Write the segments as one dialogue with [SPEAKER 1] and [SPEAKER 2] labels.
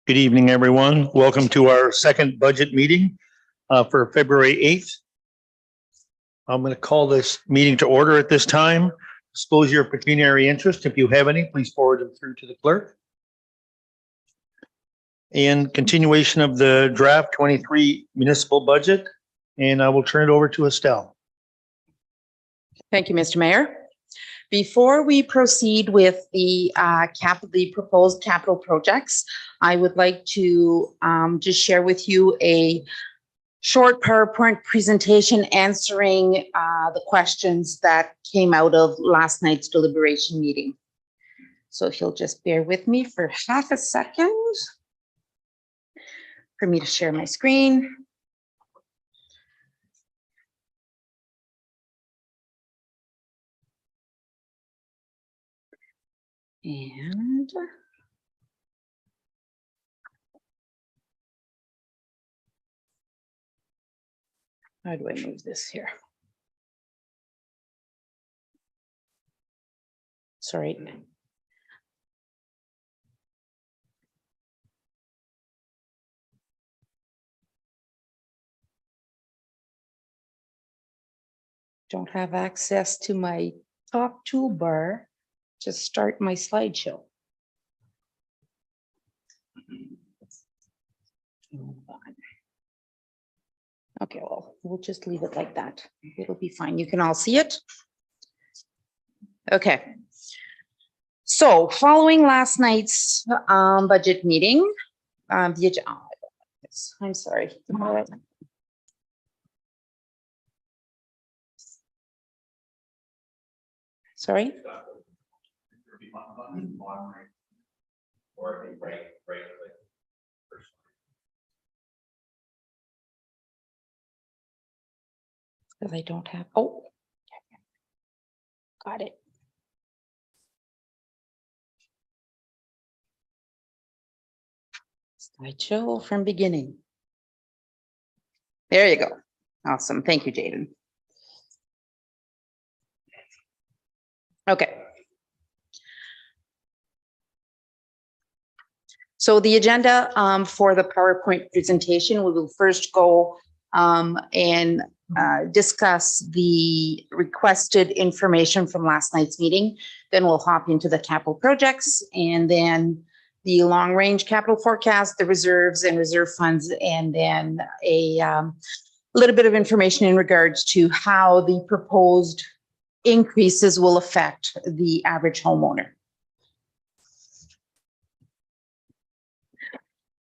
[SPEAKER 1] Good evening, everyone. Welcome to our second budget meeting for February 8th. I'm going to call this meeting to order at this time. Disclose your pecuniary interest. If you have any, please forward them through to the clerk. And continuation of the draft 23 municipal budget. And I will turn it over to Estelle.
[SPEAKER 2] Thank you, Mr. Mayor. Before we proceed with the proposed capital projects, I would like to just share with you a short PowerPoint presentation answering the questions that came out of last night's deliberation meeting. So if you'll just bear with me for half a second for me to share my screen. And how do I move this here? Sorry. Don't have access to my top toolbar to start my slideshow. Okay, well, we'll just leave it like that. It'll be fine. You can all see it. Okay. So following last night's budget meeting, I'm sorry. Sorry. Because I don't have, oh, got it. Slideshow from beginning. There you go. Awesome. Thank you, Jaden. Okay. So the agenda for the PowerPoint presentation, we will first go and discuss the requested information from last night's meeting. Then we'll hop into the capital projects and then the long range capital forecast, the reserves and reserve funds, and then a little bit of information in regards to how the proposed increases will affect the average homeowner.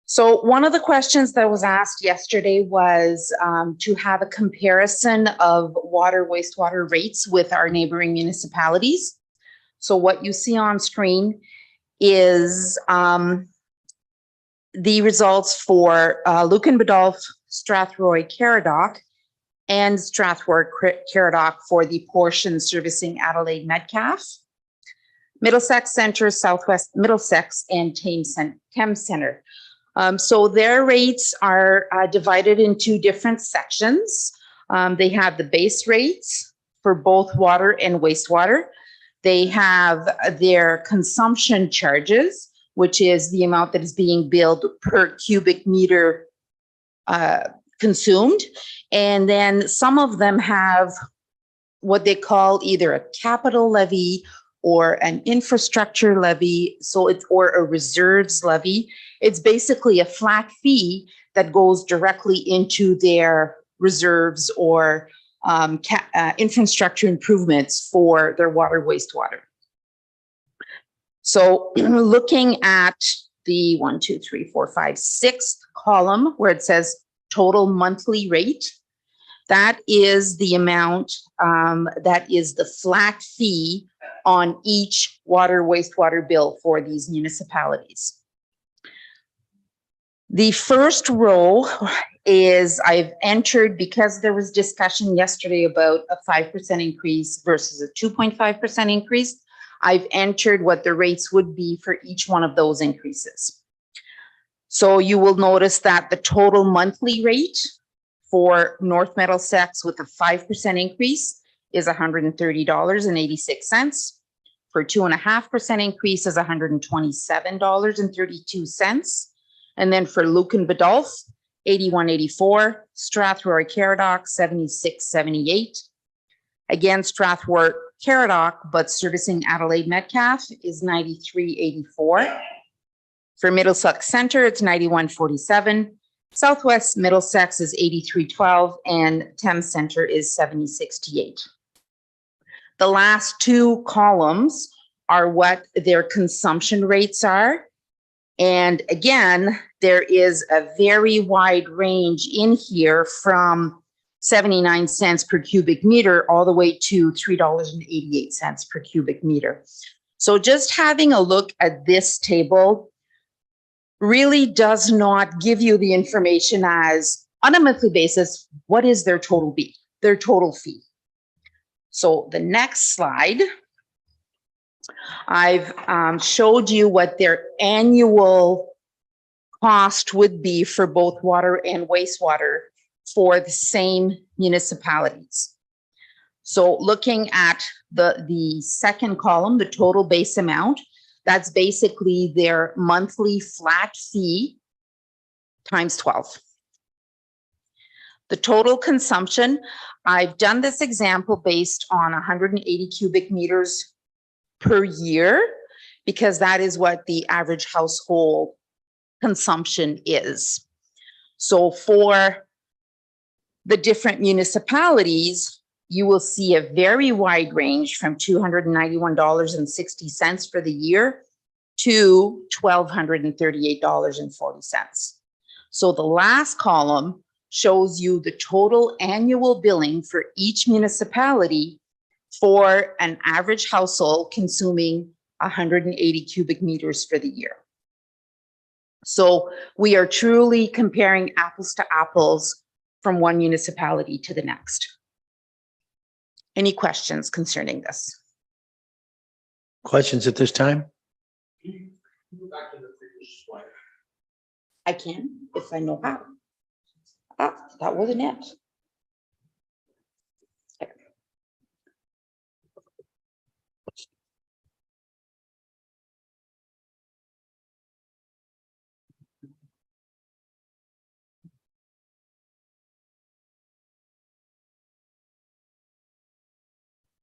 [SPEAKER 2] So one of the questions that was asked yesterday was to have a comparison of water, wastewater rates with our neighboring municipalities. So what you see on screen is the results for Lucan, Badolph, Strathroy, Caradoc, and Strathroy, Caradoc for the portion servicing Adelaide, Metcalfe, Middlesex Centre, Southwest Middlesex, and Thames Centre. So their rates are divided into different sections. They have the base rates for both water and wastewater. They have their consumption charges, which is the amount that is being billed per cubic meter consumed. And then some of them have what they call either a capital levy or an infrastructure levy, so it's or a reserves levy. It's basically a flat fee that goes directly into their reserves or infrastructure improvements for their water, wastewater. So looking at the 1, 2, 3, 4, 5, 6th column where it says total monthly rate, that is the amount that is the flat fee on each water, wastewater bill for these municipalities. The first row is I've entered, because there was discussion yesterday about a 5% increase versus a 2.5% increase, I've entered what the rates would be for each one of those increases. So you will notice that the total monthly rate for North Middlesex with a 5% increase is $130.86. For 2.5% increase is $127.32. And then for Lucan Badolf, 8184, Strathroy Caradoc, 7678. Again, Strathroy Caradoc, but servicing Adelaide Metcalfe is 9384. For Middlesex Center, it's 9147. Southwest Middlesex is 8312, and Thames Center is 7068. The last two columns are what their consumption rates are. And again, there is a very wide range in here from 79 cents per cubic meter all the way to $3.88 per cubic meter. So just having a look at this table really does not give you the information as on a monthly basis, what is their total fee. So the next slide, I've showed you what their annual cost would be for both water and wastewater for the same municipalities. So looking at the second column, the total base amount, that's basically their monthly flat fee times 12. The total consumption, I've done this example based on 180 cubic meters per year, because that is what the average household consumption is. So for the different municipalities, you will see a very wide range from $291.60 for the year to $1,238.40. So the last column shows you the total annual billing for each municipality for an average household consuming 180 cubic meters for the year. So we are truly comparing apples to apples from one municipality to the next. Any questions concerning this?
[SPEAKER 1] Questions at this time?
[SPEAKER 2] I can, if I know how. Ah, that wasn't it.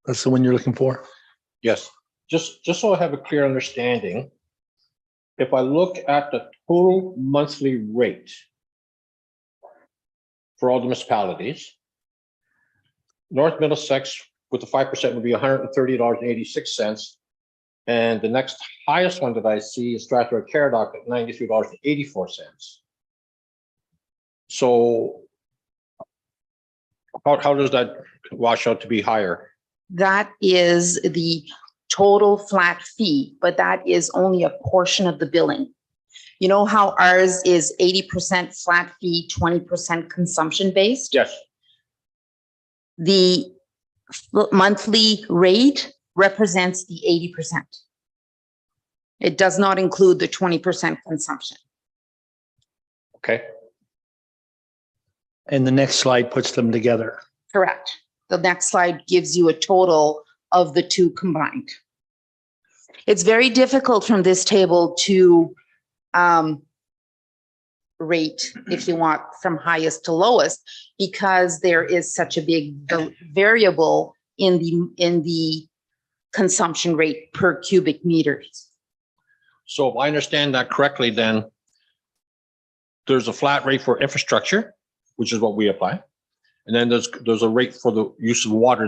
[SPEAKER 1] That's the one you're looking for?
[SPEAKER 3] Yes, just so I have a clear understanding, if I look at the total monthly rate for all the municipalities, North Middlesex with the 5% would be $130.86. And the next highest one that I see is Strathroy Caradoc at $93.84. So how does that wash out to be higher?
[SPEAKER 2] That is the total flat fee, but that is only a portion of the billing. You know how ours is 80% flat fee, 20% consumption based?
[SPEAKER 3] Yes.
[SPEAKER 2] The monthly rate represents the 80%. It does not include the 20% consumption.
[SPEAKER 3] Okay.
[SPEAKER 1] And the next slide puts them together.
[SPEAKER 2] Correct. The next slide gives you a total of the two combined. It's very difficult from this table to rate, if you want, from highest to lowest, because there is such a big variable in the consumption rate per cubic meters.
[SPEAKER 3] So if I understand that correctly, then there's a flat rate for infrastructure, which is what we apply. And then there's a rate for the use of water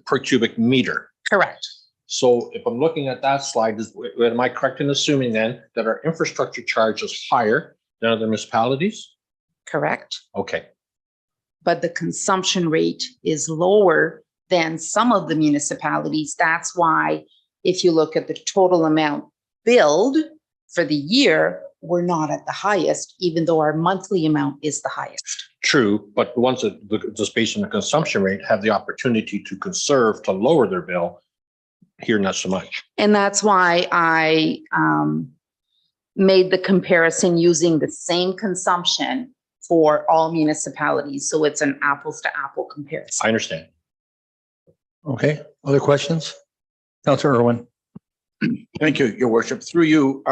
[SPEAKER 3] per cubic meter.
[SPEAKER 2] Correct.
[SPEAKER 3] So if I'm looking at that slide, am I correct in assuming then that our infrastructure charge is higher than other municipalities?
[SPEAKER 2] Correct.
[SPEAKER 3] Okay.
[SPEAKER 2] But the consumption rate is lower than some of the municipalities. That's why if you look at the total amount billed for the year, we're not at the highest, even though our monthly amount is the highest.
[SPEAKER 3] True, but the ones that just based on the consumption rate have the opportunity to conserve, to lower their bill. Here, not so much.
[SPEAKER 2] And that's why I made the comparison using the same consumption for all municipalities. So it's an apples to apple comparison.
[SPEAKER 3] I understand.
[SPEAKER 1] Okay, other questions? Councillor Irwin.
[SPEAKER 4] Thank you, Your Worship. Through you,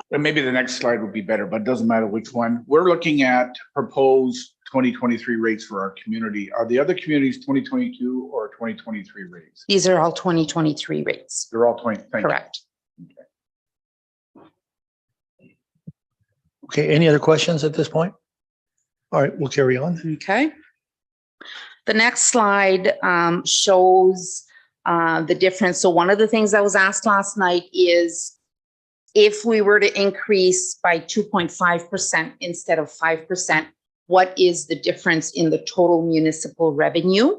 [SPEAKER 4] But maybe the next slide would be better, but it doesn't matter which one. We're looking at proposed 2023 rates for our community. Are the other communities 2022 or 2023 rates?
[SPEAKER 2] These are all 2023 rates.
[SPEAKER 4] They're all 20. Thank you.
[SPEAKER 2] Correct.
[SPEAKER 1] Okay, any other questions at this point? All right, we'll carry on.
[SPEAKER 2] Okay. The next slide shows the difference. So one of the things that was asked last night is if we were to increase by 2.5% instead of 5%, what is the difference in the total municipal revenue?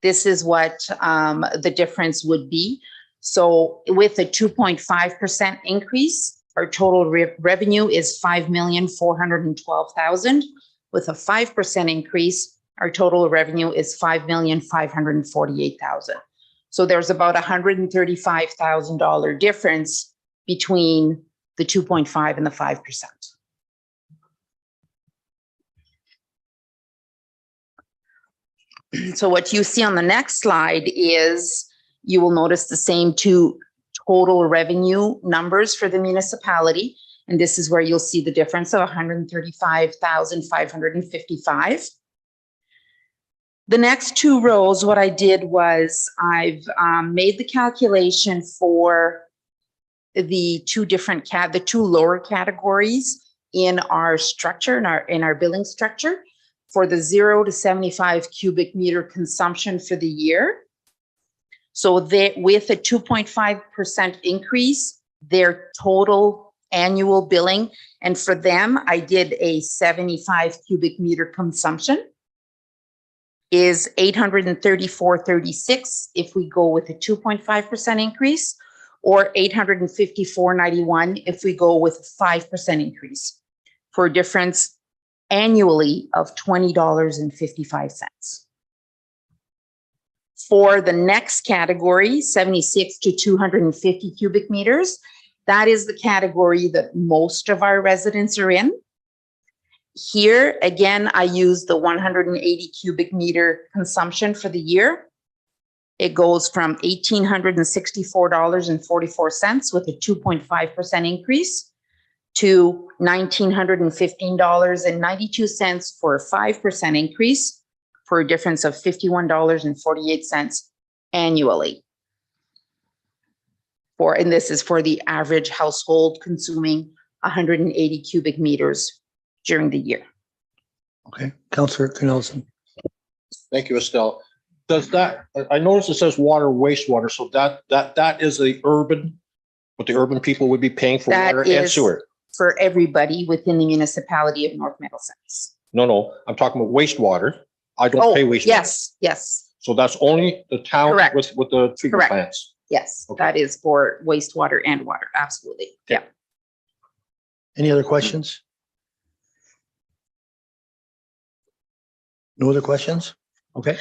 [SPEAKER 2] This is what the difference would be. So with a 2.5% increase, our total revenue is $5,412,000. With a 5% increase, our total revenue is $5,548,000. So there's about $135,000 difference between the 2.5 and the 5%. So what you see on the next slide is you will notice the same two total revenue numbers for the municipality. And this is where you'll see the difference of $135,555. The next two rows, what I did was I've made the calculation for the two lower categories in our structure, in our billing structure, for the 0 to 75 cubic meter consumption for the year. So that with a 2.5% increase, their total annual billing, and for them, I did a 75 cubic meter consumption, is $834.36 if we go with a 2.5% increase, or $854.91 if we go with a 5% increase, for a difference annually of $20.55. For the next category, 76 to 250 cubic meters, that is the category that most of our residents are in. Here, again, I use the 180 cubic meter consumption for the year. It goes from $1,864.44 with a 2.5% increase to $1,915.92 for a 5% increase, for a difference of $51.48 annually. And this is for the average household consuming 180 cubic meters during the year.
[SPEAKER 1] Okay, Councillor Cornelison.
[SPEAKER 3] Thank you, Estelle. Does that, I noticed it says water, wastewater, so that is the urban, what the urban people would be paying for
[SPEAKER 2] That
[SPEAKER 3] water and
[SPEAKER 2] is
[SPEAKER 3] sewer?
[SPEAKER 2] for everybody within the municipality of North Middlesex.
[SPEAKER 3] No, I'm talking about wastewater. I don't pay wastewater.
[SPEAKER 2] Yes.
[SPEAKER 3] So that's only the town
[SPEAKER 2] Correct.
[SPEAKER 3] with the treatment
[SPEAKER 2] Correct.
[SPEAKER 3] plants.
[SPEAKER 2] Yes,
[SPEAKER 3] Okay.
[SPEAKER 2] that is for wastewater and water, absolutely. Yeah.
[SPEAKER 1] Any other questions? No other questions? Okay.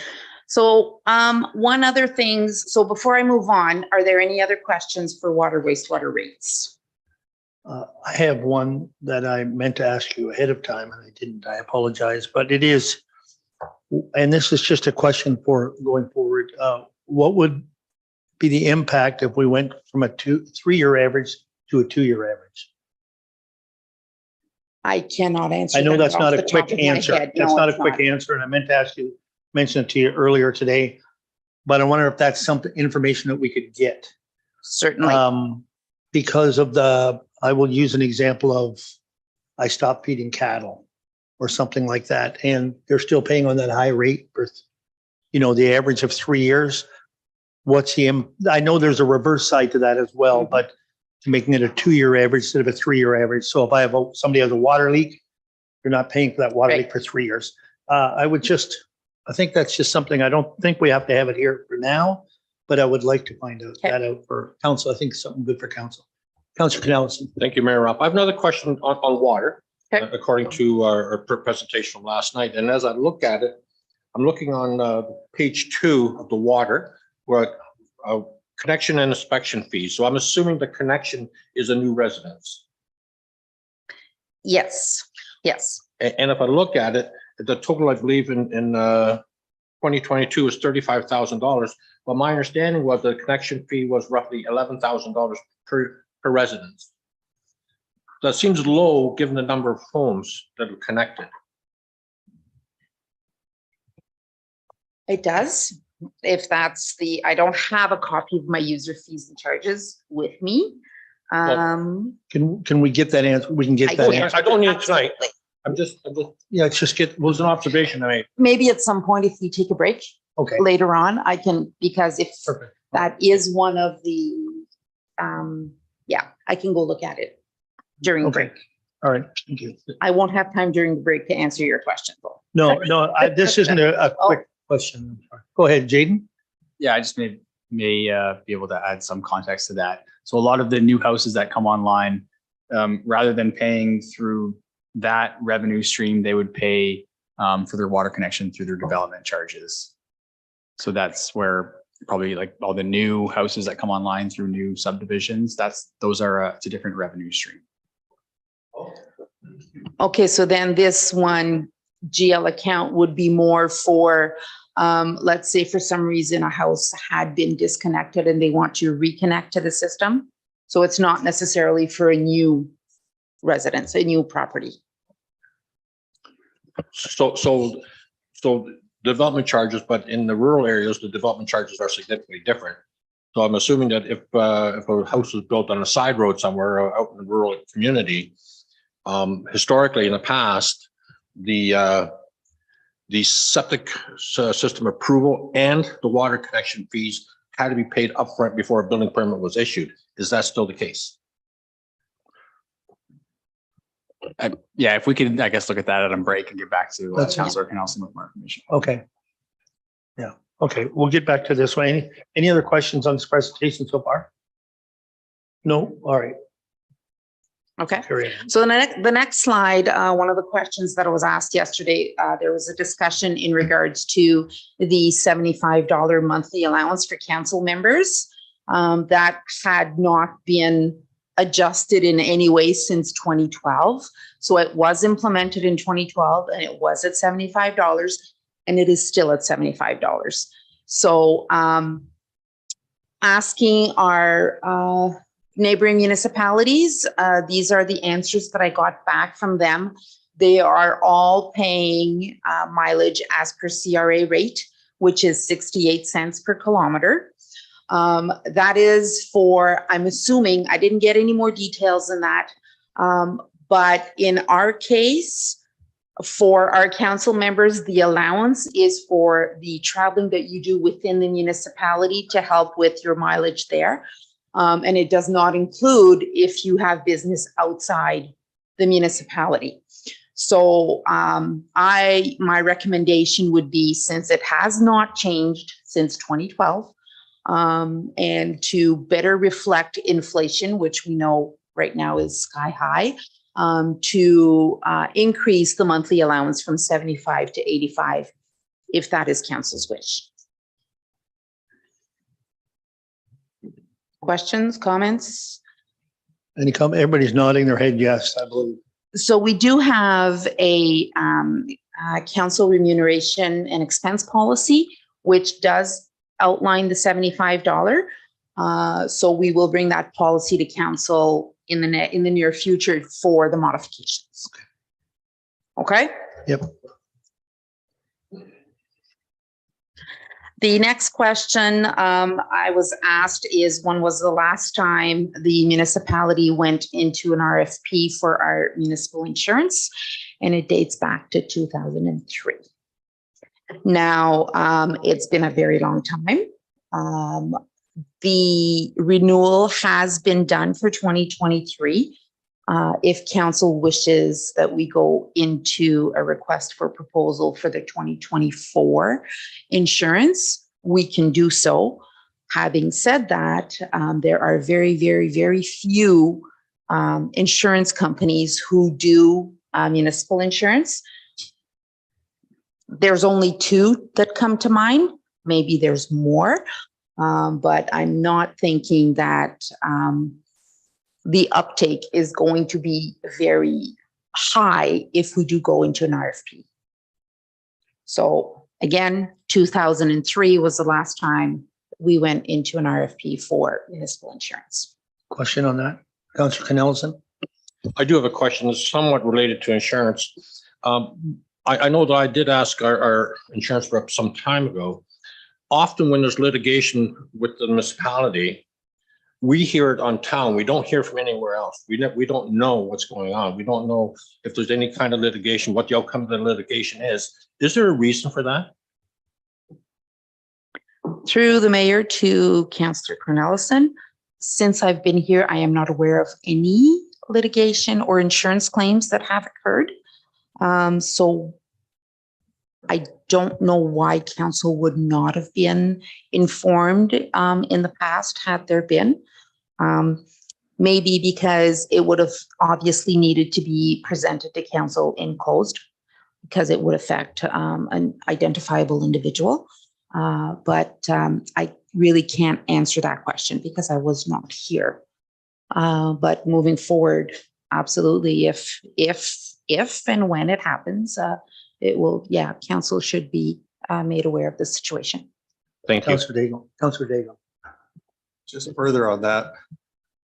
[SPEAKER 2] So one other thing, so before I move on, are there any other questions for water, wastewater rates?
[SPEAKER 1] I have one that I meant to ask you ahead of time and I didn't. I apologize, but it is, and this is just a question for going forward. What would be the impact if we went from a 3-year average to a 2-year average?
[SPEAKER 2] I cannot answer.
[SPEAKER 1] I know
[SPEAKER 2] that
[SPEAKER 1] that's
[SPEAKER 2] off
[SPEAKER 1] not
[SPEAKER 2] the
[SPEAKER 1] a
[SPEAKER 2] top
[SPEAKER 1] quick
[SPEAKER 2] of my
[SPEAKER 1] answer.
[SPEAKER 2] head.
[SPEAKER 1] That's
[SPEAKER 2] No,
[SPEAKER 1] not a
[SPEAKER 2] it's
[SPEAKER 1] quick answer, and I meant to ask you, mention it to you earlier today, but I wonder if that's something, information that we could get.
[SPEAKER 2] Certainly.
[SPEAKER 1] Because of I will use an example of, I stopped feeding cattle or something like that, and they're still paying on that high rate for, the average of 3 years. I know there's a reverse side to that as well, but making it a 2-year average instead of a 3-year average. So if I have somebody has a water leak, you're not paying for that water leak for 3 years. I think that's just something, I don't think we have to have it here for now, but I would like to find that out for council. I think something good for council. Councillor Cornelison.
[SPEAKER 3] Thank you, Mayor Rupp. I have another question on water,
[SPEAKER 2] Okay.
[SPEAKER 3] according to our presentation from last night. And as I look at it, I'm looking on page 2 of the water, where connection and inspection fees. So I'm assuming the connection is a new residence.
[SPEAKER 2] Yes.
[SPEAKER 3] And if I look at it, the total, I believe in 2022 is $35,000. But my understanding was the connection fee was roughly $11,000 per residence. That seems low, given the number of homes that are connected.
[SPEAKER 2] It does. If that's I don't have a copy of my user fees and charges with me.
[SPEAKER 1] Can we get that answer? We can get
[SPEAKER 2] I
[SPEAKER 1] that
[SPEAKER 2] can.
[SPEAKER 1] answer.
[SPEAKER 3] I don't need it tonight.
[SPEAKER 2] Absolutely.
[SPEAKER 3] I'm just,
[SPEAKER 1] Yeah, it's just
[SPEAKER 3] it was an observation I made.
[SPEAKER 2] Maybe at some point, if we take a break
[SPEAKER 1] okay.
[SPEAKER 2] later on, I can, because if
[SPEAKER 1] Perfect.
[SPEAKER 2] that is one of the, yeah, I can go look at it during the
[SPEAKER 1] Okay.
[SPEAKER 2] break.
[SPEAKER 1] All right. Thank you.
[SPEAKER 2] I won't have time during the break to answer your question, though.
[SPEAKER 1] No, this isn't a quick question. Go ahead, Jaden.
[SPEAKER 5] Yeah, I just may be able to add some context to that. So a lot of the new houses that come online, rather than paying through that revenue stream, they would pay for their water connection through their development charges. So that's where probably like all the new houses that come online through new subdivisions, those are it's a different revenue stream.
[SPEAKER 2] Okay, so then this one GL account would be more for, let's say for some reason a house had been disconnected and they want to reconnect to the system. So it's not necessarily for a new residence, a new property.
[SPEAKER 3] So development charges, but in the rural areas, the development charges are significantly different. So I'm assuming that if a house was built on a side road somewhere out in the rural community, historically in the past, the septic system approval and the water connection fees had to be paid upfront before a building permit was issued. Is that still the case?
[SPEAKER 5] Yeah, if we could, I guess, look at that at a break and get back to
[SPEAKER 1] That's
[SPEAKER 5] Councillor Canelson with more information.
[SPEAKER 1] Okay. Yeah. Okay. We'll get back to this one. Any other questions on this presentation so far? No. All right.
[SPEAKER 2] Okay.
[SPEAKER 1] Carry on.
[SPEAKER 2] So the next slide, one of the questions that was asked yesterday, there was a discussion in regards to the $75 monthly allowance for council members that had not been adjusted in any way since 2012. So it was implemented in 2012 and it was at $75 and it is still at $75. So asking our neighboring municipalities, these are the answers that I got back from them. They are all paying mileage as per CRA rate, which is 68 cents per kilometer. That is for, I'm assuming, I didn't get any more details than that. But in our case, for our council members, the allowance is for the traveling that you do within the municipality to help with your mileage there. And it does not include if you have business outside the municipality. So my recommendation would be, since it has not changed since 2012, and to better reflect inflation, which we know right now is sky high, to increase the monthly allowance from 75 to 85, if that is council's wish. Questions, comments?
[SPEAKER 1] Any comment? Everybody's nodding their head yes, I believe.
[SPEAKER 2] So we do have a council remuneration and expense policy, which does outline the $75. So we will bring that policy to council in the near future for the modifications. Okay?
[SPEAKER 1] Yep.
[SPEAKER 2] The next question I was asked is, when was the last time the municipality went into an RFP for our municipal insurance? And it dates back to 2003. Now, it's been a very long time. The renewal has been done for 2023. If council wishes that we go into a request for proposal for the 2024 insurance, we can do so. Having said that, there are very, very, very few insurance companies who do municipal insurance. There's only two that come to mind. Maybe there's more, but I'm not thinking that the uptake is going to be very high if we do go into an RFP. So again, 2003 was the last time we went into an RFP for municipal insurance.
[SPEAKER 1] Question on that? Councillor Canelson?
[SPEAKER 3] I do have a question that's somewhat related to insurance. I know that I did ask our insurance rep some time ago. Often when there's litigation with the municipality, we hear it on town. We don't hear from anywhere else. We don't know what's going on. We don't know if there's any kind of litigation, what the outcome of the litigation is. Is there a reason for that?
[SPEAKER 2] Through the mayor to Councillor Cornelison, since I've been here, I am not aware of any litigation or insurance claims that have occurred. So I don't know why council would not have been informed in the past had there been. Maybe because it would have obviously needed to be presented to council in closed because it would affect an identifiable individual. But I really can't answer that question because I was not here. But moving forward, absolutely, if and when it happens, it will, yeah, council should be made aware of the situation.
[SPEAKER 3] Thank you.
[SPEAKER 1] Councillor Daigle.
[SPEAKER 6] Just further on that,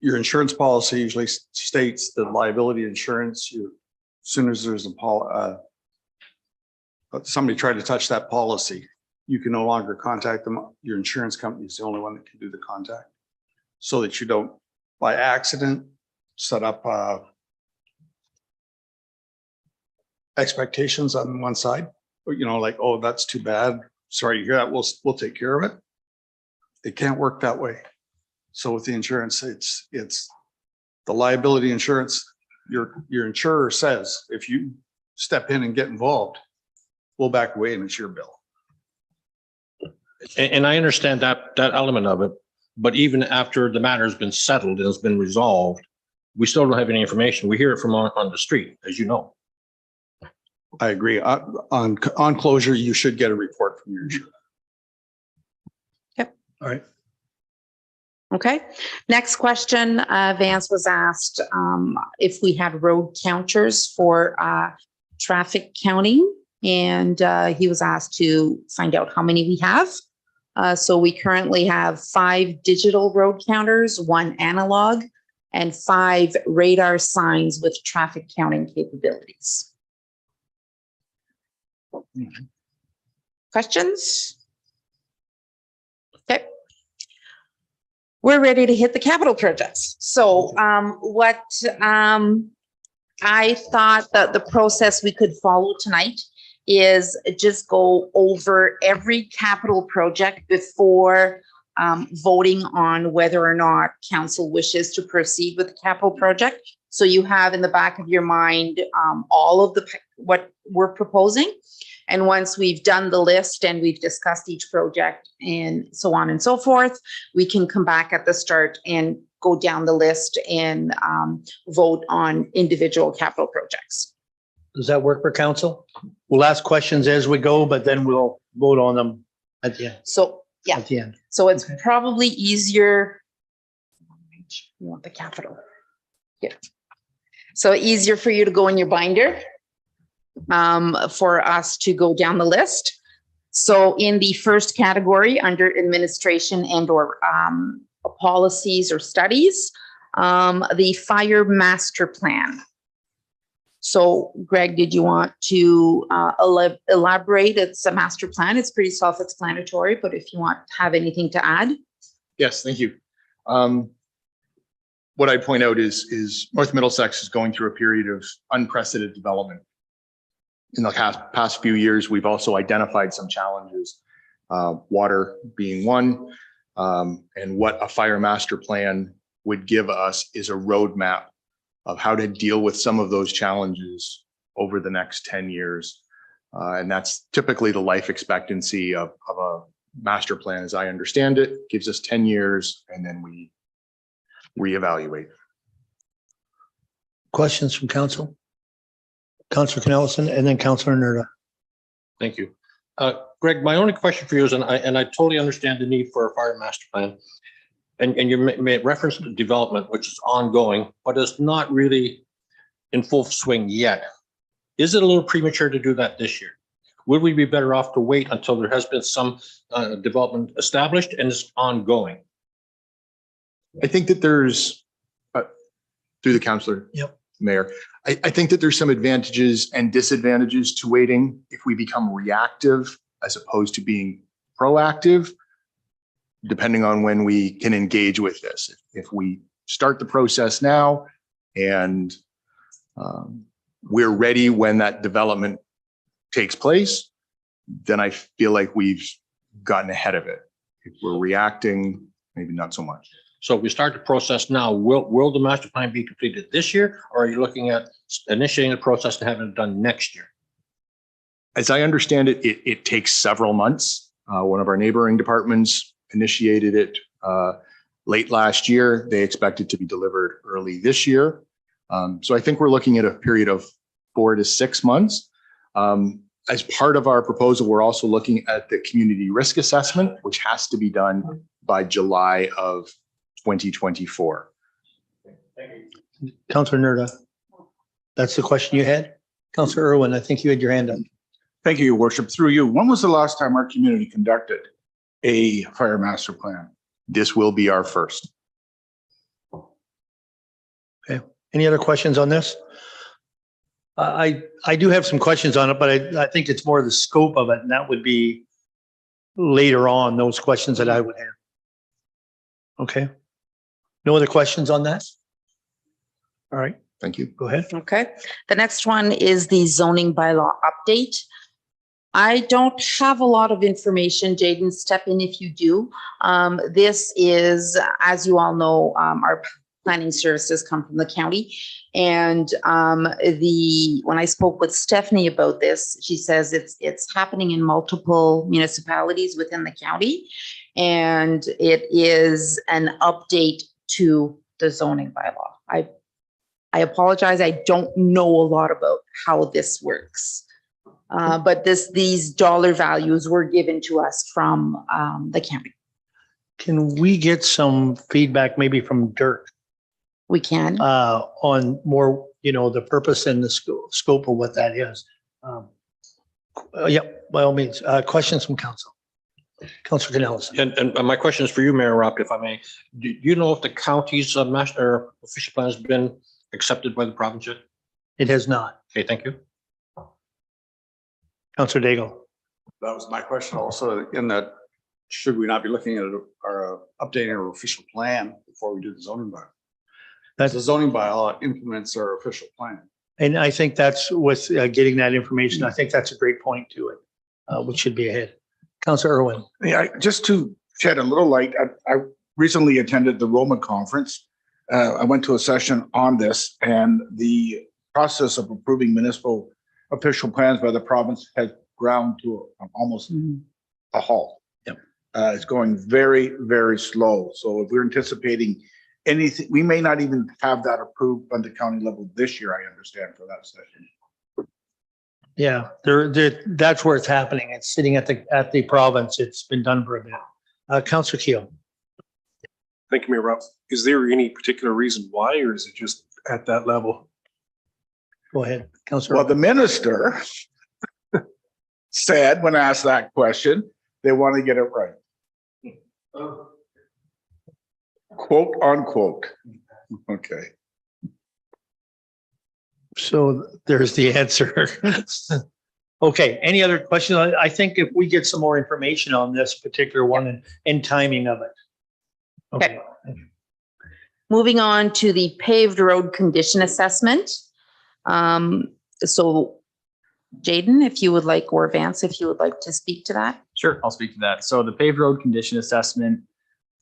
[SPEAKER 6] your insurance policy usually states that liability insurance, as soon as there's somebody tried to touch that policy, you can no longer contact them. Your insurance company is the only one that can do the contact, so that you don't, by accident, set up expectations on one side, like, oh, that's too bad. Sorry to hear that. We'll take care of it. It can't work that way. So with the insurance, it's the liability insurance. Your insurer says, if you step in and get involved, we'll back away and it's your bill.
[SPEAKER 3] And I understand that element of it, but even after the matter has been settled and has been resolved, we still don't have any information. We hear it from on the street, as you know.
[SPEAKER 6] I agree. On closure, you should get a report from your insurer.
[SPEAKER 2] Yep.
[SPEAKER 1] All right.
[SPEAKER 2] Okay. Next question, Vance was asked if we had road counters for traffic counting, and he was asked to find out how many we have. So we currently have 5 digital road counters, 1 analog, and 5 radar signs with traffic counting capabilities. Questions? Okay. We're ready to hit the capital projects. So what I thought that the process we could follow tonight is just go over every capital project before voting on whether or not council wishes to proceed with the capital project. So you have in the back of your mind all of what we're proposing. And once we've done the list and we've discussed each project and so on and so forth, we can come back at the start and go down the list and vote on individual capital projects.
[SPEAKER 1] Does that work for council? We'll ask questions as we go, but then we'll vote on them at the end.
[SPEAKER 2] So, yeah.
[SPEAKER 1] At the end.
[SPEAKER 2] So it's probably easier. You want the capital. Yeah. So easier for you to go in your binder for us to go down the list. So in the first category under administration and or policies or studies, the fire master plan. So Greg, did you want to elaborate? It's a master plan. It's pretty self-explanatory, but if you want to have anything to add.
[SPEAKER 7] Yes, thank you. What I'd point out is North Middlesex is going through a period of unprecedented development. In the past few years, we've also identified some challenges, water being one, and what a fire master plan would give us is a roadmap of how to deal with some of those challenges over the next 10 years. And that's typically the life expectancy of a master plan, as I understand it, gives us 10 years and then we reevaluate.
[SPEAKER 1] Questions from council? Councillor Cornelison and then Councillor Nerda.
[SPEAKER 3] Thank you. Greg, my only question for you is, and I totally understand the need for a fire master plan. And you made reference to development, which is ongoing, but it's not really in full swing yet. Is it a little premature to do that this year? Would we be better off to wait until there has been some development established and it's ongoing?
[SPEAKER 7] I think that there's, through the councillor.
[SPEAKER 1] Yep.
[SPEAKER 7] Mayor. I think that there's some advantages and disadvantages to waiting. If we become reactive as opposed to being proactive, depending on when we can engage with this. If we start the process now and we're ready when that development takes place, then I feel like we've gotten ahead of it. If we're reacting, maybe not so much.
[SPEAKER 3] So if we start the process now, will the master plan be completed this year? Or are you looking at initiating the process and having it done next year?
[SPEAKER 7] As I understand it, it takes several months. One of our neighboring departments initiated it late last year. They expect it to be delivered early this year. So I think we're looking at a period of 4 to 6 months. As part of our proposal, we're also looking at the community risk assessment, which has to be done by July of 2024.
[SPEAKER 1] Councillor Nerda, that's the question you had? Councillor Irwin, I think you had your hand up.
[SPEAKER 4] Thank you, Your Worship. Through you, when was the last time our community conducted a fire master plan?
[SPEAKER 7] This will be our first.
[SPEAKER 1] Any other questions on this? I do have some questions on it, but I think it's more the scope of it, and that would be later on, those questions that I would have. Okay. No other questions on that? All right,
[SPEAKER 7] Thank you.
[SPEAKER 1] go ahead.
[SPEAKER 2] Okay. The next one is the zoning bylaw update. I don't have a lot of information. Jaden, step in if you do. This is, as you all know, our planning services come from the county. And when I spoke with Stephanie about this, she says it's happening in multiple municipalities within the county. And it is an update to the zoning bylaw. I apologize. I don't know a lot about how this works. But these dollar values were given to us from the county.
[SPEAKER 1] Can we get some feedback maybe from Dirk
[SPEAKER 2] We can.
[SPEAKER 1] on more, the purpose and the scope of what that is? Yeah, by all means. Questions from council? Councillor Canales.
[SPEAKER 3] And my question is for you, Mayor Rock, if I may. Do you know if the county's master official plan has been accepted by the province yet?
[SPEAKER 1] It has not.
[SPEAKER 3] Okay, thank you.
[SPEAKER 1] Councillor Daigle.
[SPEAKER 6] That was my question also, in that, should we not be looking at our updating our official plan before we do the zoning bylaw?
[SPEAKER 1] That's
[SPEAKER 6] The zoning bylaw implements our official plan.
[SPEAKER 1] And I think that's with getting that information. I think that's a great point to it, which should be ahead. Councillor Irwin.
[SPEAKER 4] Yeah, just to shed a little light, I recently attended the Roma conference. I went to a session on this, and the process of approving municipal official plans by the province has ground to almost a halt.
[SPEAKER 1] Yep.
[SPEAKER 4] It's going very, very slow. So if we're anticipating anything, we may not even have that approved on the county level this year, I understand, for that session.
[SPEAKER 1] Yeah, that's where it's happening. It's sitting at the province. It's been done for a bit. Councillor Keel.
[SPEAKER 8] Thank you, Mayor Rob. Is there any particular reason why, or is it just at that level?
[SPEAKER 1] Go ahead, Councillor.
[SPEAKER 4] Well, the minister said, when asked that question, they want to get it right. Quote unquote. Okay.
[SPEAKER 1] So there's the answer. Okay, any other questions? I think if we get some more information on this particular one and timing of it.
[SPEAKER 2] Okay. Moving on to the paved road condition assessment. So Jaden, if you would like, or Vance, if you would like to speak to that.
[SPEAKER 5] Sure, I'll speak to that. So the paved road condition assessment,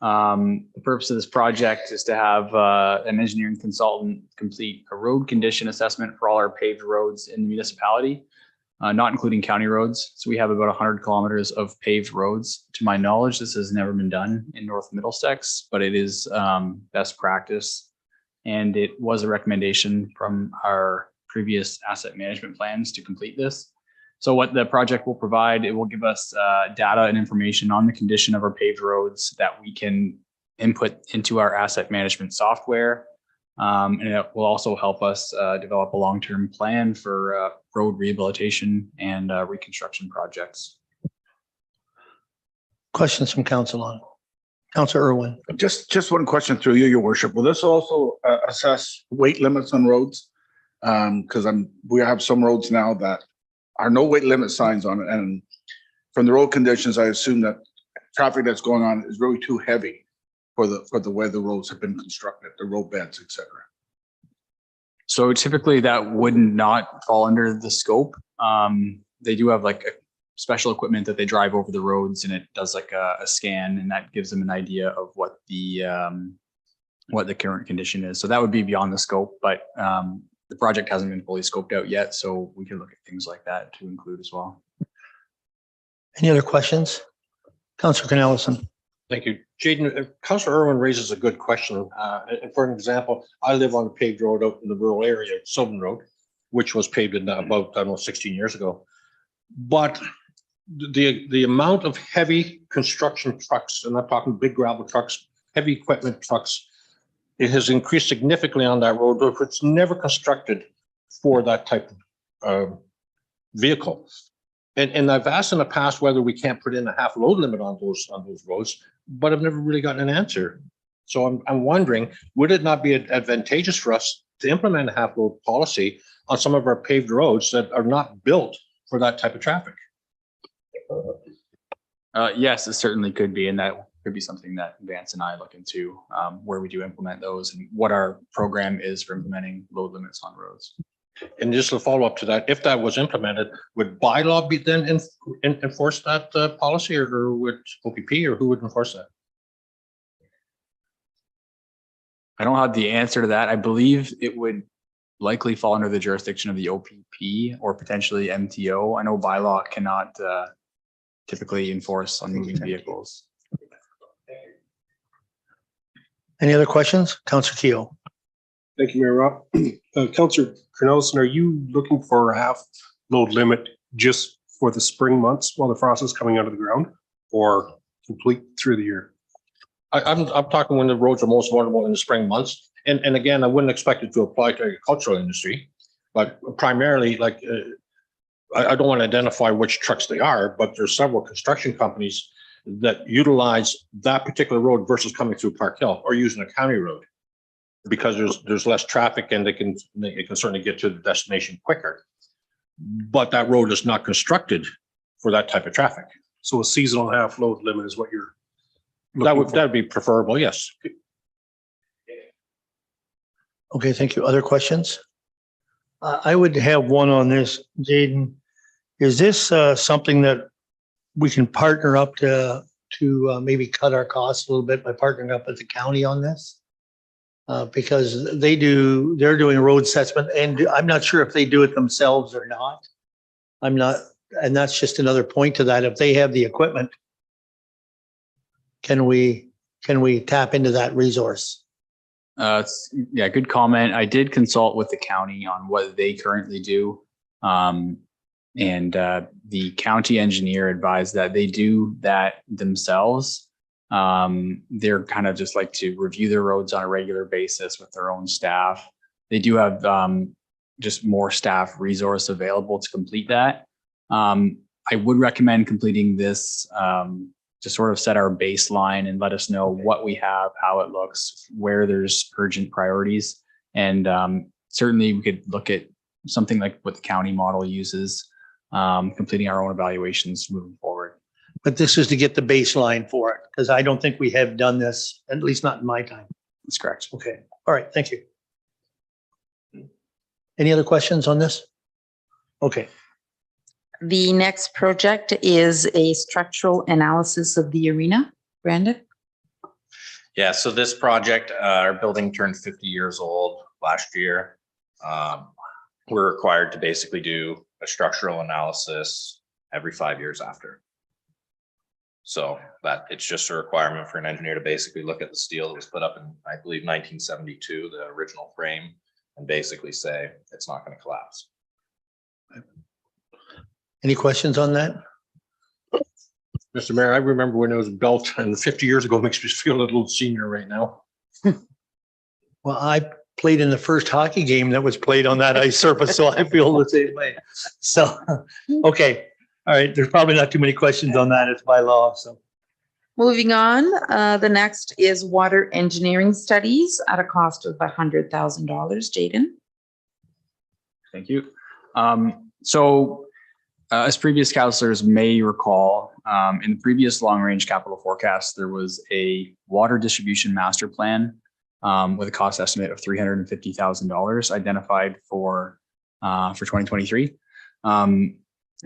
[SPEAKER 5] the purpose of this project is to have an engineering consultant complete a road condition assessment for all our paved roads in the municipality, not including county roads. So we have about 100 kilometers of paved roads. To my knowledge, this has never been done in North Middlesex, but it is best practice. And it was a recommendation from our previous asset management plans to complete this. So what the project will provide, it will give us data and information on the condition of our paved roads that we can input into our asset management software. And it will also help us develop a long-term plan for road rehabilitation and reconstruction projects.
[SPEAKER 1] Questions from council on it? Councillor Irwin.
[SPEAKER 4] Just one question through you, Your Worship. Will this also assess weight limits on roads? Because we have some roads now that are no weight limit signs on it. And from the road conditions, I assume that traffic that's going on is really too heavy for the way the roads have been constructed, the road beds, et cetera.
[SPEAKER 5] So typically that would not fall under the scope. They do have like a special equipment that they drive over the roads, and it does like a scan, and that gives them an idea of what the current condition is. So that would be beyond the scope, but the project hasn't been fully scoped out yet, so we can look at things like that to include as well.
[SPEAKER 1] Any other questions? Councillor Canellison.
[SPEAKER 3] Thank you. Jaden, Councillor Irwin raises a good question. For an example, I live on a paved road out in the rural area, Sylvan Road, which was paved in about, I don't know, 16 years ago. But the amount of heavy construction trucks, and I'm talking big gravel trucks, heavy equipment trucks, it has increased significantly on that road, but it's never constructed for that type of vehicle. And I've asked in the past whether we can't put in a half load limit on those roads, but I've never really gotten an answer. So I'm wondering, would it not be advantageous for us to implement a half load policy on some of our paved roads that are not built for that type of traffic?
[SPEAKER 5] Yes, it certainly could be, and that could be something that Vance and I look into, where we do implement those and what our program is for implementing load limits on roads.
[SPEAKER 3] And just to follow up to that, if that was implemented, would bylaw be then enforce that policy, or would OPP, or who would enforce that?
[SPEAKER 5] I don't have the answer to that. I believe it would likely fall under the jurisdiction of the OPP or potentially MTO. I know bylaw cannot typically enforce on moving vehicles.
[SPEAKER 1] Any other questions? Councillor Keogh.
[SPEAKER 8] Thank you, Mayor Rob. Councillor Cornelison, are you looking for a half load limit just for the spring months while the frost is coming out of the ground, or complete through the year?
[SPEAKER 3] I'm talking when the roads are most vulnerable in the spring months. And again, I wouldn't expect it to apply to the agricultural industry, but primarily, like, I don't want to identify which trucks they are, but there's several construction companies that utilize that particular road versus coming through Park Hill or using a county road, because there's less traffic and they can certainly get to the destination quicker. But that road is not constructed for that type of traffic.
[SPEAKER 8] So a seasonal half load limit is what you're
[SPEAKER 3] That
[SPEAKER 8] looking for.
[SPEAKER 3] would be preferable, yes.
[SPEAKER 1] Okay, thank you. Other questions? I would have one on this, Jaden. Is this something that we can partner up to maybe cut our costs a little bit by partnering up with the county on this? Because they're doing road assessment, and I'm not sure if they do it themselves or not. I'm not, and that's just another point to that. If they have the equipment, can we tap into that resource?
[SPEAKER 5] Yeah, good comment. I did consult with the county on what they currently do. And the county engineer advised that they do that themselves. They're kind of just like to review their roads on a regular basis with their own staff. They do have just more staff resource available to complete that. I would recommend completing this to sort of set our baseline and let us know what we have, how it looks, where there's urgent priorities. And certainly we could look at something like what the county model uses, completing our own evaluations moving forward.
[SPEAKER 1] But this is to get the baseline for it, because I don't think we have done this, at least not in my time.
[SPEAKER 5] That's correct.
[SPEAKER 1] Okay, all right, thank you. Any other questions on this? Okay,
[SPEAKER 2] The next project is a structural analysis of the arena. Brandon?
[SPEAKER 9] Yeah, so this project, our building turned 50 years old last year. We're required to basically do a structural analysis every 5 years after. So that it's just a requirement for an engineer to basically look at the steel that was put up in, I believe, 1972, the original frame, and basically say it's not going to collapse.
[SPEAKER 1] any questions on that?
[SPEAKER 3] Mr. Mayor, I remember when it was built, and 50 years ago makes me feel a little senior right now.
[SPEAKER 1] Well, I played in the first hockey game that was played on that ice surface, so I feel the same way. So, okay, all right, there's probably not too many questions on that. It's by law, so.
[SPEAKER 2] Moving on, the next is water engineering studies at a cost of $100,000. Jaden?
[SPEAKER 5] Thank you. As previous councillors may recall, in the previous long-range capital forecast, there was a water distribution master plan with a cost estimate of $350,000 identified for 2023.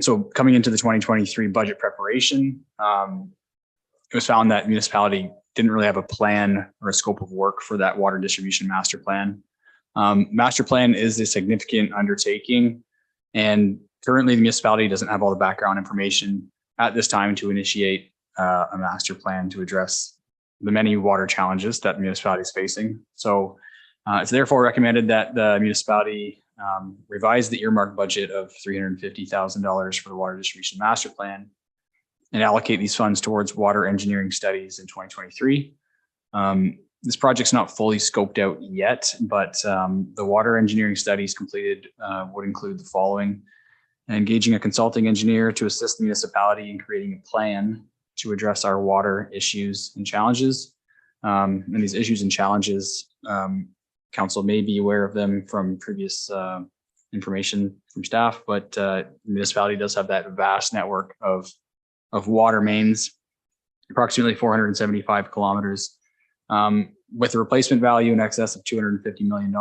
[SPEAKER 5] So coming into the 2023 budget preparation, it was found that municipality didn't really have a plan or a scope of work for that water distribution master plan. Master plan is a significant undertaking, and currently the municipality doesn't have all the background information at this time to initiate a master plan to address the many water challenges that the municipality is facing. So it's therefore recommended that the municipality revise the earmarked budget of $350,000 for the water distribution master plan and allocate these funds towards water engineering studies in 2023. This project's not fully scoped out yet, but the water engineering studies completed would include the following: engaging a consulting engineer to assist the municipality in creating a plan to address our water issues and challenges. And these issues and challenges, council may be aware of them from previous information from staff, but the municipality does have that vast network of water mains, approximately 475 kilometers, with a replacement value in excess of $250 million.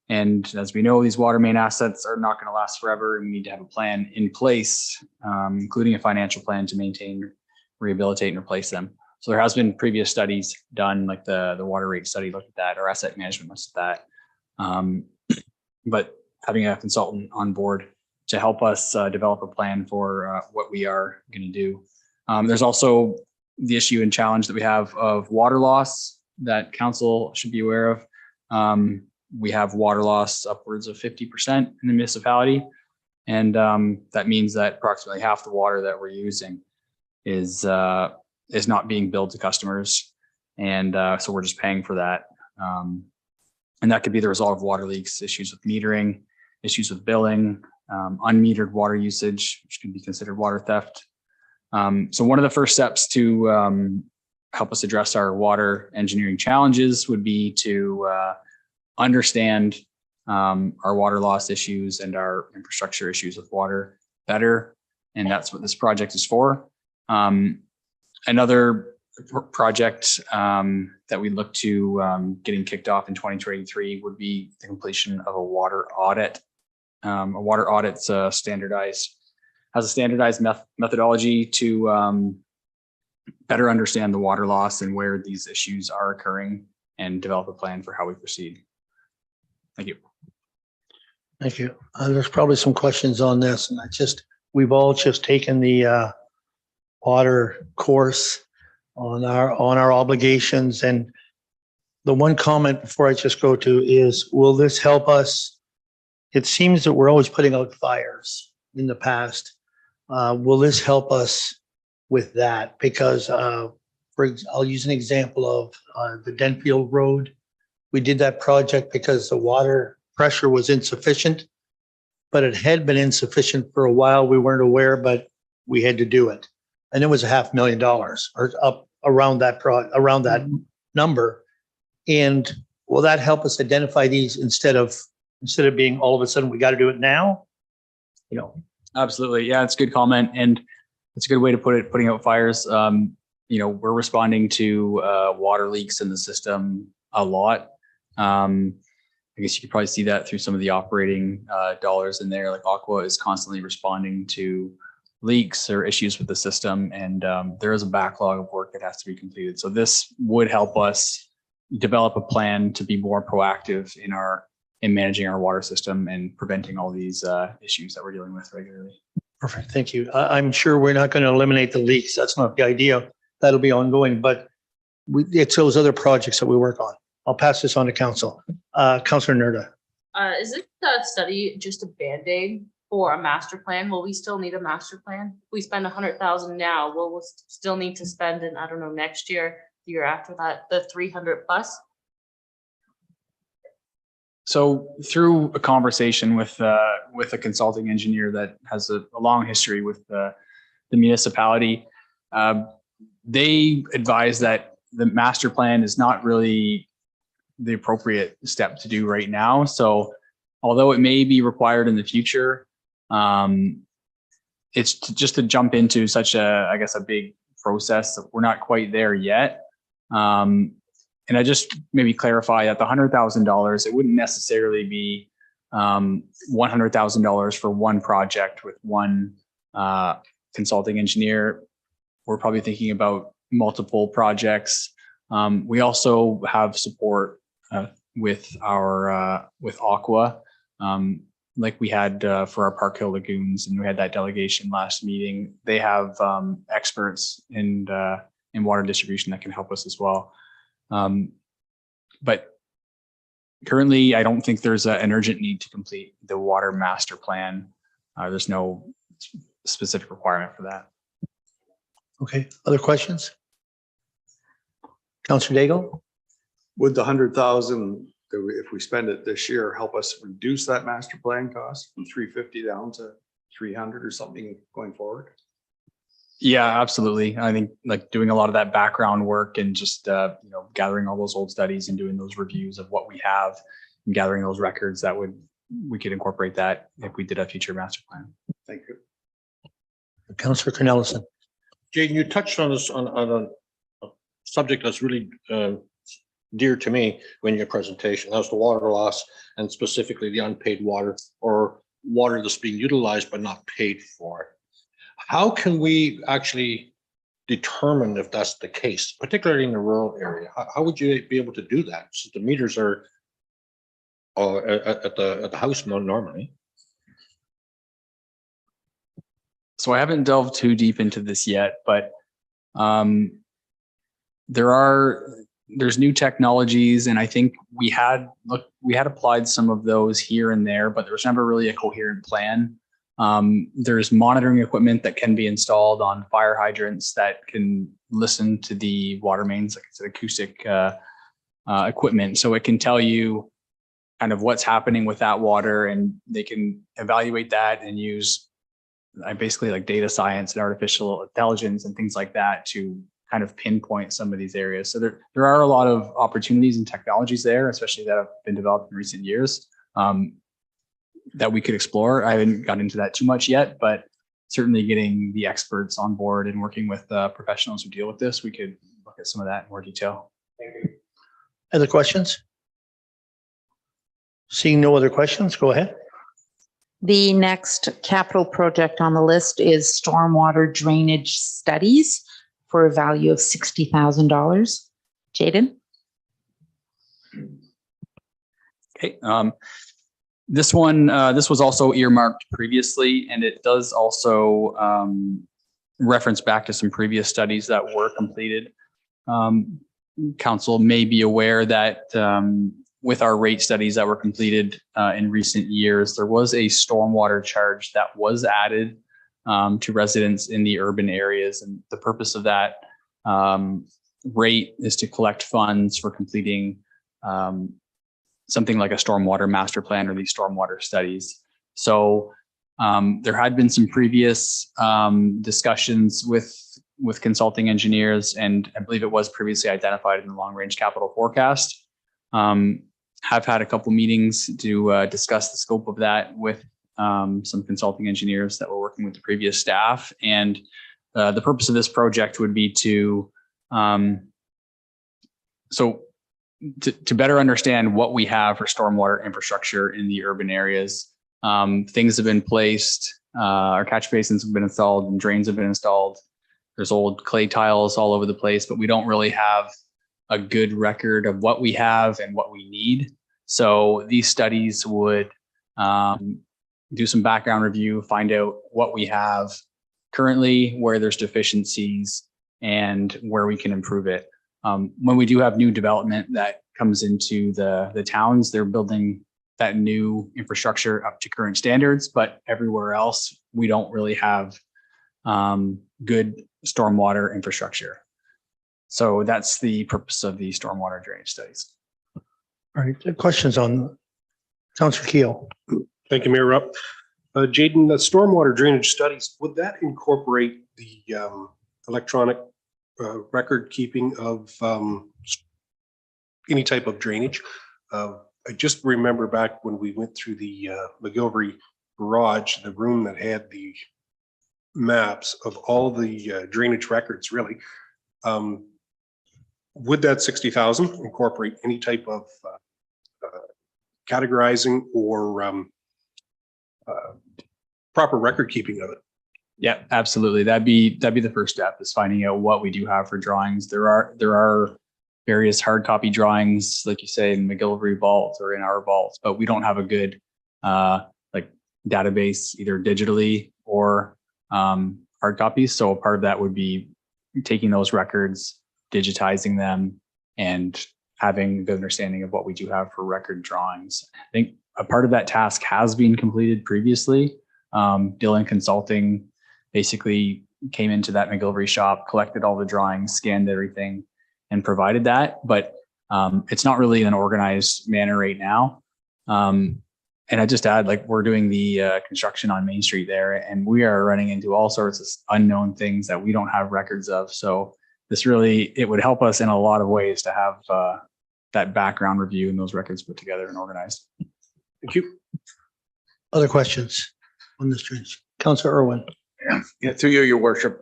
[SPEAKER 5] And as we know, these water main assets are not going to last forever, and we need to have a plan in place, including a financial plan to maintain, rehabilitate, and replace them. So there has been previous studies done, like the water rate study looked at that, or asset management looked at that. But having a consultant on board to help us develop a plan for what we are going to do. There's also the issue and challenge that we have of water loss that council should be aware of. We have water loss upwards of 50% in the municipality. And that means that approximately half the water that we're using is not being billed to customers. And so we're just paying for that. And that could be the result of water leaks, issues with metering, issues with billing, unmetered water usage, which can be considered water theft. So one of the first steps to help us address our water engineering challenges would be to understand our water loss issues and our infrastructure issues with water better. And that's what this project is for. Another project that we look to getting kicked off in 2023 would be the completion of a water audit. A water audit's has a standardized methodology to better understand the water loss and where these issues are occurring and develop a plan for how we proceed. Thank you.
[SPEAKER 1] Thank you. There's probably some questions on this, and we've all just taken the water course on our obligations. And the one comment before I just go to is, will this help us? It seems that we're always putting out fires in the past. Will this help us with that? Because I'll use an example of the Denfield Road. We did that project because the water pressure was insufficient, but it had been insufficient for a while. We weren't aware, but we had to do it. And it was $500,000 or up around that number. And will that help us identify these instead of being all of a sudden we got to do it now? You know.
[SPEAKER 5] Absolutely. Yeah, it's a good comment. And it's a good way to put it, putting out fires. We're responding to water leaks in the system a lot. I guess you could probably see that through some of the operating dollars in there. Like Aqua is constantly responding to leaks or issues with the system, and there is a backlog of work that has to be completed. So this would help us develop a plan to be more proactive in managing our water system and preventing all these issues that we're dealing with regularly.
[SPEAKER 1] Perfect. Thank you. I'm sure we're not going to eliminate the leaks. That's not the idea. That'll be ongoing, but it's those other projects that we work on. I'll pass this on to council. Councilor Nerda.
[SPEAKER 10] Is it study just a Band-Aid for a master plan? Will we still need a master plan? If we spend 100,000 now, will we still need to spend in, I don't know, next year, the year after that, the 300 plus?
[SPEAKER 5] So through a conversation with a consulting engineer that has a long history with the municipality, they advise that the master plan is not really the appropriate step to do right now. So although it may be required in the future, it's just to jump into such a, I guess, a big process that we're not quite there yet. And I just maybe clarify that the $100,000, it wouldn't necessarily be $100,000 for one project with one consulting engineer. We're probably thinking about multiple projects. We also have support with our with Aqua, like we had for our Park Hill Lagoons, and we had that delegation last meeting. They have experts in water distribution that can help us as well. But currently, I don't think there's an urgent need to complete the water master plan. There's no specific requirement for that.
[SPEAKER 1] Okay, other questions? Councillor Daigle?
[SPEAKER 6] Would the 100,000, if we spend it this year, help us reduce that master plan cost from 350 down to 300 or something going forward?
[SPEAKER 5] Yeah, absolutely. I think like doing a lot of that background work and just you know, gathering all those old studies and doing those reviews of what we have and gathering those records, we could incorporate that if we did a future master plan.
[SPEAKER 6] Thank you.
[SPEAKER 1] Councillor Cornelison?
[SPEAKER 3] Jaden, you touched on this on a subject that's really dear to me in your presentation. That was the water loss, and specifically the unpaid water or water that's being utilized but not paid for. How can we actually determine if that's the case, particularly in the rural area? How would you be able to do that? Since the meters are at the house normally.
[SPEAKER 5] So I haven't delved too deep into this yet, but there's new technologies, and I think we had applied some of those here and there, but there was never really a coherent plan. There's monitoring equipment that can be installed on fire hydrants that can listen to the water mains, like it's an acoustic equipment, so it can tell you kind of what's happening with that water, and they can evaluate that and use basically like data science and artificial intelligence and things like that to kind of pinpoint some of these areas. So there are a lot of opportunities and technologies there, especially that have been developed in recent years, that we could explore. I haven't got into that too much yet, but certainly getting the experts on board and working with professionals who deal with this, we could look at some of that in more detail.
[SPEAKER 1] Thank you. Other questions? Seeing no other questions, go ahead.
[SPEAKER 2] The next capital project on the list is stormwater drainage studies for a value of $60,000. Jaden?
[SPEAKER 5] Okay. This one, this was also earmarked previously, and it does also reference back to some previous studies that were completed. Council may be aware that with our rate studies that were completed in recent years, there was a stormwater charge that was added to residents in the urban areas. And the purpose of that rate is to collect funds for completing something like a stormwater master plan or these stormwater studies. So there had been some previous discussions with consulting engineers, and I believe it was previously identified in the long range capital forecast. Have had a couple meetings to discuss the scope of that with some consulting engineers that were working with the previous staff. And the purpose of this project would be to better understand what we have for stormwater infrastructure in the urban areas. Things have been placed, our catch basins have been installed and drains have been installed. There's old clay tiles all over the place, but we don't really have a good record of what we have and what we need. So these studies would do some background review, find out what we have currently, where there's deficiencies, and where we can improve it. When we do have new development that comes into the towns, they're building that new infrastructure up to current standards, but everywhere else, we don't really have good stormwater infrastructure. So that's the purpose of the stormwater drainage studies.
[SPEAKER 1] All right, questions on Councillor Keel?
[SPEAKER 8] Thank you, Mayor Rupp. Jaden, the stormwater drainage studies, would that incorporate the electronic record keeping of any type of drainage, I just remember back when we went through the McGilvery garage, the room that had the maps of all the drainage records, really. Would that 60,000 incorporate any type of categorizing or proper record keeping of it?
[SPEAKER 5] Yeah, absolutely. That'd be the first step, is finding out what we do have for drawings. There are various hard copy drawings, like you say, in McGilvery vault or in our vaults, but we don't have a good like database either digitally or hard copies. So part of that would be taking those records, digitizing them, and having a good understanding of what we do have for record drawings. I think a part of that task has been completed previously. Dylan Consulting basically came into that McGilvery shop, collected all the drawings, scanned everything, and provided that. But it's not really in an organized manner right now. And I just add, like, we're doing the construction on Main Street there, and we are running into all sorts of unknown things that we don't have records of. So this really, it would help us in a lot of ways to have that background review and those records put together and organized.
[SPEAKER 1] Thank you. Other questions on this, Councillor Irwin?
[SPEAKER 4] Yeah, through you, your worship.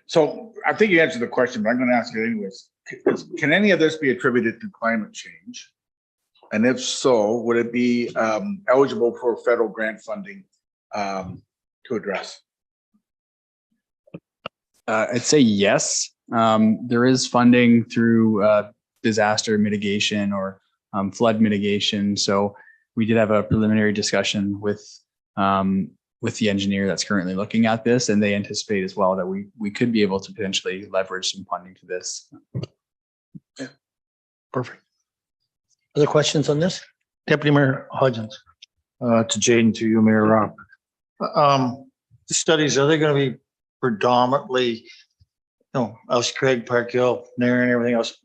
[SPEAKER 4] So I think you answered the question, but I'm going to ask it anyways. Can any of this be attributed to climate change? And if so, would it be eligible for federal grant funding to address?
[SPEAKER 5] I'd say yes. There is funding through disaster mitigation or flood mitigation. So we did have a preliminary discussion with the engineer that's currently looking at this, and they anticipate as well that we could be able to potentially leverage some funding to this.
[SPEAKER 1] Yeah. Perfect. Other questions on this? Deputy Mayor Hodgins.
[SPEAKER 11] To Jane, to you, Mayor Rob. The studies, are they going to be predominantly, Elsie Craig, Park Hill, Nairn, and everything else?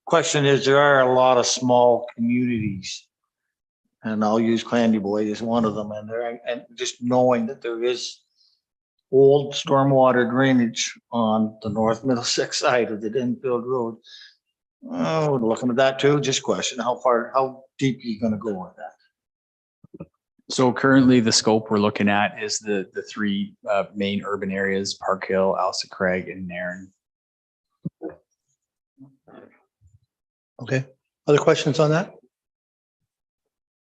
[SPEAKER 11] Question is, there are a lot of small communities, and I'll use Clandyboy as one of them, and just knowing that there is old stormwater drainage on the North Middlesex side of the Denfield Road. Oh, we're looking at that too. Just question, how deep are you going to go with that?
[SPEAKER 5] So currently the scope we're looking at is the three main urban areas: Park Hill, Elsa Craig, and Nairn.
[SPEAKER 1] Okay. Other questions on that?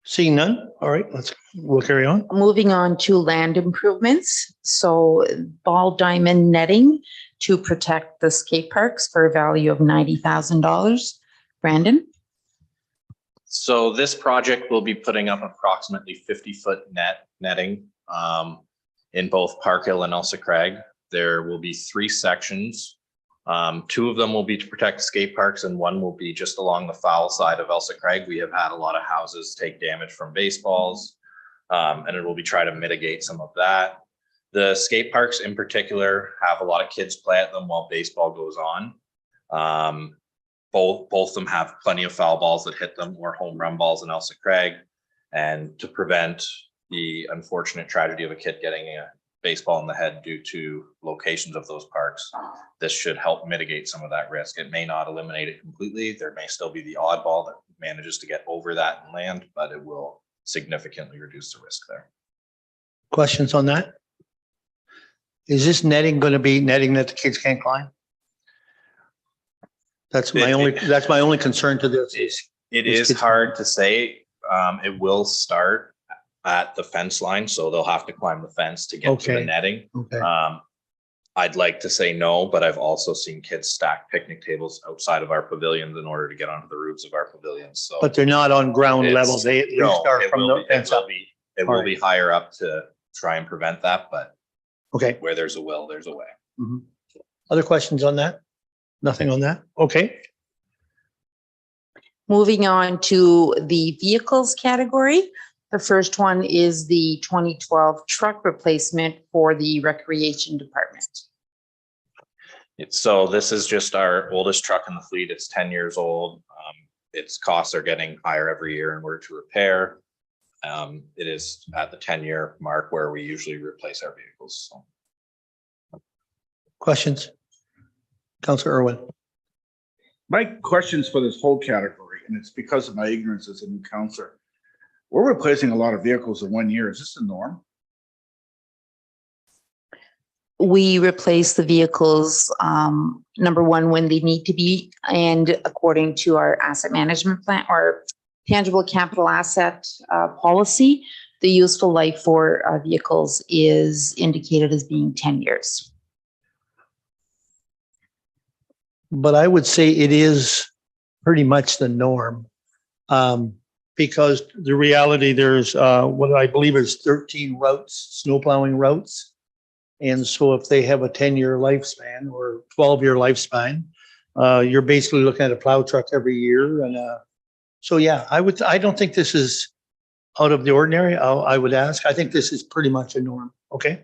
[SPEAKER 1] Seeing none. All right, we'll carry on.
[SPEAKER 2] Moving on to land improvements. So ball diamond netting to protect the skate parks for a value of $90,000. Brandon?
[SPEAKER 9] So this project will be putting up approximately 50-foot netting in both Park Hill and Elsa Craig. There will be 3 sections. 2 of them will be to protect skate parks, and 1 will be just along the foul side of Elsa Craig. We have had a lot of houses take damage from baseballs, and it will be trying to mitigate some of that. The skate parks in particular have a lot of kids play at them while baseball goes on. Both of them have plenty of foul balls that hit them, or home run balls in Elsa Craig. And to prevent the unfortunate tragedy of a kid getting a baseball in the head due to locations of those parks, this should help mitigate some of that risk. It may not eliminate it completely. There may still be the oddball that manages to get over that and land, but it will significantly reduce the risk there.
[SPEAKER 1] Questions on that? Is this netting going to be netting that the kids can't climb? That's my only concern to this.
[SPEAKER 9] It is hard to say. It will start at the fence line, so they'll have to climb the fence to get to the netting.
[SPEAKER 1] Okay.
[SPEAKER 9] I'd like to say no, but I've also seen kids stack picnic tables outside of our pavilions in order to get onto the roofs of our pavilions. So,
[SPEAKER 1] but they're not on ground level. They start from the fence up.
[SPEAKER 9] It will be higher up to try and prevent that, but
[SPEAKER 1] okay,
[SPEAKER 9] where there's a will, there's a way.
[SPEAKER 1] Mm-hmm. Other questions on that? Nothing on that? Okay.
[SPEAKER 2] Moving on to the vehicles category. The first one is the 2012 truck replacement for the recreation department.
[SPEAKER 9] So this is just our oldest truck in the fleet. It's 10 years old. Its costs are getting higher every year in order to repair. It is at the 10-year mark where we usually replace our vehicles. So.
[SPEAKER 1] Questions? Councillor Irwin.
[SPEAKER 4] My questions for this whole category. and it's because of my ignorance as a new counselor. We're replacing a lot of vehicles in 1 year. Is this the norm?
[SPEAKER 2] We replace the vehicles, number one, when they need to be, and according to our asset management plan or tangible capital asset policy, the useful life for vehicles is indicated as being 10 years.
[SPEAKER 1] But I would say it is pretty much the norm. Because the reality, there's what I believe is 13 routes, snow plowing routes. And so if they have a 10-year lifespan or 12-year lifespan, you're basically looking at a plow truck every year. And so, yeah, I don't think this is out of the ordinary. I would ask, I think this is pretty much a norm. Okay.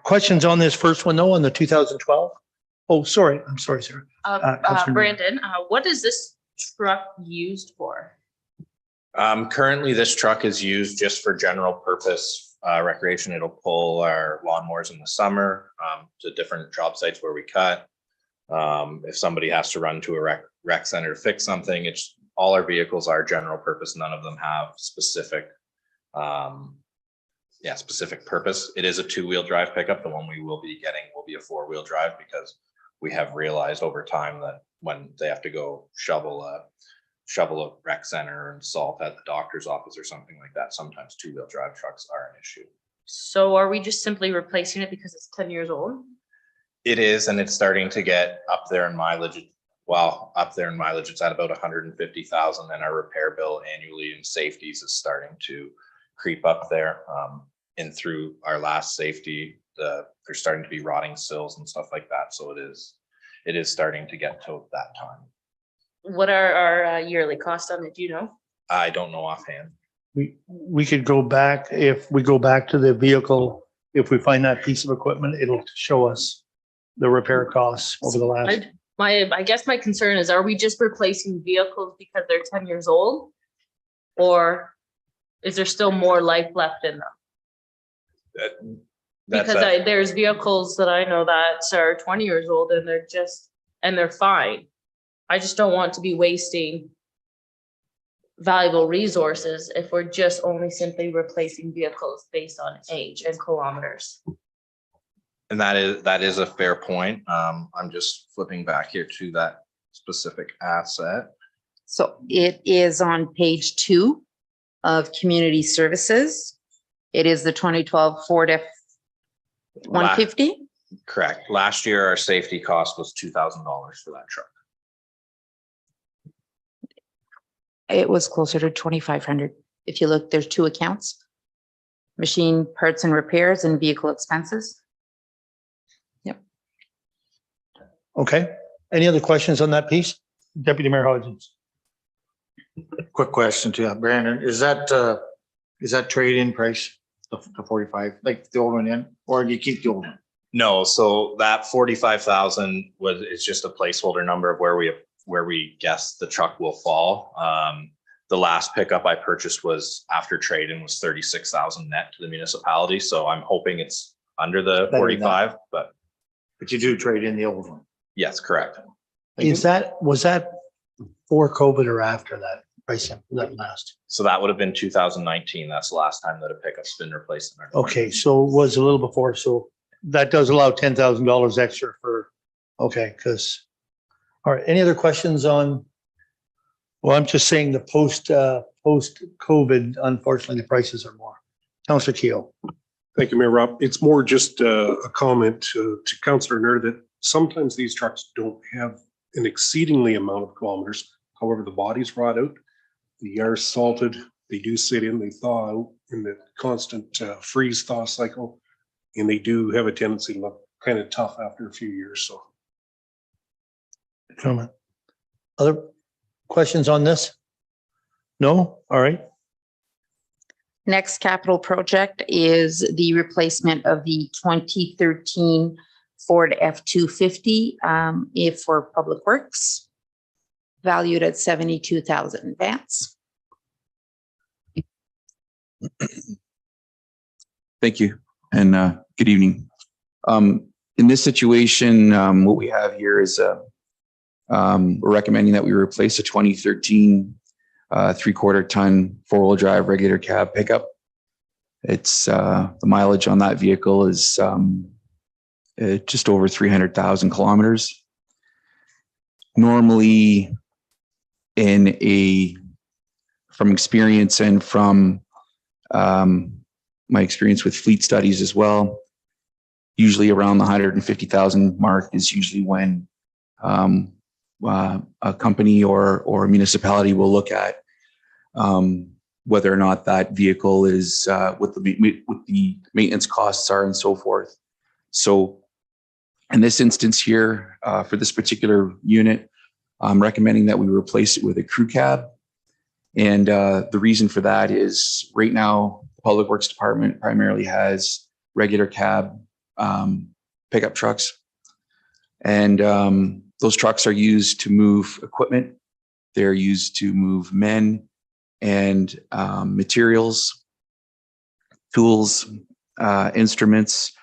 [SPEAKER 1] Questions on this first one, though, on the 2012? Oh, sorry. I'm sorry, sir. Councilor
[SPEAKER 10] Brandon, what is this truck used for?
[SPEAKER 9] Currently, this truck is used just for general purpose recreation. It'll pull our lawnmowers in the summer to different job sites where we cut. If somebody has to run to a rec center to fix something, it's all our vehicles are general purpose. None of them have specific, specific purpose. It is a 2-wheel drive pickup. The one we will be getting will be a 4-wheel drive because we have realized over time that when they have to go shovel a rec center and salt at the doctor's office or something like that, sometimes 2-wheel drive trucks are an issue.
[SPEAKER 10] So are we just simply replacing it because it's 10 years old?
[SPEAKER 9] It is, and it's starting to get up there in mileage. Well, up there in mileage, it's at about 150,000, and our repair bill annually in safeties is starting to creep up there. And through our last safety, there's starting to be rotting sills and stuff like that. So it is starting to get to that time.
[SPEAKER 10] What are our yearly costs on it? Do you know?
[SPEAKER 9] I don't know offhand.
[SPEAKER 1] We could go back, if we go back to the vehicle, if we find that piece of equipment, it'll show us the repair costs over the last.
[SPEAKER 10] I guess my concern is, are we just replacing vehicles because they're 10 years old? Or is there still more life left in them? Because there's vehicles that I know that are 20 years old and they're fine. I just don't want to be wasting valuable resources if we're just only simply replacing vehicles based on age and kilometers.
[SPEAKER 9] And that is a fair point. I'm just flipping back here to that specific asset.
[SPEAKER 2] So it is on page 2 of community services. It is the 2012 Ford F-150.
[SPEAKER 9] Correct. Last year, our safety cost was $2,000 for that truck.
[SPEAKER 2] It was closer to 2,500. If you look, there's 2 accounts: machine parts and repairs and vehicle expenses. Yep.
[SPEAKER 1] Okay. Any other questions on that piece? Deputy Mayor Hodgins.
[SPEAKER 11] Quick question to you, Brandon. Is that trade-in price, the 45, like the old one in, or do you keep the old one?
[SPEAKER 9] No, so that 45,000 it's just a placeholder number of where we guess the truck will fall. The last pickup I purchased was after trade-in was 36,000 net to the municipality. So I'm hoping it's under the 45, but
[SPEAKER 11] you do trade in the old one.
[SPEAKER 9] yes, correct.
[SPEAKER 1] Was that before COVID or after that pricing, that last?
[SPEAKER 9] So that would have been 2019. That's the last time that a pickup's been replaced in our.
[SPEAKER 1] Okay, so it was a little before. So that does allow $10,000 extra for, okay, because, all right, any other questions on? Well, I'm just saying the post-COVID, unfortunately, the prices are more. Councillor Keel.
[SPEAKER 8] Thank you, Mayor Rob. It's more just a comment to Councillor Nur that sometimes these trucks don't have an exceedingly amount of kilometers. However, the bodies rot out, the are salted, they do sit in, they thaw out in the constant freeze thaw cycle, and they do have a tendency to look kind of tough after a few years. So,
[SPEAKER 1] Gentlemen, other questions on this? No? All right.
[SPEAKER 2] Next capital project is the replacement of the 2013 Ford F-250 for Public Works, valued at 72,000. Vance.
[SPEAKER 12] Thank you, and good evening. In this situation, what we have here is a We're recommending that we replace a 2013 3/4 ton 4-wheel drive regular cab pickup. It's the mileage on that vehicle is just over 300,000 kilometers. Normally, from experience and from my experience with fleet studies as well, usually around the 150,000 mark is usually when a company or a municipality will look at whether or not that vehicle is what the maintenance costs are and so forth. So in this instance here, for this particular unit, I'm recommending that we replace it with a crew cab. And the reason for that is right now, the Public Works Department primarily has regular cab pickup trucks. And those trucks are used to move equipment. They're used to move men and materials, tools, instruments,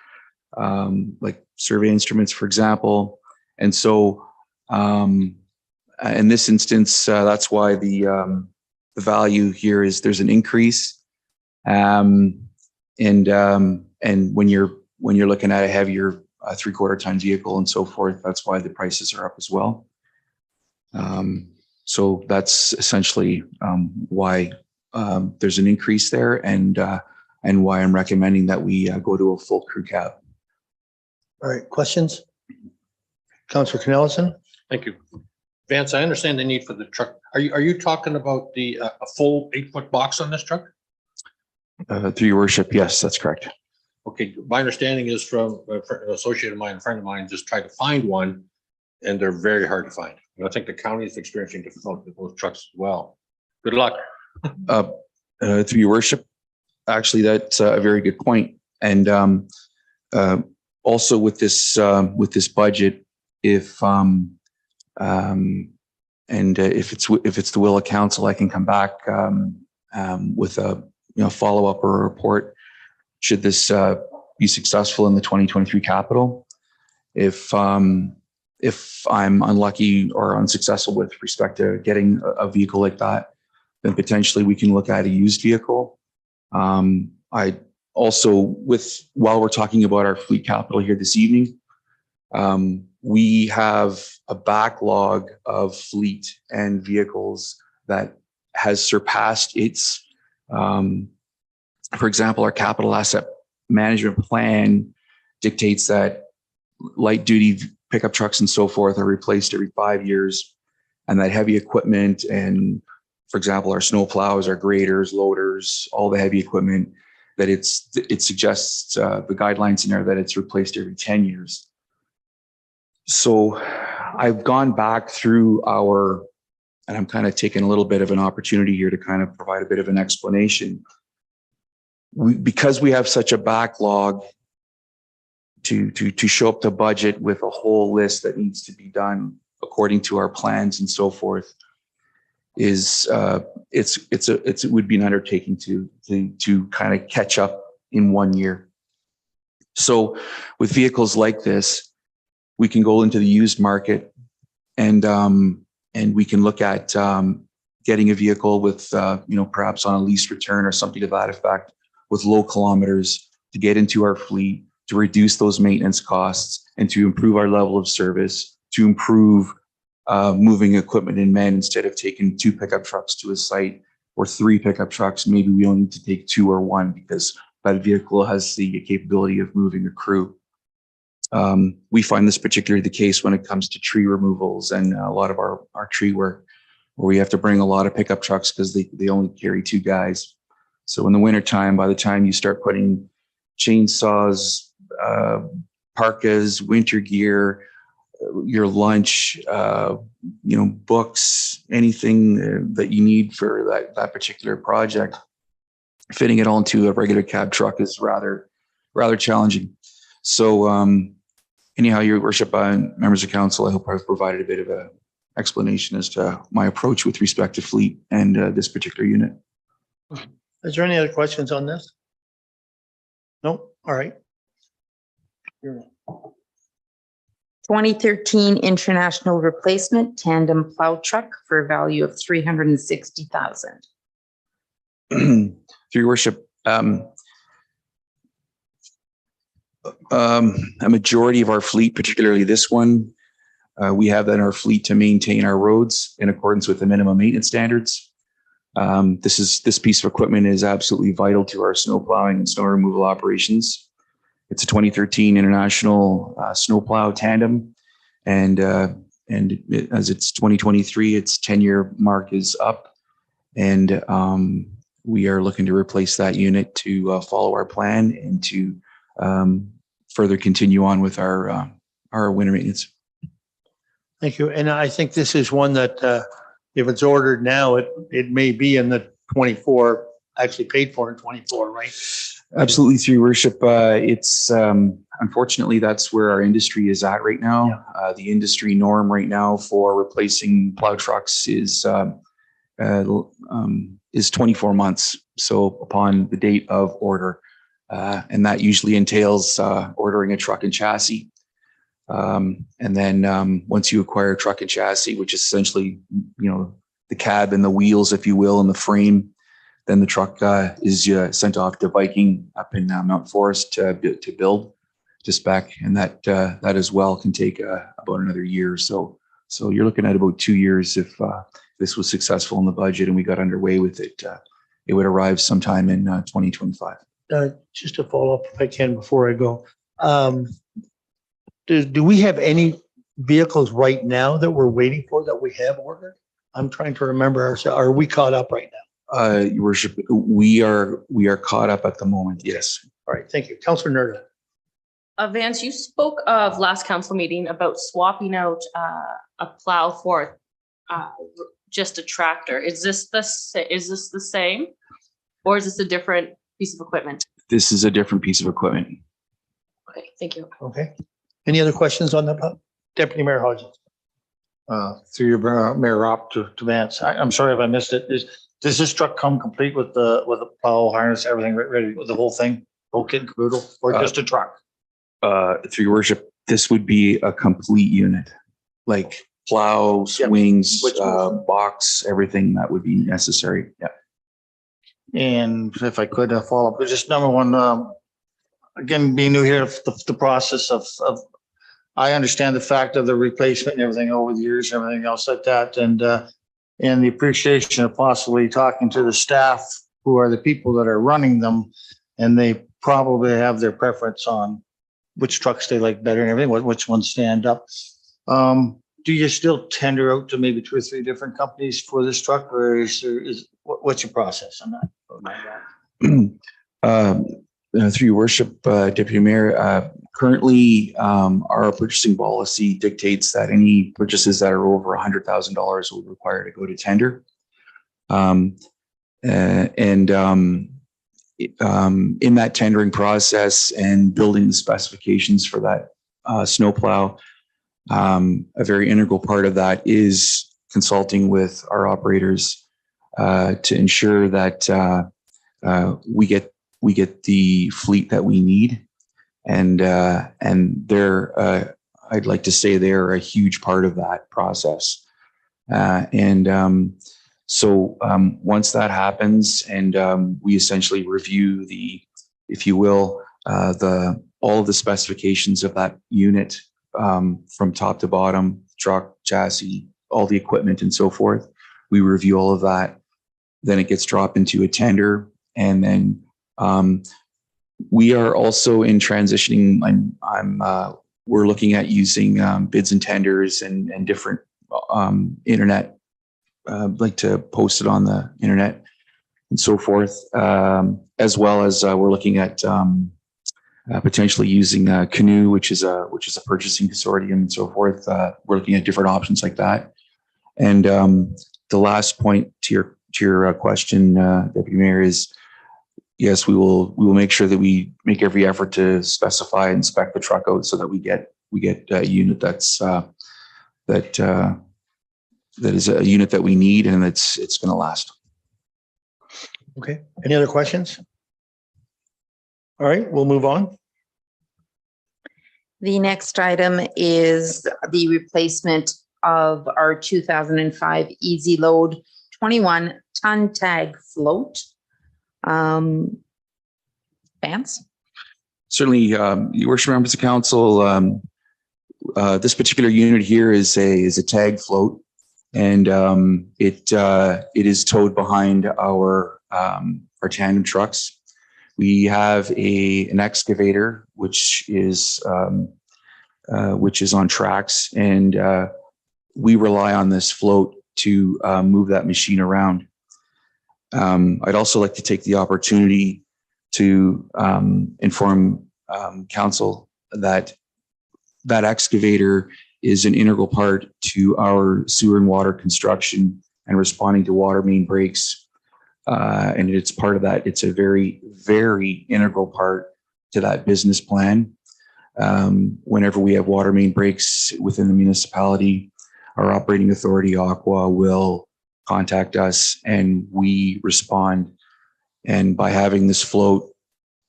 [SPEAKER 12] like survey instruments, for example. And so in this instance, that's why the value here is there's an increase. And when you're looking at a heavier 3/4 ton vehicle and so forth, that's why the prices are up as well. So that's essentially why there's an increase there, and why I'm recommending that we go to a full crew cab.
[SPEAKER 1] All right, questions? Councillor Cornelison?
[SPEAKER 3] Thank you. Vance, I understand the need for the truck. Are you talking about a full 8-foot box on this truck?
[SPEAKER 12] Through your worship, yes, that's correct.
[SPEAKER 3] Okay, my understanding is from an associate of mine, a friend of mine, just tried to find one, and they're very hard to find. And I think the county is experiencing difficulty with those trucks as well. Good luck.
[SPEAKER 12] Through your worship, actually, that's a very good point. And also with this budget, if it's the will of council, I can come back with a follow up or a report should this be successful in the 2023 capital. If I'm unlucky or unsuccessful with respect to getting a vehicle like that, then potentially we can look at a used vehicle. I also, while we're talking about our fleet capital here this evening, we have a backlog of fleet and vehicles that has surpassed its, for example, our capital asset management plan dictates that light duty pickup trucks and so forth are replaced every 5 years, and that heavy equipment and, for example, our snow plows, our graders, loaders, all the heavy equipment, that it suggests the guidelines in there that it's replaced every 10 years. So I've gone back through and I'm kind of taking a little bit of an opportunity here to kind of provide a bit of an explanation. Because we have such a backlog to show up to budget with a whole list that needs to be done according to our plans and so forth, it would be an undertaking to kind of catch up in 1 year. So with vehicles like this, we can go into the used market and we can look at getting a vehicle with perhaps on a lease return or something to that effect, with low kilometers, to get into our fleet, to reduce those maintenance costs, and to improve our level of service, to improve moving equipment and men. Instead of taking 2 pickup trucks to a site or 3 pickup trucks, maybe we only need to take 2 or 1 because that vehicle has the capability of moving a crew. We find this particularly the case when it comes to tree removals and a lot of our tree work, where we have to bring a lot of pickup trucks because they only carry 2 guys. So in the wintertime, by the time you start putting chainsaws, parkas, winter gear, your lunch, books, anything that you need for that particular project, fitting it all into a regular cab truck is rather challenging. So anyhow, your worship, members of council, I hope I've provided a bit of an explanation as to my approach with respect to fleet and this particular unit.
[SPEAKER 1] Is there any other questions on this? No? All right.
[SPEAKER 2] 2013 International Replacement Tandem Plow Truck for a value of $360,000.
[SPEAKER 12] Through your worship, a majority of our fleet, particularly this one, we have that in our fleet to maintain our roads in accordance with the minimum maintenance standards. This piece of equipment is absolutely vital to our snow plowing and snow removal operations. It's a 2013 International Snowplow Tandem, and as it's 2023, its 10-year mark is up, and we are looking to replace that unit to follow our plan and to further continue on with our winter maintenance.
[SPEAKER 1] Thank you. And I think this is one that if it's ordered now, it may be in the 24, actually paid for in 24, right?
[SPEAKER 12] Absolutely, through your worship. It's unfortunately that's where our industry is at right now. The industry norm right now for replacing plow trucks is 24 months. So upon the date of order, and that usually entails ordering a truck and chassis. And then once you acquire a truck and chassis, which is essentially, the cab and the wheels, if you will, and the frame, then the truck is sent off to Viking up in Mount Forest to build to spec, and that as well can take about another year. So you're looking at about 2 years if this was successful in the budget and we got underway with it. It would arrive sometime in 2025.
[SPEAKER 1] Just to follow up if I can before I go. Do we have any vehicles right now that we're waiting for that we have ordered? I'm trying to remember. Are we caught up right now?
[SPEAKER 12] Your worship, we are caught up at the moment. Yes.
[SPEAKER 1] All right. Thank you. Councillor Nerda.
[SPEAKER 10] Vance, you spoke of last council meeting about swapping out a plow for just a tractor. Is this the same, or is this a different piece of equipment?
[SPEAKER 12] This is a different piece of equipment.
[SPEAKER 10] Okay, thank you.
[SPEAKER 1] Okay. Any other questions on that? Deputy Mayor Hodgins.
[SPEAKER 11] Through your Mayor Ropp to Vance. I'm sorry if I missed it. Does this truck come complete with the plow harness, everything ready with the whole thing, whole kit and caboodle, or just a truck?
[SPEAKER 12] Through your worship, this would be a complete unit, like plow, swings, box, everything that would be necessary. Yeah.
[SPEAKER 11] And if I could follow up, just number one, again, being new here, the process of I understand the fact of the replacement and everything over the years, and everything else like that, and the appreciation of possibly talking to the staff who are the people that are running them, and they probably have their preference on which trucks they like better and everything, which ones stand up. Do you still tender out to maybe 2 or 3 different companies for this truck, or what's your process on
[SPEAKER 12] that? Through your worship, Deputy Mayor, currently our purchasing policy dictates that any purchases that are over $100,000 will require to go to tender. In that tendering process and building the specifications for that snowplow, a very integral part of that is consulting with our operators to ensure that we get the fleet that we need, and they're I'd like to say they're a huge part of that process. So once that happens, and we essentially review if you will, all of the specifications of that unit from top to bottom, truck, chassis, all the equipment, and so forth. We review all of that. Then it gets dropped into a tender, and then we are also in transitioning. We're looking at using bids and tenders and different internet, like to post it on the internet and so forth, as well as we're looking at potentially using Canoe, which is a purchasing consortium and so forth. We're looking at different options like that. And the last point to your question, Deputy Mayor, is yes, we will make sure that we make every effort to specify and spec the truck out so that we get a unit that is a unit that we need and it's going to last.
[SPEAKER 1] Okay. Any other questions? All right, we'll move on.
[SPEAKER 2] The next item is the replacement of our 2005 Easy Load 21-ton tag float. Vance?
[SPEAKER 12] Certainly, your worship, members of council, this particular unit here is a tag float, and it is towed behind our tandem trucks. We have an excavator which is on tracks, and we rely on this float to move that machine around. I'd also like to take the opportunity to inform council that excavator is an integral part to our sewer and water construction and responding to water main breaks. And it's part of that. It's a very, very integral part to that business plan. Whenever we have water main breaks within the municipality, our operating authority, Aqua, will contact us and we respond. And by having this float,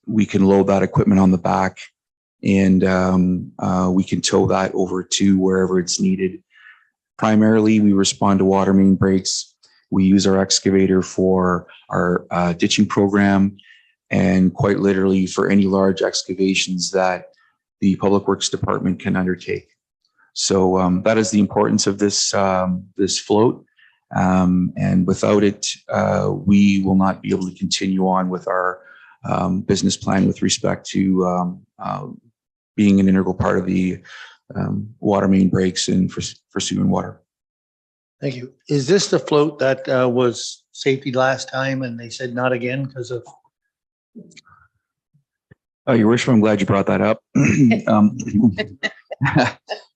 [SPEAKER 12] we can load that equipment on the back, and we can tow that over to wherever it's needed. Primarily, we respond to water main breaks. We use our excavator for our ditching program, and quite literally for any large excavations that the Public Works Department can undertake. So that is the importance of this float. And without it, we will not be able to continue on with our business plan with respect to being an integral part of the water main breaks and for sewer and water.
[SPEAKER 1] Thank you. Is this the float that was safety last time and they said not again because of?
[SPEAKER 12] Your worship, I'm glad you brought that up.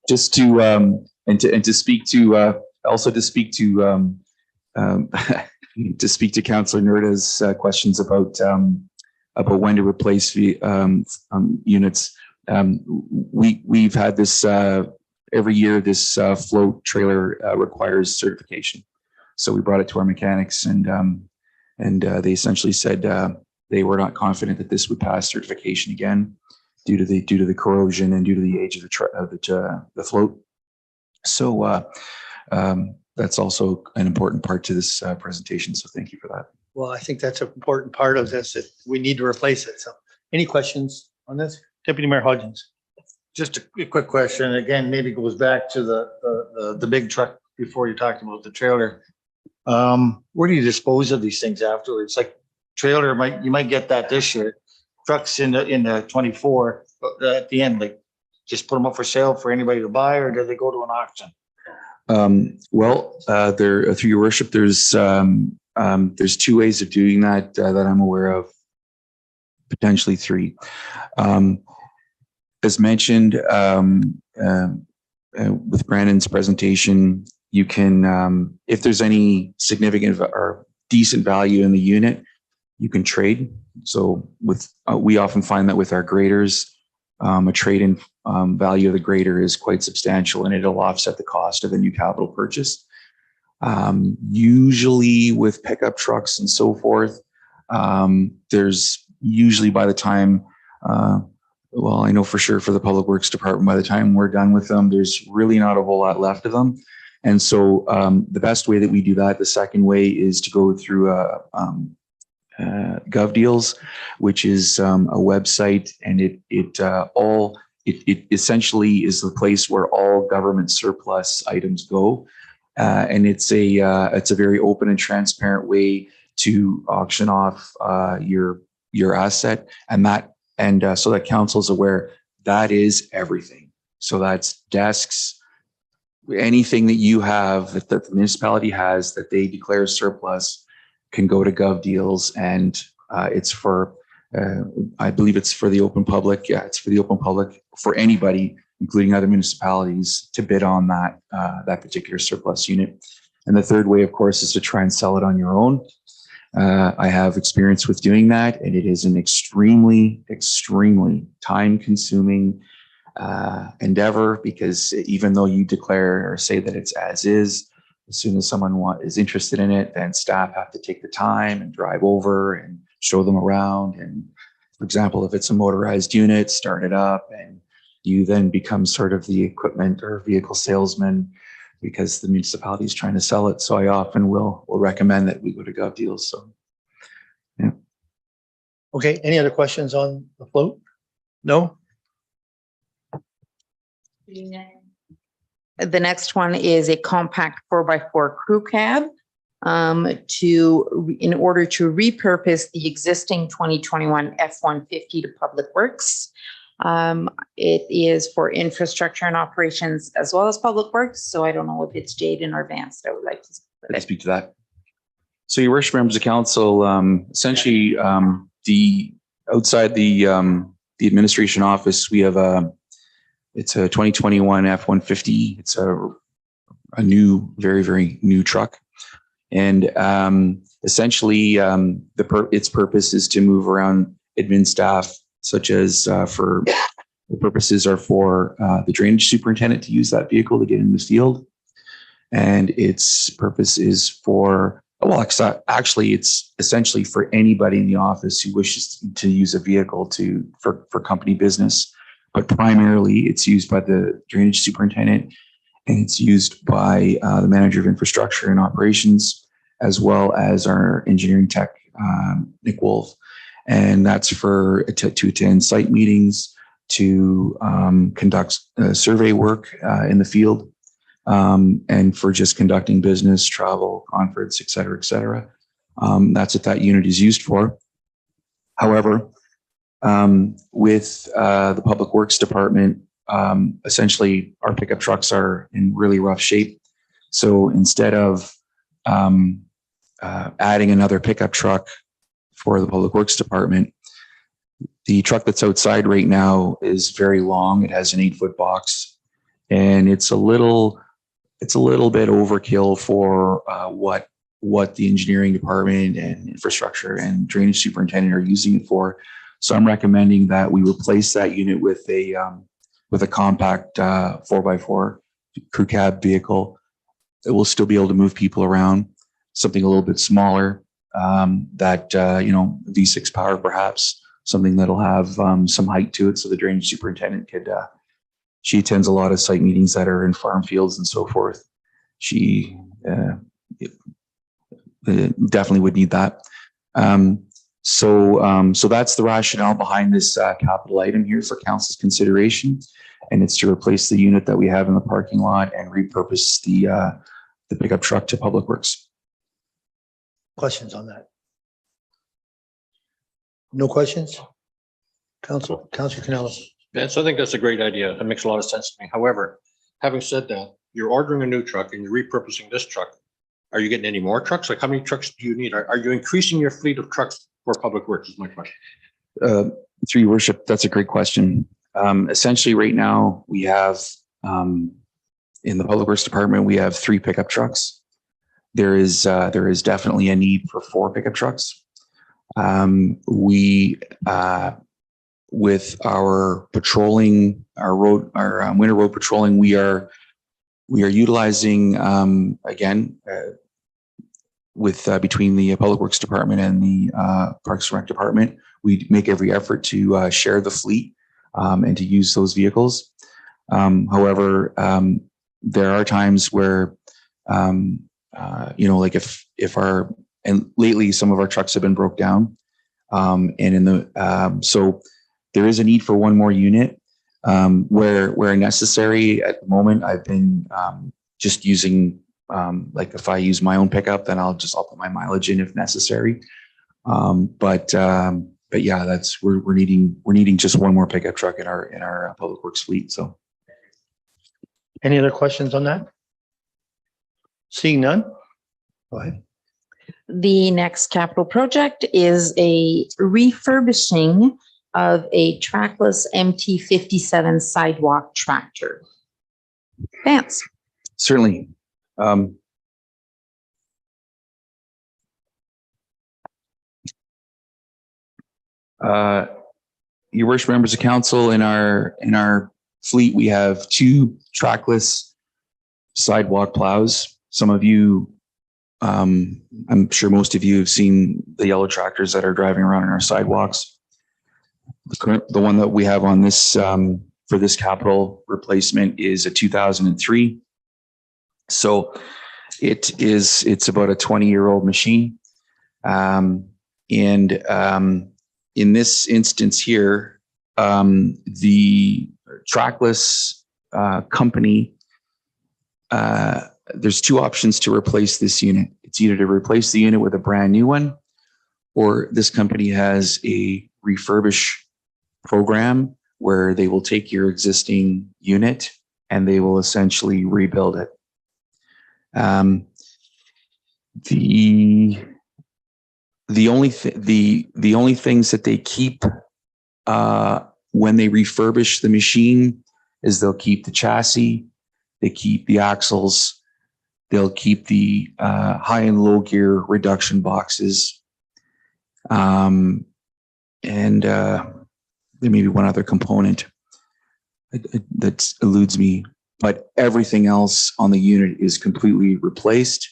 [SPEAKER 12] Just to and to speak to also to speak to to speak to Councillor Nerda's questions about when to replace the units. We've had this every year. This float trailer requires certification, so we brought it to our mechanics, and they essentially said they were not confident that this would pass certification again due to the corrosion and due to the age of the float. So that's also an important part to this presentation. So thank you for that.
[SPEAKER 1] Well, I think that's an important part of this, that we need to replace it. So any questions on this? Deputy Mayor Hodgins.
[SPEAKER 11] Just a quick question. Again, maybe goes back to the big truck before you talked about the trailer. Where do you dispose of these things afterwards? Like trailer, you might get that this year. Trucks in the 24, but at the end, like just put them up for sale for anybody to buy, or do they go to an auction?
[SPEAKER 12] Well, there, through your worship, there's 2 ways of doing that that I'm aware of, potentially 3. As mentioned with Brandon's presentation, you can, if there's any significant or decent value in the unit, you can trade. So with we often find that with our graders, a trade-in value of the grader is quite substantial, and it'll offset the cost of a new capital purchase. Usually with pickup trucks and so forth, there's usually, by the time, well, I know for sure for the Public Works Department, by the time we're done with them, there's really not a whole lot left of them. And so the best way that we do that, the second way, is to go through Gov Deals, which is a website, and it essentially is the place where all government surplus items go, and it's a very open and transparent way to auction off your asset, and so that council's aware that is everything. So that's desks, anything that you have that the municipality has that they declare surplus can go to Gov Deals, and it's for, I believe it's for the open public. Yeah, it's for the open public, for anybody, including other municipalities, to bid on that particular surplus unit. And the third way, of course, is to try and sell it on your own. I have experience with doing that, and it is an extremely, extremely time-consuming endeavor, because even though you declare or say that it's as is, as soon as someone is interested in it, then staff have to take the time and drive over and show them around. And for example, if it's a motorized unit, start it up and you then become sort of the equipment or vehicle salesman because the municipality is trying to sell it. So I often will recommend that we go to Gov Deals. So yeah.
[SPEAKER 1] Okay, any other questions on the float? No?
[SPEAKER 2] The next one is a compact 4x4 crew cab in order to repurpose the existing 2021 F-150 to Public Works. It is for infrastructure and operations as well as Public Works. So I don't know if it's Jaden or Vance that would like to.
[SPEAKER 12] Let me speak to that. So your worship, members of council, essentially the outside the administration office, we have it's a 2021 F-150. It's a new, very, very new truck. And essentially its purpose is to move around admin staff, such as for the purposes are for the drainage superintendent to use that vehicle to get in the field. And its purpose is for, well, actually it's essentially for anybody in the office who wishes to use a vehicle for company business. But primarily it's used by the drainage superintendent, and it's used by the manager of infrastructure and operations, as well as our engineering tech, Nick Wolf. And that's to attend site meetings, to conduct survey work in the field, and for just conducting business, travel, conference, et cetera, et cetera. That's what that unit is used for. However, with the Public Works Department, essentially our pickup trucks are in really rough shape. So instead of adding another pickup truck for the Public Works Department, the truck that's outside right now is very long. It has an 8-foot box, and it's a little bit overkill for what the engineering department and infrastructure and drainage superintendent are using it for. So I'm recommending that we replace that unit with a compact 4x4 crew cab vehicle that will still be able to move people around. Something a little bit smaller, that V6 power perhaps, something that'll have some height to it, so the drainage superintendent could. She attends a lot of site meetings that are in farm fields and so forth. She definitely would need that. So that's the rationale behind this capital item here for council's consideration, and it's to replace the unit that we have in the parking lot and repurpose the pickup truck to Public Works.
[SPEAKER 1] Questions on that? No questions? Councilor Canellis.
[SPEAKER 3] Yeah, so I think that's a great idea. That makes a lot of sense to me. However, having said that, you're ordering a new truck and you're repurposing this truck. Are you getting any more trucks? Like, how many trucks do you need? Are you increasing your fleet of trucks for Public Works is my question.
[SPEAKER 12] Through your worship, that's a great question. Essentially right now we have, in the Public Works Department, we have 3 pickup trucks. There is definitely a need for 4 pickup trucks. With our patrolling, our winter road patrolling, we are utilizing between the Public Works Department and the Parks and Rec Department, we make every effort to share the fleet and to use those vehicles. However, there are times where and lately some of our trucks have been broke down, so there is a need for one more unit. Where necessary at the moment, I've been just using, if I use my own pickup, then I'll put my mileage in if necessary. But yeah, we're needing just one more pickup truck in our Public Works fleet. So,
[SPEAKER 1] Any other questions on that? Seeing none? Go ahead.
[SPEAKER 2] The next capital project is a refurbishing of a trackless MT57 sidewalk tractor. Vance.
[SPEAKER 12] certainly. Your worship, members of council, in our fleet, we have 2 trackless sidewalk plows. Some of you, I'm sure most of you have seen the yellow tractors that are driving around on our sidewalks. The one that we have on this for this capital replacement is a 2003. So it's about a 20-year-old machine. In this instance here, the trackless company, there's two options to replace this unit. It's either to replace the unit with a brand new one, or this company has a refurbish program where they will take your existing unit and they will essentially rebuild it. The only things that they keep when they refurbish the machine is they'll keep the chassis, they keep the axles, they'll keep the high and low gear reduction boxes, and there may be one other component that eludes me, but everything else on the unit is completely replaced.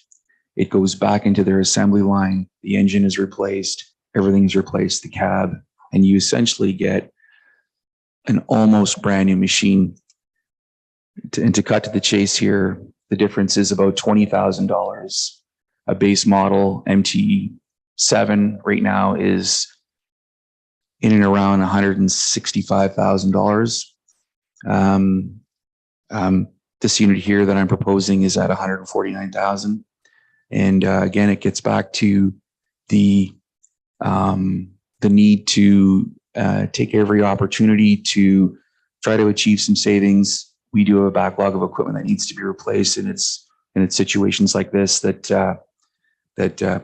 [SPEAKER 12] It goes back into their assembly line. The engine is replaced. Everything's replaced, the cab, and you essentially get an almost brand new machine. And to cut to the chase here, the difference is about $20,000. A base model MT7 right now is in and around $165,000. This unit here that I'm proposing is at $149,000. And again, it gets back to the need to take every opportunity to try to achieve some savings. We do have a backlog of equipment that needs to be replaced, and it's situations like this that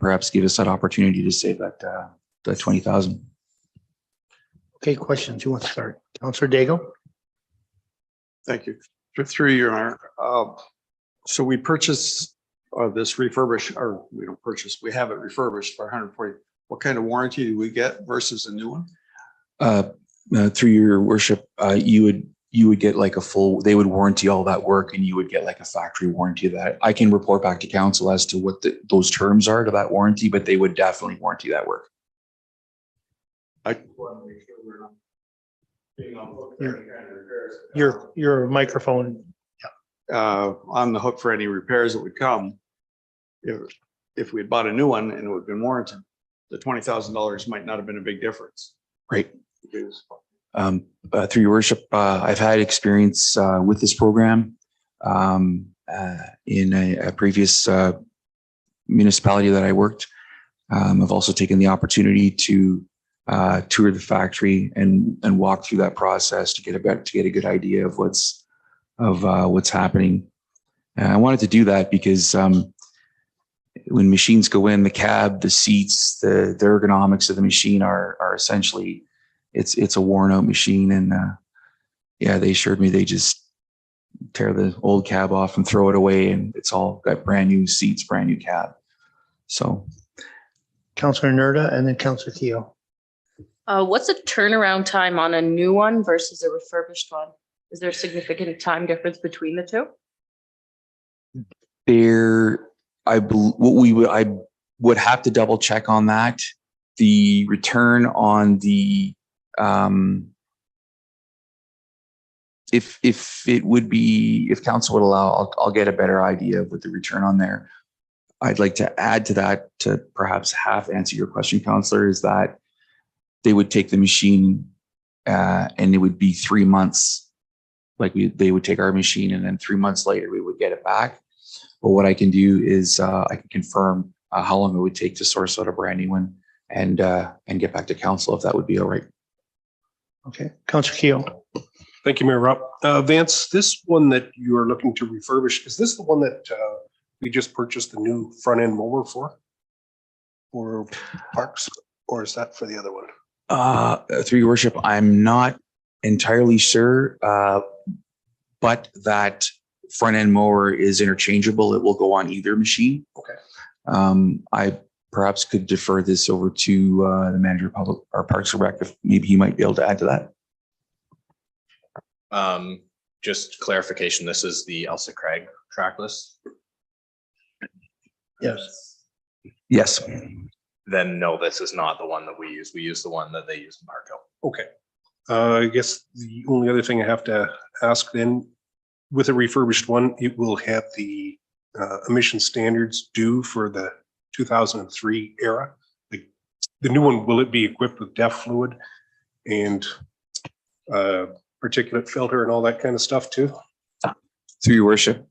[SPEAKER 12] perhaps give us that opportunity to save that $20,000.
[SPEAKER 1] Okay, questions? Who wants to start? Councillor Daigle?
[SPEAKER 6] Thank you. Through your honor. So we purchased this refurbish, or we don't purchase, we have it refurbished for 140. What kind of warranty do we get versus a new one?
[SPEAKER 12] Through your worship, you would get like a full, they would warranty all that work, and you would get like a factory warranty of that. I can report back to council as to what those terms are to that warranty, but they would definitely warranty that work.
[SPEAKER 1] Your microphone.
[SPEAKER 6] On the hook for any repairs that would come. If we had bought a new one and it would have been warranted, the $20,000 might not have been a big difference.
[SPEAKER 12] Right. Through your worship, I've had experience with this program in a previous municipality that I worked. I've also taken the opportunity to tour the factory and walk through that process to get a good idea of what's happening. And I wanted to do that because when machines go in, the cab, the seats, the ergonomics of the machine are essentially, it's a worn out machine. And they assured me they just tear the old cab off and throw it away, and it's all got brand new seats, brand new cab. So,
[SPEAKER 1] Councillor Nerda and then Councillor Keogh.
[SPEAKER 10] What's the turnaround time on a new one versus a refurbished one? Is there a significant time difference between the two?
[SPEAKER 12] I would have to double check on that. The return on the if council would allow, I'll get a better idea of what the return on there. I'd like to add to that to perhaps half answer your question, Councillor, is that they would take the machine and it would be 3 months. Like they would take our machine and then 3 months later we would get it back. But what I can do is I can confirm how long it would take to source out a brand new one and get back to council if that would be all right.
[SPEAKER 1] Okay, Councillor Keogh.
[SPEAKER 8] Thank you, Mayor Rob. Vance, this one that you are looking to refurbish, is this the one that we just purchased the new front end mower for? Or parks, or is that for the other one?
[SPEAKER 12] Through your worship, I'm not entirely sure, but that front end mower is interchangeable. It will go on either machine.
[SPEAKER 8] Okay.
[SPEAKER 12] I perhaps could defer this over to the manager of public or Parks and Rec, if maybe he might be able to add to that.
[SPEAKER 9] Just clarification, this is the Elsa Craig trackless?
[SPEAKER 1] Yes.
[SPEAKER 12] Yes.
[SPEAKER 9] Then no, this is not the one that we use. We use the one that they use in Parkville.
[SPEAKER 8] Okay. I guess the only other thing I have to ask then, with a refurbished one, it will have the emission standards due for the 2003 era. The new one, will it be equipped with DEF fluid and particulate filter and all that kind of stuff too?
[SPEAKER 12] Through your worship,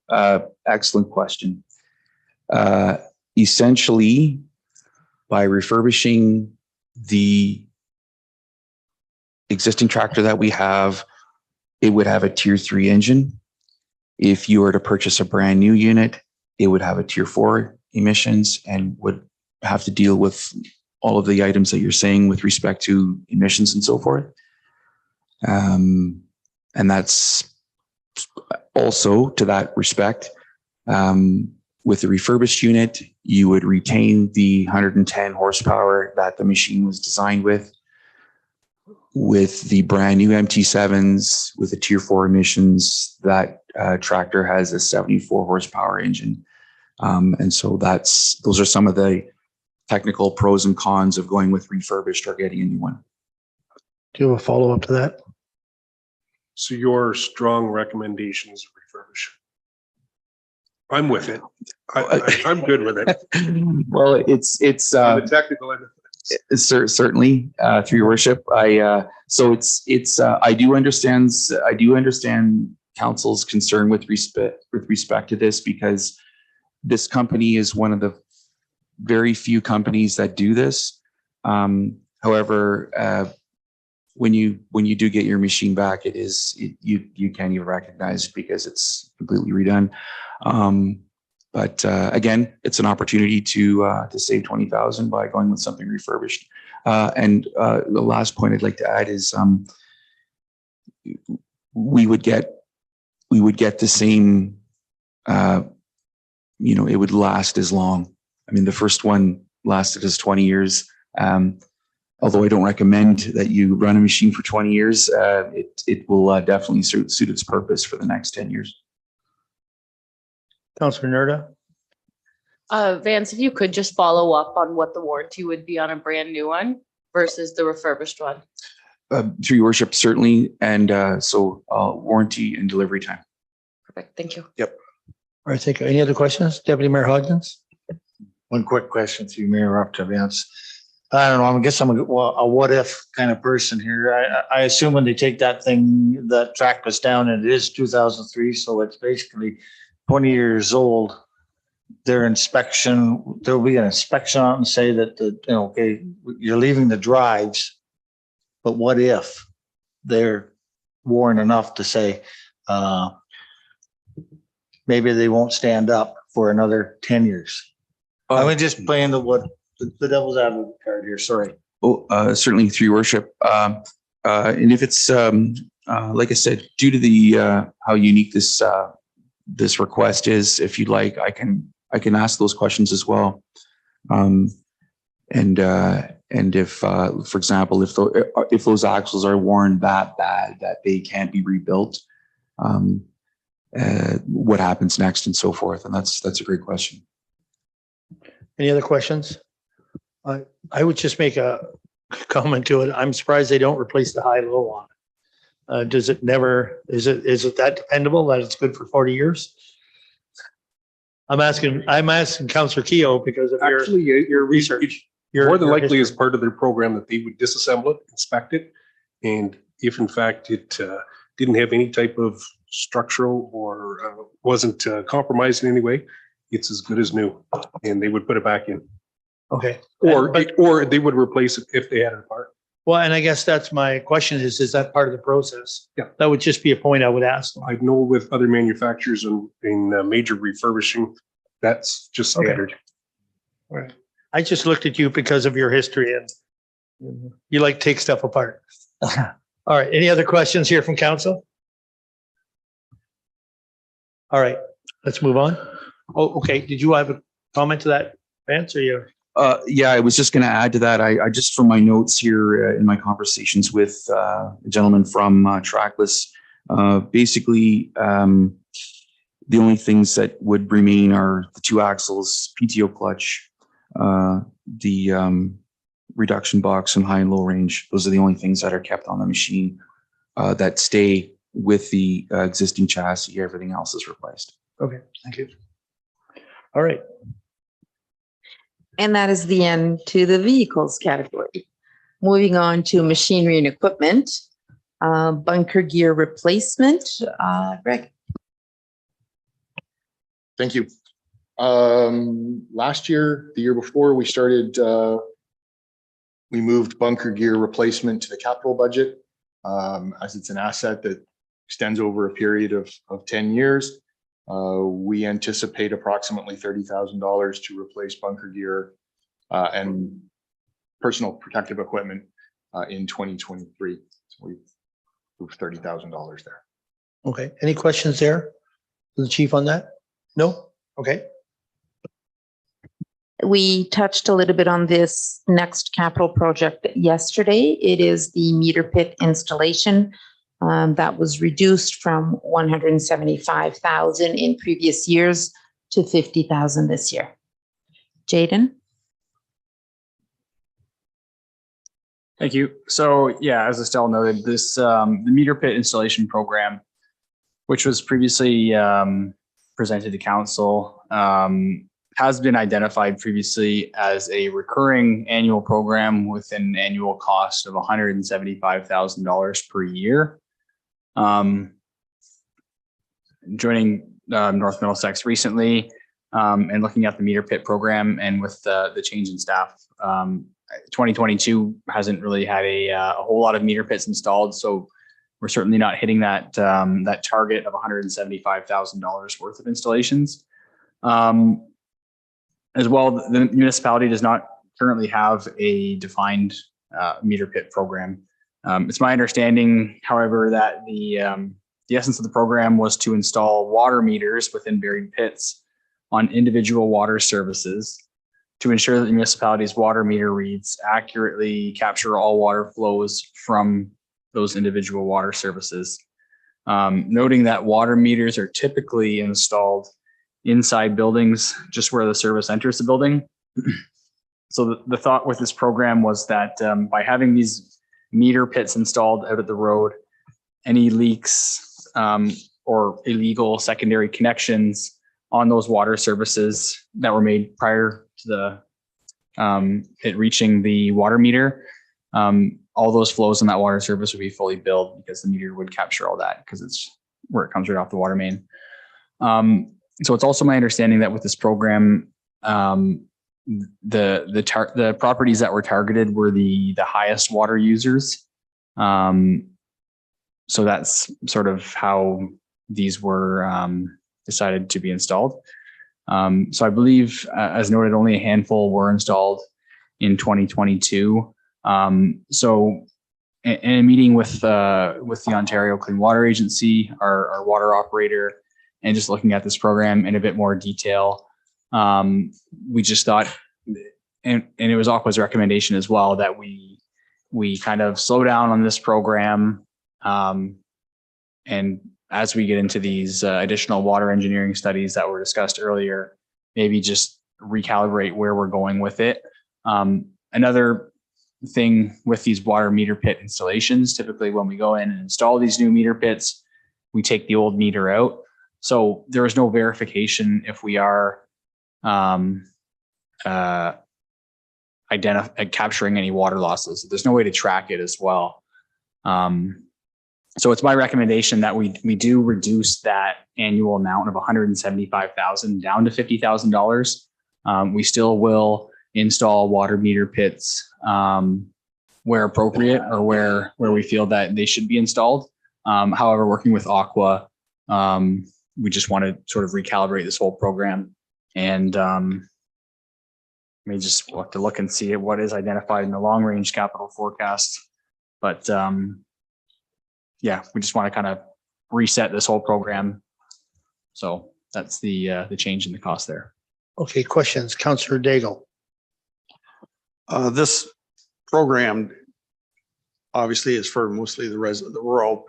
[SPEAKER 12] excellent question. Essentially, by refurbishing the existing tractor that we have, it would have a tier 3 engine. If you were to purchase a brand new unit, it would have a tier 4 emissions and would have to deal with all of the items that you're saying with respect to emissions and so forth. And that's also, to that respect, with the refurbished unit, you would retain the 110 horsepower that the machine was designed with. With the brand new MT7s with the tier 4 emissions, that tractor has a 74 horsepower engine. And so those are some of the technical pros and cons of going with refurbished or getting a new one.
[SPEAKER 1] Do you have a follow-up to that?
[SPEAKER 8] So your strong recommendation is refurbish. I'm with it. I'm good with it.
[SPEAKER 12] Well, it's
[SPEAKER 8] On the technical end of things.
[SPEAKER 12] certainly through your worship. I do understand council's concern with respect to this, because this company is one of the very few companies that do this. However, when you do get your machine back, you can't even recognize it because it's completely redone. But again, it's an opportunity to save 20,000 by going with something refurbished. And the last point I'd like to add is we would get the same. It would last as long. I mean, the first one lasted us 20 years. Although I don't recommend that you run a machine for 20 years, it will definitely suit its purpose for the next 10 years.
[SPEAKER 1] Councilor Nerda?
[SPEAKER 10] Vance, if you could just follow up on what the warranty would be on a brand new one versus the refurbished one.
[SPEAKER 12] Through your worship, certainly. And warranty and delivery time.
[SPEAKER 10] Perfect. Thank you.
[SPEAKER 1] All right, thank you. Any other questions? Deputy Mayor Hodgins?
[SPEAKER 11] One quick question through Mayor up to Vance. I don't know, I guess I'm a what if kind of person here. I assume when they take that thing, that track was down and it is 2003, so it's basically 20 years old. There'll be an inspection on and say that okay, you're leaving the drives, but what if they're worn enough to say, maybe they won't stand up for another 10 years. I'm just playing the devil's advocate card here. Sorry.
[SPEAKER 12] Oh, certainly through your worship. And if it's like I said, due to the how unique this request is, if you'd like, I can ask those questions as well. And if, for example, if those axles are worn that bad that they can't be rebuilt, what happens next and so forth. And that's a great question.
[SPEAKER 1] Any other questions? I would just make a comment to it. I'm surprised they don't replace the high-low on it. Is it that dependable that it's good for 40 years? I'm asking Councillor Keogh because of your research.
[SPEAKER 8] More than likely as part of their program that they would disassemble it, inspect it. And if in fact it didn't have any type of structural or wasn't compromised in any way, it's as good as new and they would put it back in.
[SPEAKER 1] Okay.
[SPEAKER 8] Or they would replace it if they had it apart.
[SPEAKER 1] Well, and I guess that's my question is that part of the process?
[SPEAKER 8] Yeah.
[SPEAKER 1] That would just be a point I would ask them.
[SPEAKER 8] I know with other manufacturers in major refurbishing, that's just standard.
[SPEAKER 1] Okay. Right. I just looked at you because of your history and you like to take stuff apart. All right. Any other questions here from council? All right. Let's move on. Oh, okay. Did you have a comment to that, Vance, or you?
[SPEAKER 12] Yeah, I was just going to add to that. I just, from my notes here in my conversations with a gentleman from Trackless, basically the only things that would remain are the 2 axles, PTO clutch, the reduction box and high and low range. Those are the only things that are kept on the machine. that stay with the existing chassis. Everything else is replaced.
[SPEAKER 1] Okay, thank you. All right,
[SPEAKER 2] And that is the end to the vehicles category. Moving on to machinery and equipment, bunker gear replacement. Greg?
[SPEAKER 7] Thank you. Last year, the year before, we started, we moved bunker gear replacement to the capital budget. As it's an asset that extends over a period of 10 years. We anticipate approximately $30,000 to replace bunker gear and personal protective equipment in 2023. So we've moved $30,000 there.
[SPEAKER 1] okay. Any questions there? The chief on that? No? Okay.
[SPEAKER 2] We touched a little bit on this next capital project yesterday. It is the meter pit installation that was reduced from 175,000 in previous years to 50,000 this year. Jaden?
[SPEAKER 5] Thank you. So yeah, as Estelle noted, this the meter pit installation program, which was previously presented to council, has been identified previously as a recurring annual program with an annual cost of $175,000 per year. Joining North Middlesex recently and looking at the meter pit program, and with the change in staff, 2022 hasn't really had a whole lot of meter pits installed, so we're certainly not hitting that that target of $175,000 worth of installations. As well, the municipality does not currently have a defined meter pit program. It's my understanding, however, that the essence of the program was to install water meters within buried pits on individual water services to ensure that the municipality's water meter reads accurately capture all water flows from those individual water services. Noting that water meters are typically installed inside buildings, just where the service enters the building. So the thought with this program was that by having these meter pits installed out at the road, any leaks or illegal secondary connections on those water services that were made prior to the it reaching the water meter, all those flows in that water service would be fully billed because the meter would capture all that because it's where it comes right off the water main. So it's also my understanding that with this program, the properties that were targeted were the highest water users. So that's sort of how these were decided to be installed. So I believe, as noted, only a handful were installed in 2022. So in a meeting with the Ontario Clean Water Agency, our water operator, and just looking at this program in a bit more detail, we just thought, and it was Aqua's recommendation as well, that we kind of slow down on this program. And as we get into these additional water engineering studies that were discussed earlier, maybe just recalibrate where we're going with it. Another thing with these water meter pit installations, typically when we go in and install these new meter pits, we take the old meter out. So there is no verification if we are capturing any water losses. There's no way to track it as well. So it's my recommendation that we do reduce that annual amount of $175,000 down to $50,000. We still will install water meter pits where appropriate or where we feel that they should be installed. However, working with Aqua, we just want to sort of recalibrate this whole program, and we just have to look and see what is identified in the long range capital forecast. But yeah, we just want to kind of reset this whole program. So that's the change in the cost there.
[SPEAKER 1] Okay, questions, Councillor Daigle.
[SPEAKER 6] This program obviously is for mostly the rural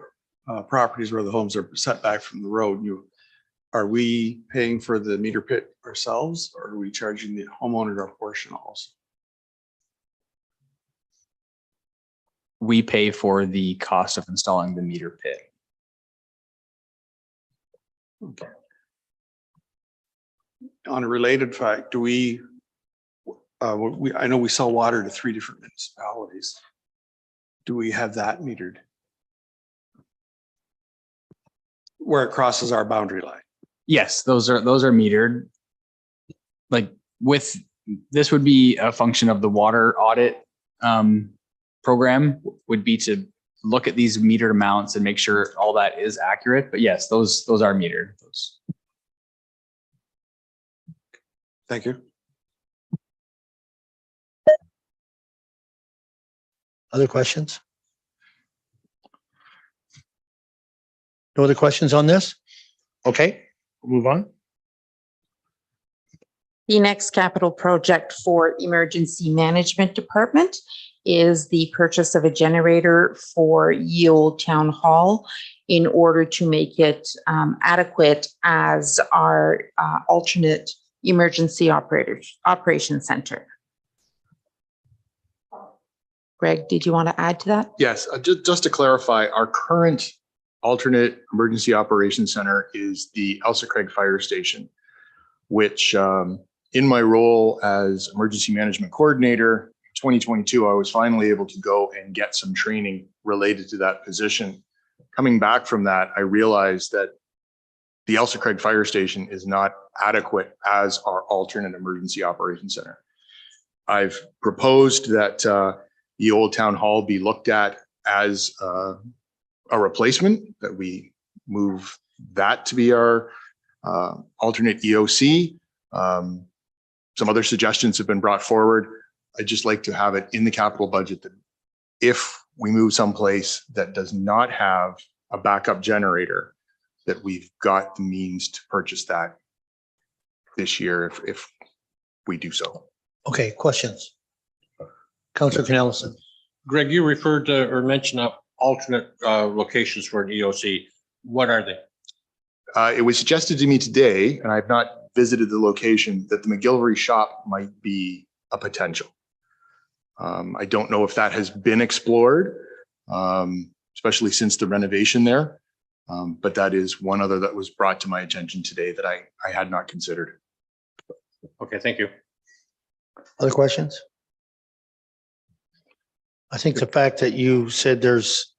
[SPEAKER 6] properties where the homes are set back from the road. Are we paying for the meter pit ourselves, or are we charging the homeowner a portion also?
[SPEAKER 5] we pay for the cost of installing the meter pit.
[SPEAKER 6] On a related fact, do I know we sell water to 3 different municipalities. Do we have that metered? Where it crosses our boundary line?
[SPEAKER 5] Yes, those are metered. Like with, this would be a function of the water audit program, would be to look at these metered amounts and make sure all that is accurate. But yes, those are metered.
[SPEAKER 6] Thank you.
[SPEAKER 1] Other questions? No other questions on this? Okay, we'll move on.
[SPEAKER 2] The next capital project for Emergency Management Department is the purchase of a generator for Ye Olde Town Hall in order to make it adequate as our alternate emergency operation center. Greg, did you want to add to that?
[SPEAKER 7] Yes, just to clarify, our current alternate emergency operations center is the Elsa Craig Fire Station, which in my role as emergency management coordinator, 2022, I was finally able to go and get some training related to that position. Coming back from that, I realized that the Elsa Craig Fire Station is not adequate as our alternate emergency operations center. I've proposed that the Old Town Hall be looked at as a replacement, that we move that to be our alternate EOC. Some other suggestions have been brought forward. I'd just like to have it in the capital budget that if we move someplace that does not have a backup generator, that we've got the means to purchase that this year if we do so.
[SPEAKER 1] Okay, questions? Councillor Canellison.
[SPEAKER 3] Greg, you referred to or mentioned alternate locations for an EOC. What are they?
[SPEAKER 7] It was suggested to me today, and I've not visited the location, that the McGillivray shop might be a potential. I don't know if that has been explored, especially since the renovation there. But that is one other that was brought to my attention today that I had not considered.
[SPEAKER 3] Okay, thank you.
[SPEAKER 1] Other questions? I think the fact that you said there's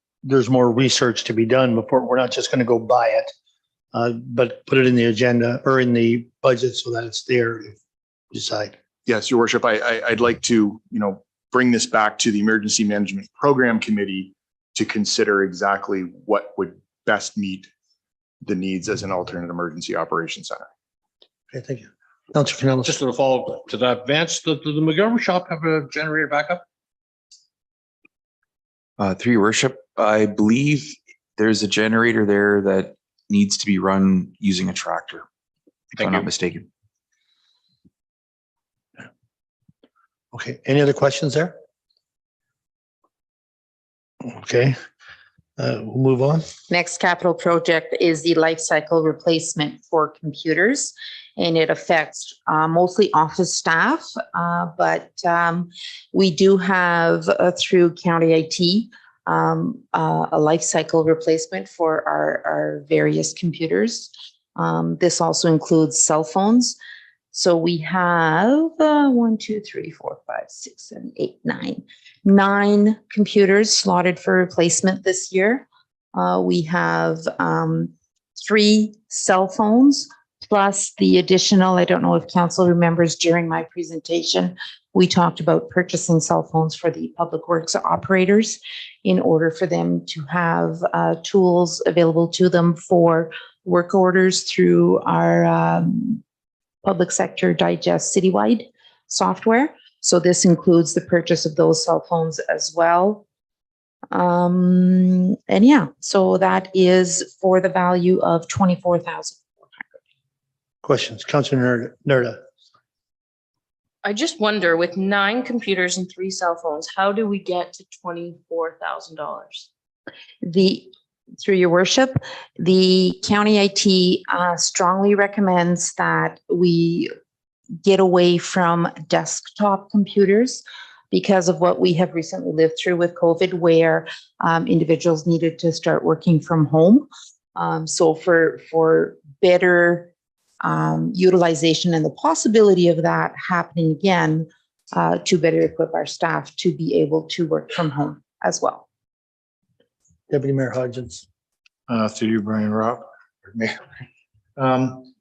[SPEAKER 1] more research to be done before, we're not just going to go buy it, but put it in the agenda or in the budget so that it's there to decide.
[SPEAKER 7] Yes, Your Worship, I'd like to, bring this back to the Emergency Management Program Committee to consider exactly what would best meet the needs as an alternate emergency operations center.
[SPEAKER 1] Okay, thank you. Councillor Canellison.
[SPEAKER 3] Just to follow up to that, Vance, does the McGillivray shop have a generator backup?
[SPEAKER 12] Through your worship, I believe there's a generator there that needs to be run using a tractor, if I'm not mistaken.
[SPEAKER 1] Okay, any other questions there? Okay, we'll move on.
[SPEAKER 2] Next capital project is the life cycle replacement for computers, and it affects mostly office staff, but we do have through county IT a life cycle replacement for our various computers. This also includes cell phones. So we have 1, 2, 3, 4, 5, 6, 7, 8, 9 computers slotted for replacement this year. We have 3 cell phones plus the additional, I don't know if council remembers during my presentation, we talked about purchasing cell phones for the public works operators in order for them to have tools available to them for work orders through our public sector digest citywide software. So this includes the purchase of those cell phones as well. And yeah, so that is for the value of $24,400.
[SPEAKER 1] Questions, Councillor Nerda.
[SPEAKER 10] I just wonder, with 9 computers and 3 cell phones, how do we get to $24,000?
[SPEAKER 2] Through your worship, the county IT strongly recommends that we get away from desktop computers. because of what we have recently lived through with COVID, where individuals needed to start working from home. So for better utilization and the possibility of that happening again, to better equip our staff to be able to work from home as well.
[SPEAKER 1] Deputy Mayor Hodgins.
[SPEAKER 11] Through you, Brian Robb.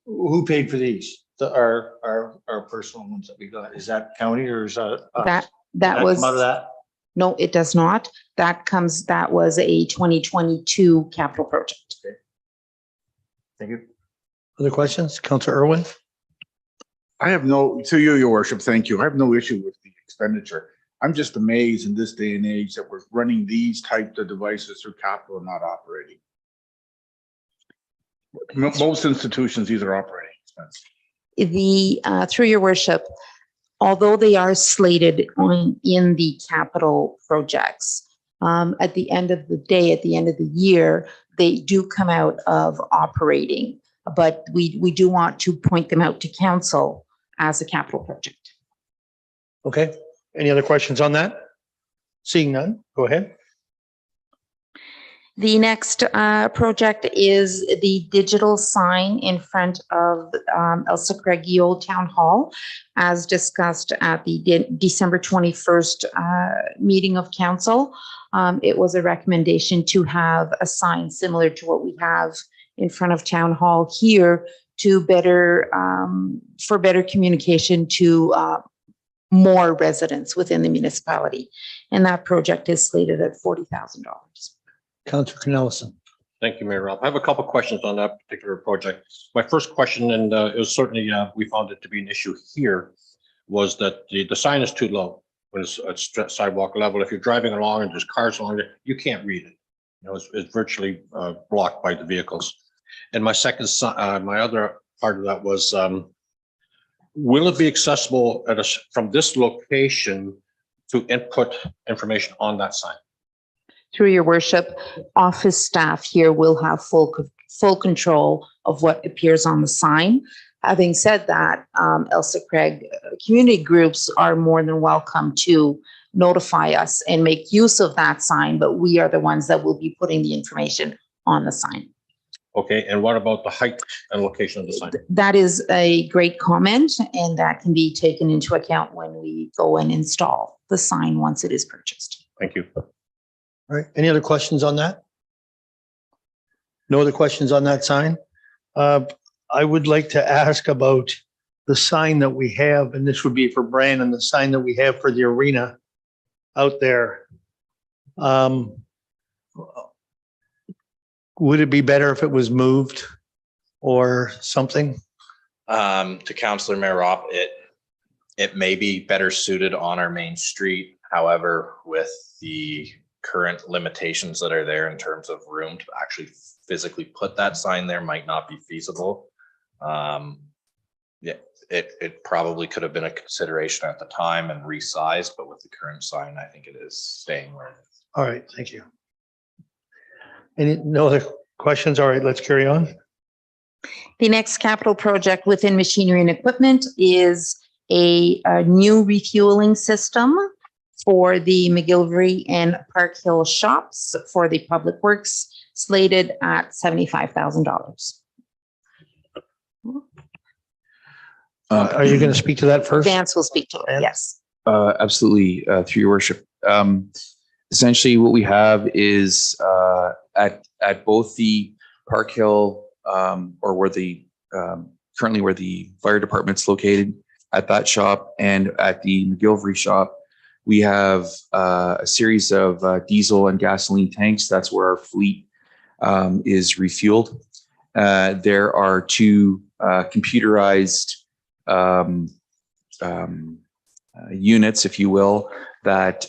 [SPEAKER 11] Who paid for these? Our personal ones that we got. Is that county or is that? us?
[SPEAKER 2] That
[SPEAKER 11] Does
[SPEAKER 2] was,
[SPEAKER 11] come out of that?
[SPEAKER 2] no, it does not. That was a 2022 capital project.
[SPEAKER 11] Thank you.
[SPEAKER 1] Other questions? Councillor Irwin?
[SPEAKER 4] I have no, to you, your worship, thank you. I have no issue with the expenditure. I'm just amazed in this day and age that we're running these types of devices through capital and not operating. Most institutions, these are operating expenses.
[SPEAKER 2] Through your worship, although they are slated in the capital projects, at the end of the day, at the end of the year, they do come out of operating, but we do want to point them out to council as a capital project.
[SPEAKER 1] Okay. Any other questions on that? Seeing none, go ahead.
[SPEAKER 2] The next project is the digital sign in front of Elsa Craigie Old Town Hall, as discussed at the December 21st meeting of council. It was a recommendation to have a sign similar to what we have in front of Town Hall here to better, for better communication to more residents within the municipality. And that project is slated at $40,000.
[SPEAKER 1] Councillor Cornelison.
[SPEAKER 3] Thank you, Mayor Rob. I have a couple of questions on that particular project. My first question, and it was certainly, we found it to be an issue here, was that the sign is too low when it's at sidewalk level. If you're driving along and there's cars along there, you can't read it. You know, it's virtually blocked by the vehicles. And my second, my other part of that was, will it be accessible from this location to input information on that sign?
[SPEAKER 2] Through your worship, office staff here will have full control of what appears on the sign. Having said that, Elsa Craig community groups are more than welcome to notify us and make use of that sign, but we are the ones that will be putting the information on the sign.
[SPEAKER 3] Okay, and what about the height and location of the sign?
[SPEAKER 2] That is a great comment, and that can be taken into account when we go and install the sign once it is purchased.
[SPEAKER 3] Thank you.
[SPEAKER 1] All right. Any other questions on that? No other questions on that sign? I would like to ask about the sign that we have, and this would be for Brandon, the sign that we have for the arena out there. Would it be better if it was moved or something?
[SPEAKER 9] To Councillor Mayor Robb, it may be better suited on our main street. However, with the current limitations that are there in terms of room to actually physically put that sign there might not be feasible. Yeah, it probably could have been a consideration at the time and resized, but with the current sign, I think it is staying where it is.
[SPEAKER 1] All right, thank you. No other questions? All right, let's carry on.
[SPEAKER 2] The next capital project within machinery and equipment is a new refueling system for the McGillivray and Park Hill shops for the Public Works, slated at $75,000.
[SPEAKER 1] Are you going to speak to that first?
[SPEAKER 2] Vance will speak to it, yes.
[SPEAKER 12] Absolutely, through your worship. Essentially, what we have is at both the Park Hill or where the currently where the fire department's located, at that shop and at the McGillivray shop, we have a series of diesel and gasoline tanks. That's where our fleet is refueled. There are two computerized units, if you will, that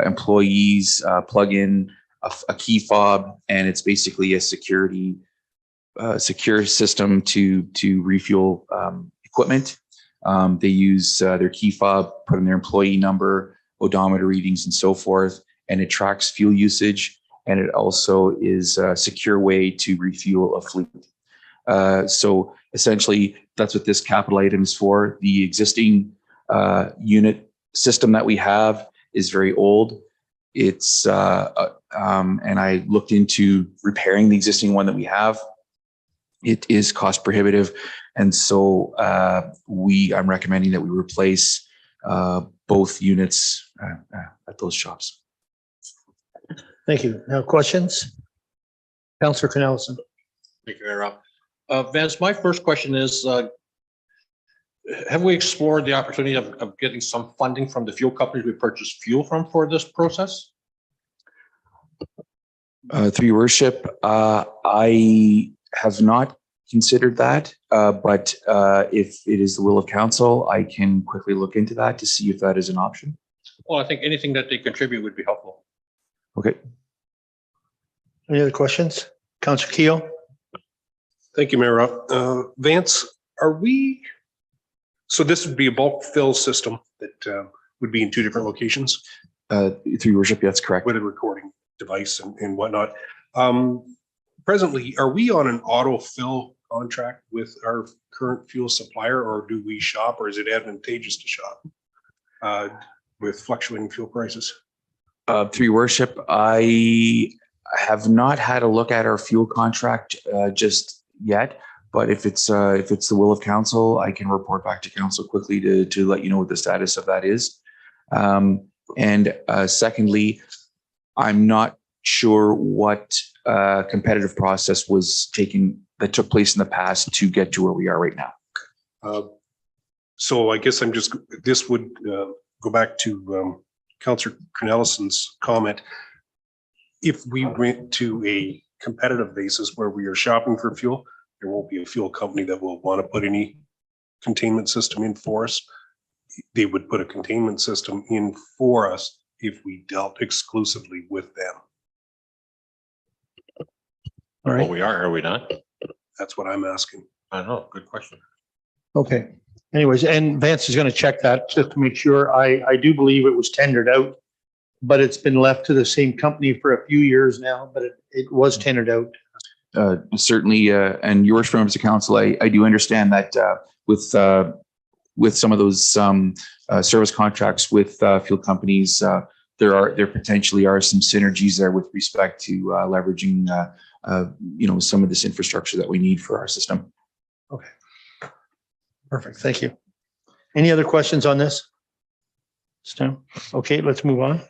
[SPEAKER 12] employees plug in a key fob, and it's basically a secure system to refuel equipment. They use their key fob, put in their employee number, odometer readings, and so forth, and it tracks fuel usage, and it also is a secure way to refuel a fleet. So essentially, that's what this capital item is for. The existing unit system that we have is very old. It's, and I looked into repairing the existing one that we have. It is cost prohibitive. And so I'm recommending that we replace both units at those shops.
[SPEAKER 1] Thank you. Now questions? Councillor Cornelison.
[SPEAKER 3] Thank you, Mayor Rob. Vance, my first question is, have we explored the opportunity of getting some funding from the fuel companies we purchase fuel from for this process?
[SPEAKER 12] Through your worship, I have not considered that, but if it is the will of council, I can quickly look into that to see if that is an option.
[SPEAKER 3] Well, I think anything that they contribute would be helpful.
[SPEAKER 12] Okay.
[SPEAKER 1] Any other questions? Councillor Keel.
[SPEAKER 8] Thank you, Mayor Rob. Vance, so this would be a bulk fill system that would be in 2 different locations
[SPEAKER 12] Through your worship, that's correct.
[SPEAKER 8] with a recording device and whatnot. Presently, are we on an auto fill contract with our current fuel supplier, or do we shop, or is it advantageous to shop with fluctuating fuel prices?
[SPEAKER 12] Through your worship, I have not had a look at our fuel contract just yet, but if it's the will of council, I can report back to council quickly to let you know what the status of that is. And secondly, I'm not sure what competitive process that took place in the past to get to where we are right now.
[SPEAKER 8] So I guess this would go back to Councillor Cornelison's comment. If we went to a competitive basis where we are shopping for fuel, there won't be a fuel company that will want to put any containment system in for us. They would put a containment system in for us if we dealt exclusively with them.
[SPEAKER 1] All
[SPEAKER 3] Well,
[SPEAKER 1] right.
[SPEAKER 3] we are we not?
[SPEAKER 8] That's what I'm asking.
[SPEAKER 3] I don't know. Good question.
[SPEAKER 1] Okay. Anyways, and Vance is going to check that just to make sure. I do believe it was tendered out, but it's been left to the same company for a few years now, but it was tendered out.
[SPEAKER 12] Certainly, and your worship, members of council, I do understand that with some of those service contracts with fuel companies, there potentially are some synergies there with respect to leveraging some of this infrastructure that we need for our system.
[SPEAKER 1] Okay. Perfect. Thank you. Any other questions on this? Stan? Okay, let's move on.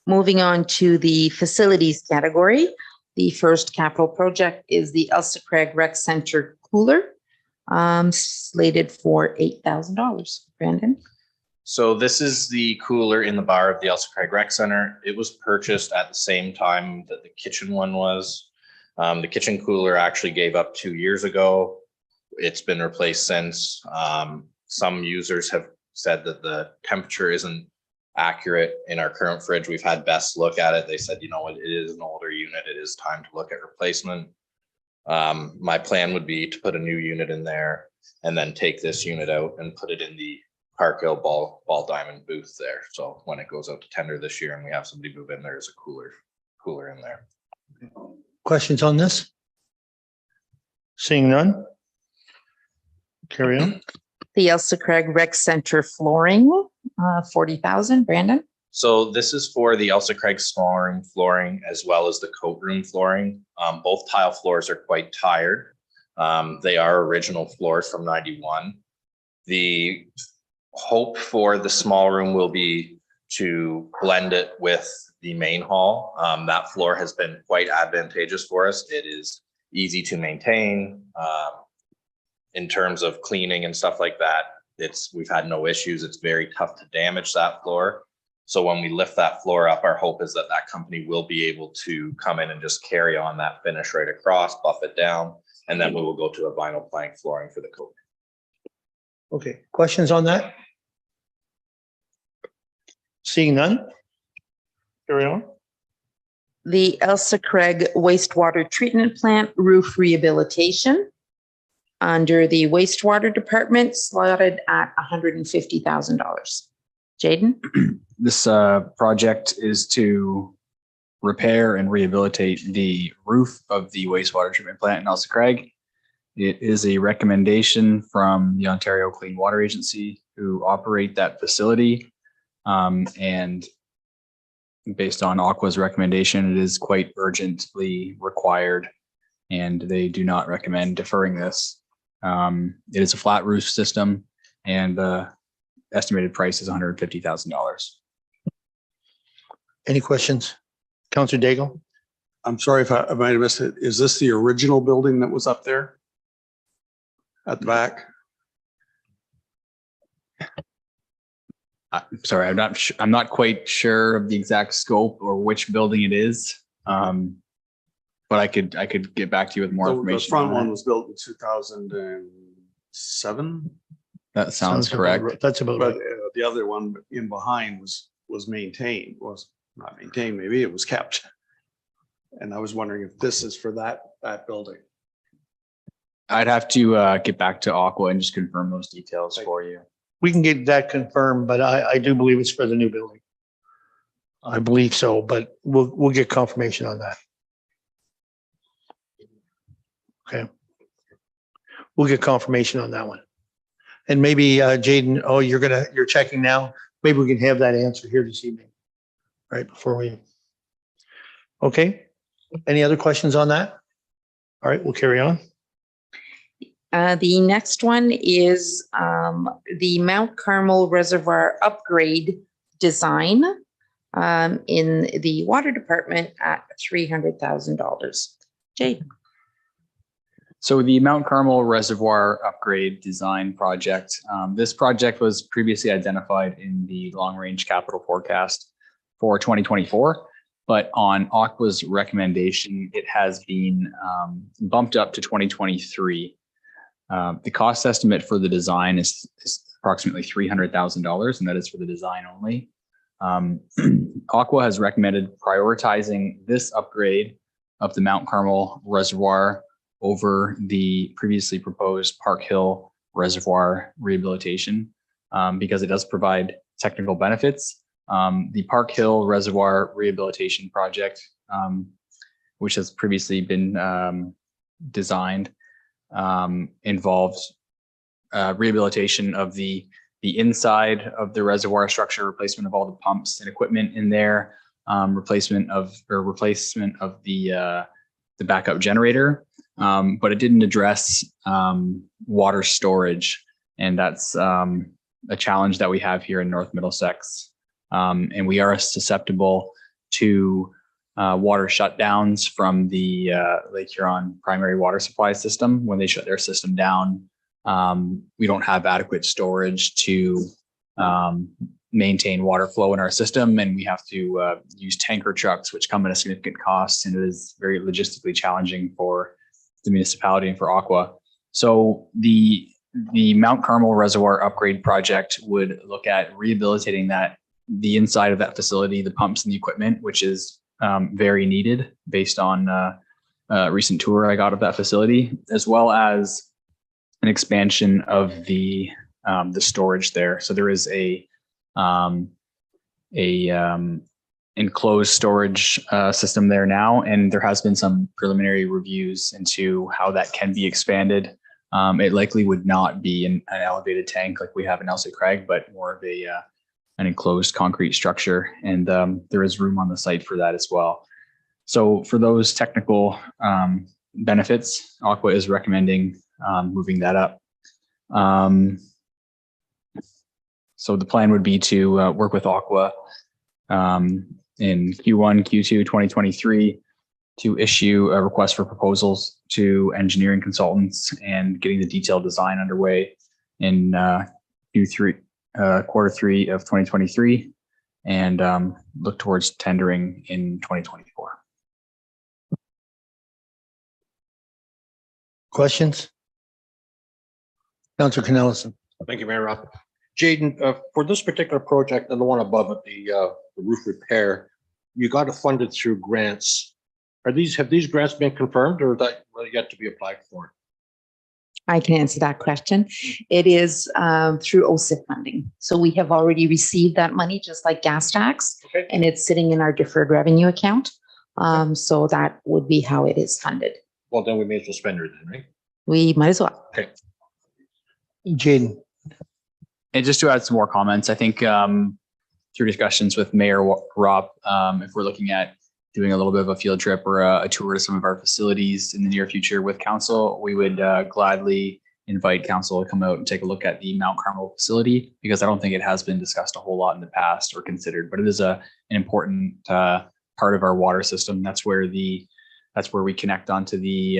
[SPEAKER 2] Moving on to the facilities category. The first capital project is the Elsa Craig Rec Center cooler, slated for $8,000. Brandon?
[SPEAKER 9] So this is the cooler in the bar of the Elsa Craig Rec Center. It was purchased at the same time that the kitchen one was. The kitchen cooler actually gave up 2 years ago. It's been replaced since. Some users have said that the temperature isn't accurate in our current fridge. We've had Best look at it. They said, you know what, it is an older unit. It is time to look at replacement. My plan would be to put a new unit in there and then take this unit out and put it in the Park Hill ball diamond booth there. So when it goes out to tender this year and we have somebody move in, there's a cooler in there.
[SPEAKER 1] Questions on this? Seeing none? Carry on.
[SPEAKER 2] The Elsa Craig Rec Center flooring, $40,000. Brandon?
[SPEAKER 9] So this is for the Elsa Craig small room flooring as well as the coat room flooring. Both tile floors are quite tired. They are original floors from 91. The hope for the small room will be to blend it with the main hall. That floor has been quite advantageous for us. It is easy to maintain. In terms of cleaning and stuff like that, we've had no issues. It's very tough to damage that floor. So when we lift that floor up, our hope is that that company will be able to come in and just carry on that finish right across, buff it down, and then we will go to a vinyl plank flooring for the coat.
[SPEAKER 1] Okay, questions on that? Seeing none? Carry on.
[SPEAKER 2] The Elsa Craig wastewater treatment plant roof rehabilitation under the wastewater department, slotted at $150,000. Jaden?
[SPEAKER 5] This project is to repair and rehabilitate the roof of the wastewater treatment plant in Elsa Craig. It is a recommendation from the Ontario Clean Water Agency, who operate that facility. And based on Aqua's recommendation, it is quite urgently required, and they do not recommend deferring this. It is a flat roof system, and the estimated price is $150,000.
[SPEAKER 1] Any questions? Counselor Daigle?
[SPEAKER 6] I'm sorry if I might have missed it. Is this the original building that was up there? At the back?
[SPEAKER 5] I'm sorry, I'm not quite sure of the exact scope or which building it is. But I could get back to you with more
[SPEAKER 6] The
[SPEAKER 5] information.
[SPEAKER 6] front
[SPEAKER 5] on
[SPEAKER 6] one
[SPEAKER 5] that.
[SPEAKER 6] was built in 2007,
[SPEAKER 5] That sounds
[SPEAKER 1] about
[SPEAKER 5] correct.
[SPEAKER 1] right. That's about
[SPEAKER 6] but
[SPEAKER 1] right.
[SPEAKER 6] the other one in behind was maintained, was not maintained, maybe it was kept. And I was wondering if this is for that building.
[SPEAKER 5] I'd have to get back to Aqua and just confirm those details for you.
[SPEAKER 1] We can get that confirmed, but I do believe it's for the new building. I believe so, but we'll get confirmation on that. Okay. We'll get confirmation on that one. And maybe Jaden, you're checking now. Maybe we can have that answer here this evening. Right before we. Okay. Any other questions on that? All right, we'll carry on.
[SPEAKER 2] The next one is the Mount Carmel Reservoir upgrade design in the water department at $300,000. Jade.
[SPEAKER 5] So the Mount Carmel Reservoir Upgrade Design Project, this project was previously identified in the long-range capital forecast for 2024, but on Aqua's recommendation, it has been bumped up to 2023. The cost estimate for the design is approximately $300,000, and that is for the design only. Aqua has recommended prioritizing this upgrade of the Mount Carmel Reservoir over the previously proposed Park Hill Reservoir rehabilitation because it does provide technical benefits. The Park Hill Reservoir rehabilitation project, which has previously been designed, involves rehabilitation of the inside of the reservoir structure, replacement of all the pumps and equipment in there, replacement of the backup generator. But it didn't address water storage, and that's a challenge that we have here in North Middlesex. And we are susceptible to water shutdowns from the Lake Huron primary water supply system. When they shut their system down, we don't have adequate storage to maintain water flow in our system, and we have to use tanker trucks, which come at a significant cost, and it is very logistically challenging for the municipality and for Aqua. So the Mount Carmel Reservoir Upgrade Project would look at rehabilitating the inside of that facility, the pumps and the equipment, which is very needed based on a recent tour I got of that facility, as well as an expansion of the storage there. So there is a enclosed storage system there now, and there has been some preliminary reviews into how that can be expanded. It likely would not be an elevated tank like we have in Elsie Craig, but more of an enclosed concrete structure, and there is room on the site for that as well. So for those technical benefits, Aqua is recommending moving that up. So the plan would be to work with Aqua in Q1, Q2 2023 to issue a request for proposals to engineering consultants and getting the detailed design underway in Q3, Q3 of 2023, and look towards tendering in 2024.
[SPEAKER 1] Questions? Councilor Cornelison.
[SPEAKER 3] Thank you, Mayor Rob. Jaden, for this particular project and the one above it, the roof repair, you got it funded through grants. Have these grants been confirmed, or that will yet to be applied for?
[SPEAKER 2] I can answer that question. It is through OSIP funding. So we have already received that money, just like gas tax,
[SPEAKER 3] Okay.
[SPEAKER 2] and it's sitting in our deferred revenue account. So that would be how it is funded.
[SPEAKER 3] Well, then we may as well spend it then, right?
[SPEAKER 2] We might as well.
[SPEAKER 3] Okay.
[SPEAKER 1] Jaden.
[SPEAKER 5] And just to add some more comments, I think through discussions with Mayor Rob, if we're looking at doing a little bit of a field trip or a tour to some of our facilities in the near future with council, we would gladly invite council to come out and take a look at the Mount Carmel facility, because I don't think it has been discussed a whole lot in the past or considered, but it is an important part of our water system. That's where we connect onto the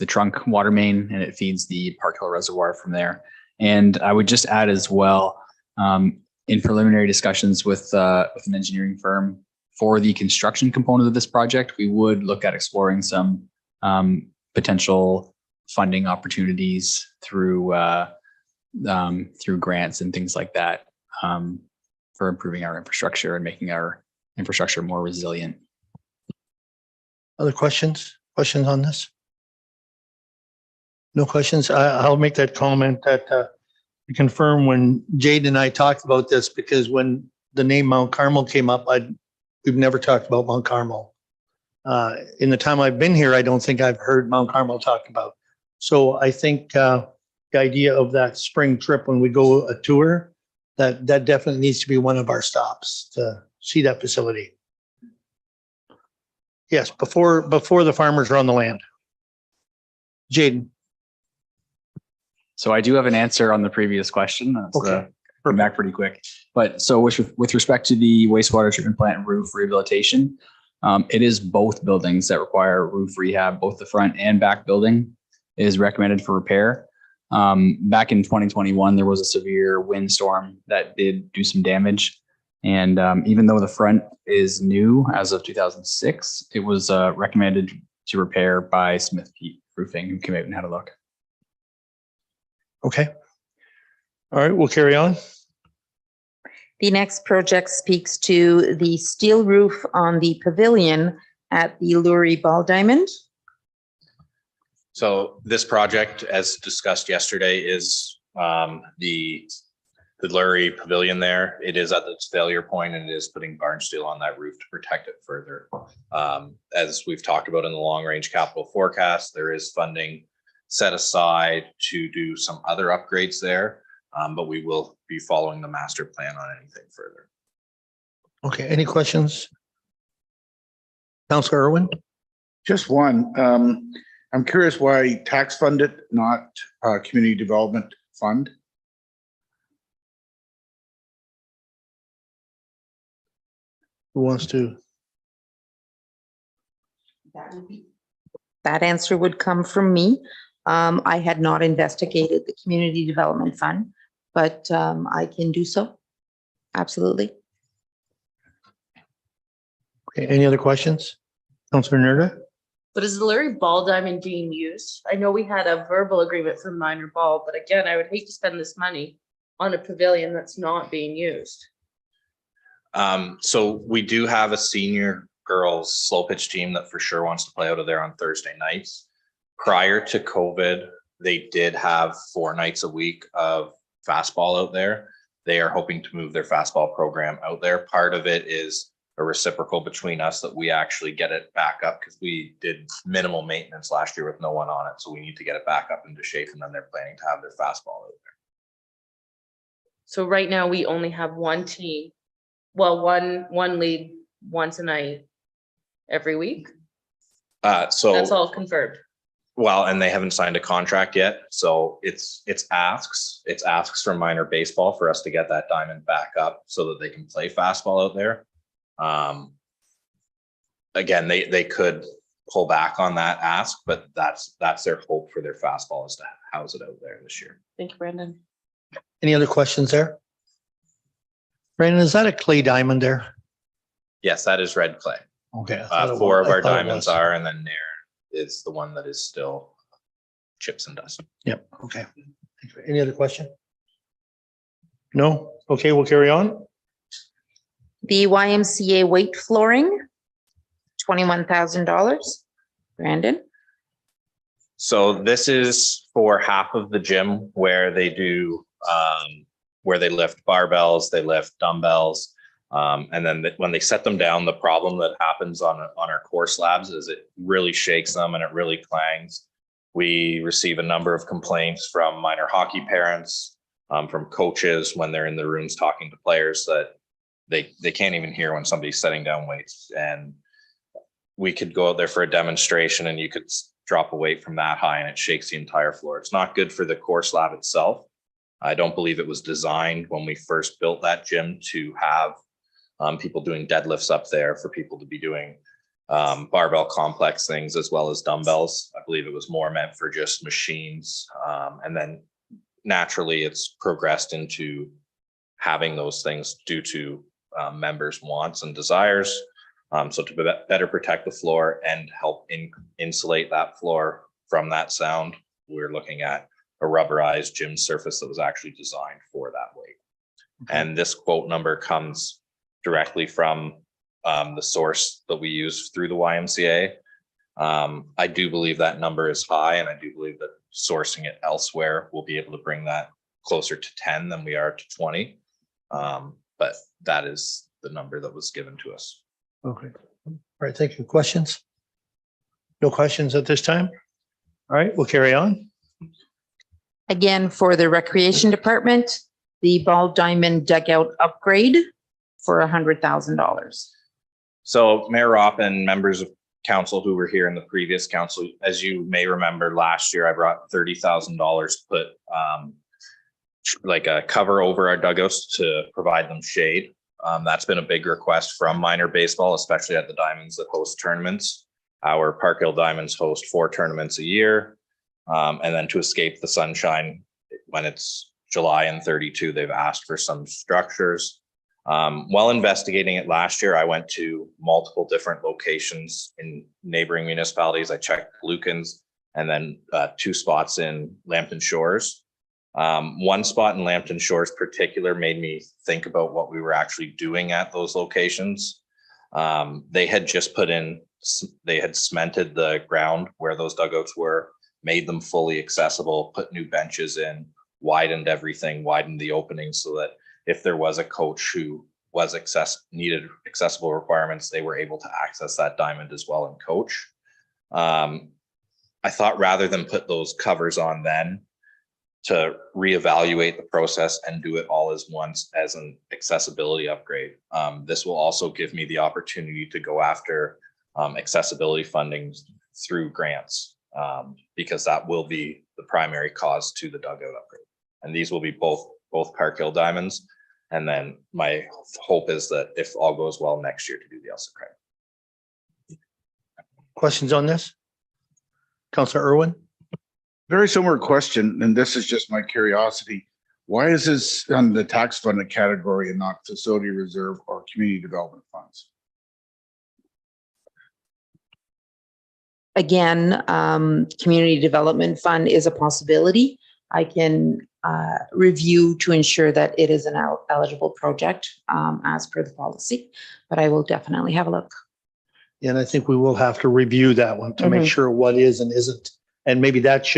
[SPEAKER 5] trunk water main, and it feeds the Park Hill Reservoir from there. And I would just add as well, in preliminary discussions with an engineering firm for the construction component of this project, we would look at exploring some potential funding opportunities through grants and things like that, for improving our infrastructure and making our infrastructure more resilient.
[SPEAKER 1] Other questions on this? No questions. I'll make that comment that to confirm when Jade and I talked about this, because when the name Mount Carmel came up, we've never talked about Mount Carmel. In the time I've been here, I don't think I've heard Mount Carmel talked about. So I think the idea of that spring trip when we go a tour, that definitely needs to be one of our stops to see that facility. Yes, before the farmers are on the land. Jaden.
[SPEAKER 5] So I do have an answer on the previous question. That's
[SPEAKER 1] Okay.
[SPEAKER 5] Come back pretty quick. But so with respect to the wastewater treatment plant roof rehabilitation, it is both buildings that require roof rehab. Both the front and back building is recommended for repair. Back in 2021, there was a severe windstorm that did do some damage. And even though the front is new as of 2006, it was recommended to repair by Smith Pete Roofing, who came out and had a look.
[SPEAKER 1] Okay. All right, we'll carry on.
[SPEAKER 2] The next project speaks to the steel roof on the pavilion at the Lurie Ball Diamond.
[SPEAKER 9] So this project, as discussed yesterday, is the Lurie Pavilion there. It is at its failure point, and it is putting barn steel on that roof to protect it further. As we've talked about in the long range capital forecast, there is funding set aside to do some other upgrades there, but we will be following the master plan on anything further.
[SPEAKER 1] Okay, any questions? Councillor Irwin?
[SPEAKER 4] Just one. I'm curious why tax funded, not community development fund?
[SPEAKER 1] Who wants to?
[SPEAKER 2] That answer would come from me. I had not investigated the Community Development Fund, but I can do so. Absolutely.
[SPEAKER 1] Okay, any other questions? Councillor Nerda?
[SPEAKER 10] But is the Lurie Ball Diamond being used? I know we had a verbal agreement for minor ball, but again, I would hate to spend this money on a pavilion that's not being used.
[SPEAKER 9] So we do have a senior girls slow pitch team that for sure wants to play out of there on Thursday nights. Prior to COVID, they did have 4 nights a week of fastball out there. They are hoping to move their fastball program out there. Part of it is a reciprocal between us that we actually get it back up, because we did minimal maintenance last year with no one on it. So we need to get it back up into shape, and then they're planning to have their fastball out there.
[SPEAKER 10] So right now we only have one team. Well, one lead once a night every week.
[SPEAKER 9] So
[SPEAKER 10] That's all confirmed.
[SPEAKER 9] Well, and they haven't signed a contract yet, so it's asks from minor baseball for us to get that diamond back up so that they can play fastball out there. Again, they could pull back on that ask, but that's their hope for their fastball, is to house it out there this year.
[SPEAKER 10] Thank you, Brandon.
[SPEAKER 1] Any other questions there? Brandon, is that a clay diamond there?
[SPEAKER 9] Yes, that is red clay.
[SPEAKER 1] Okay.
[SPEAKER 9] 4 of our diamonds are, and then Nairn is the one that is still chips and dust.
[SPEAKER 1] Yep, okay. Any other question? No? Okay, we'll carry on.
[SPEAKER 2] The YMCA weight flooring, $21,000. Brandon?
[SPEAKER 9] So this is for half of the gym where they do, where they lift barbells, they lift dumbbells. And then when they set them down, the problem that happens on our core slabs is it really shakes them and it really clangs. We receive a number of complaints from minor hockey parents, from coaches when they're in the rooms talking to players that they can't even hear when somebody's setting down weights. And we could go out there for a demonstration and you could drop a weight from that high and it shakes the entire floor. It's not good for the core slab itself. I don't believe it was designed when we first built that gym to have people doing deadlifts up there, for people to be doing barbell complex things as well as dumbbells. I believe it was more meant for just machines. And then naturally it's progressed into having those things due to members' wants and desires. So to better protect the floor and help insulate that floor from that sound, we're looking at a rubberized gym surface that was actually designed for that weight. And this quote number comes directly from the source that we use through the YMCA. I do believe that number is high, and I do believe that sourcing it elsewhere will be able to bring that closer to 10 than we are to 20. But that is the number that was given to us.
[SPEAKER 1] Okay. All right. Thank you. Questions? No questions at this time? All right, we'll carry on.
[SPEAKER 2] Again, for the Recreation Department, the ball diamond dugout upgrade for $100,000.
[SPEAKER 9] So Mayor Ropp and members of council who were here in the previous council, as you may remember, last year I brought $30,000 to put like a cover over our dugouts to provide them shade. That's been a big request from minor baseball, especially at the Diamonds that host tournaments. Our Park Hill Diamonds host 4 tournaments a year. And then to escape the sunshine when it's July and 32, they've asked for some structures. While investigating it last year, I went to multiple different locations in neighboring municipalities. I checked Lucan's and then 2 spots in Lambton Shores. One spot in Lambton Shores particular made me think about what we were actually doing at those locations. They had just they had cemented the ground where those dugouts were, made them fully accessible, put new benches in, widened everything, widened the openings so that if there was a coach who was needed accessible requirements, they were able to access that diamond as well and coach. I thought rather than put those covers on then, to reevaluate the process and do it all as once as an accessibility upgrade. This will also give me the opportunity to go after accessibility funding through grants, because that will be the primary cause to the dugout upgrade. And these will be both Park Hill Diamonds. And then my hope is that if all goes well next year, to do the Elsa Craig.
[SPEAKER 1] Questions on this? Councillor Irwin?
[SPEAKER 4] Very similar question, and this is just my curiosity. Why is this on the tax funded category and not facility reserve or community development funds?
[SPEAKER 2] Again, Community Development Fund is a possibility. I can review to ensure that it is an eligible project as per the policy, but I will definitely have a look.
[SPEAKER 1] And I think we will have to review that one to make sure what is and isn't. And maybe that's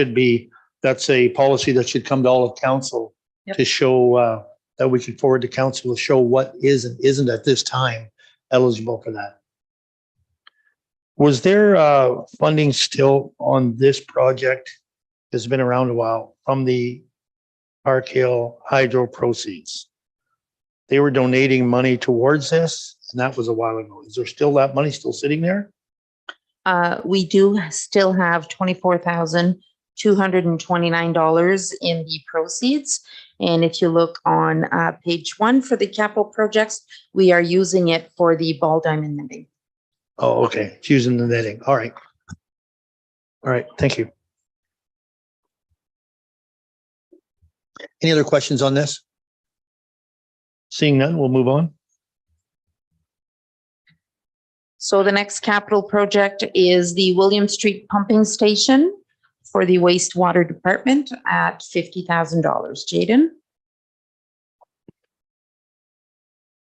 [SPEAKER 1] a policy that should come to all of council to show that we can forward to council to show what is and isn't at this time eligible for that. Was there funding still on this project? It's been around a while from the Park Hill Hydro proceeds. They were donating money towards this, and that was a while ago. Is there still that money still sitting there?
[SPEAKER 2] We do still have $24,229 in the proceeds. And if you look on page 1 for the capital projects, we are using it for the ball diamond knitting.
[SPEAKER 1] Oh, okay. It's using the netting. All right. All right. Thank you. Any other questions on this? Seeing none, we'll move on.
[SPEAKER 2] So the next capital project is the William Street Pumping Station for the wastewater department at $50,000. Jayden?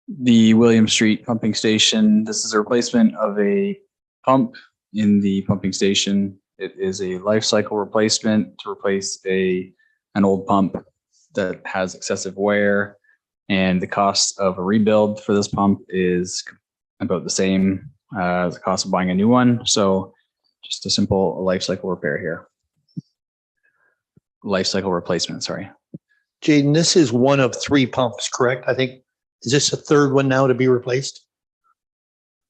[SPEAKER 5] The William Street Pumping Station, this is a replacement of a pump in the pumping station. It is a life cycle replacement to replace an old pump that has excessive wear, and the cost of a rebuild for this pump is about the same as the cost of buying a new one. So just a simple life cycle repair here. Life cycle replacement, sorry.
[SPEAKER 1] Jaden, this is one of 3 pumps, correct? I think, is this a third one now to be replaced?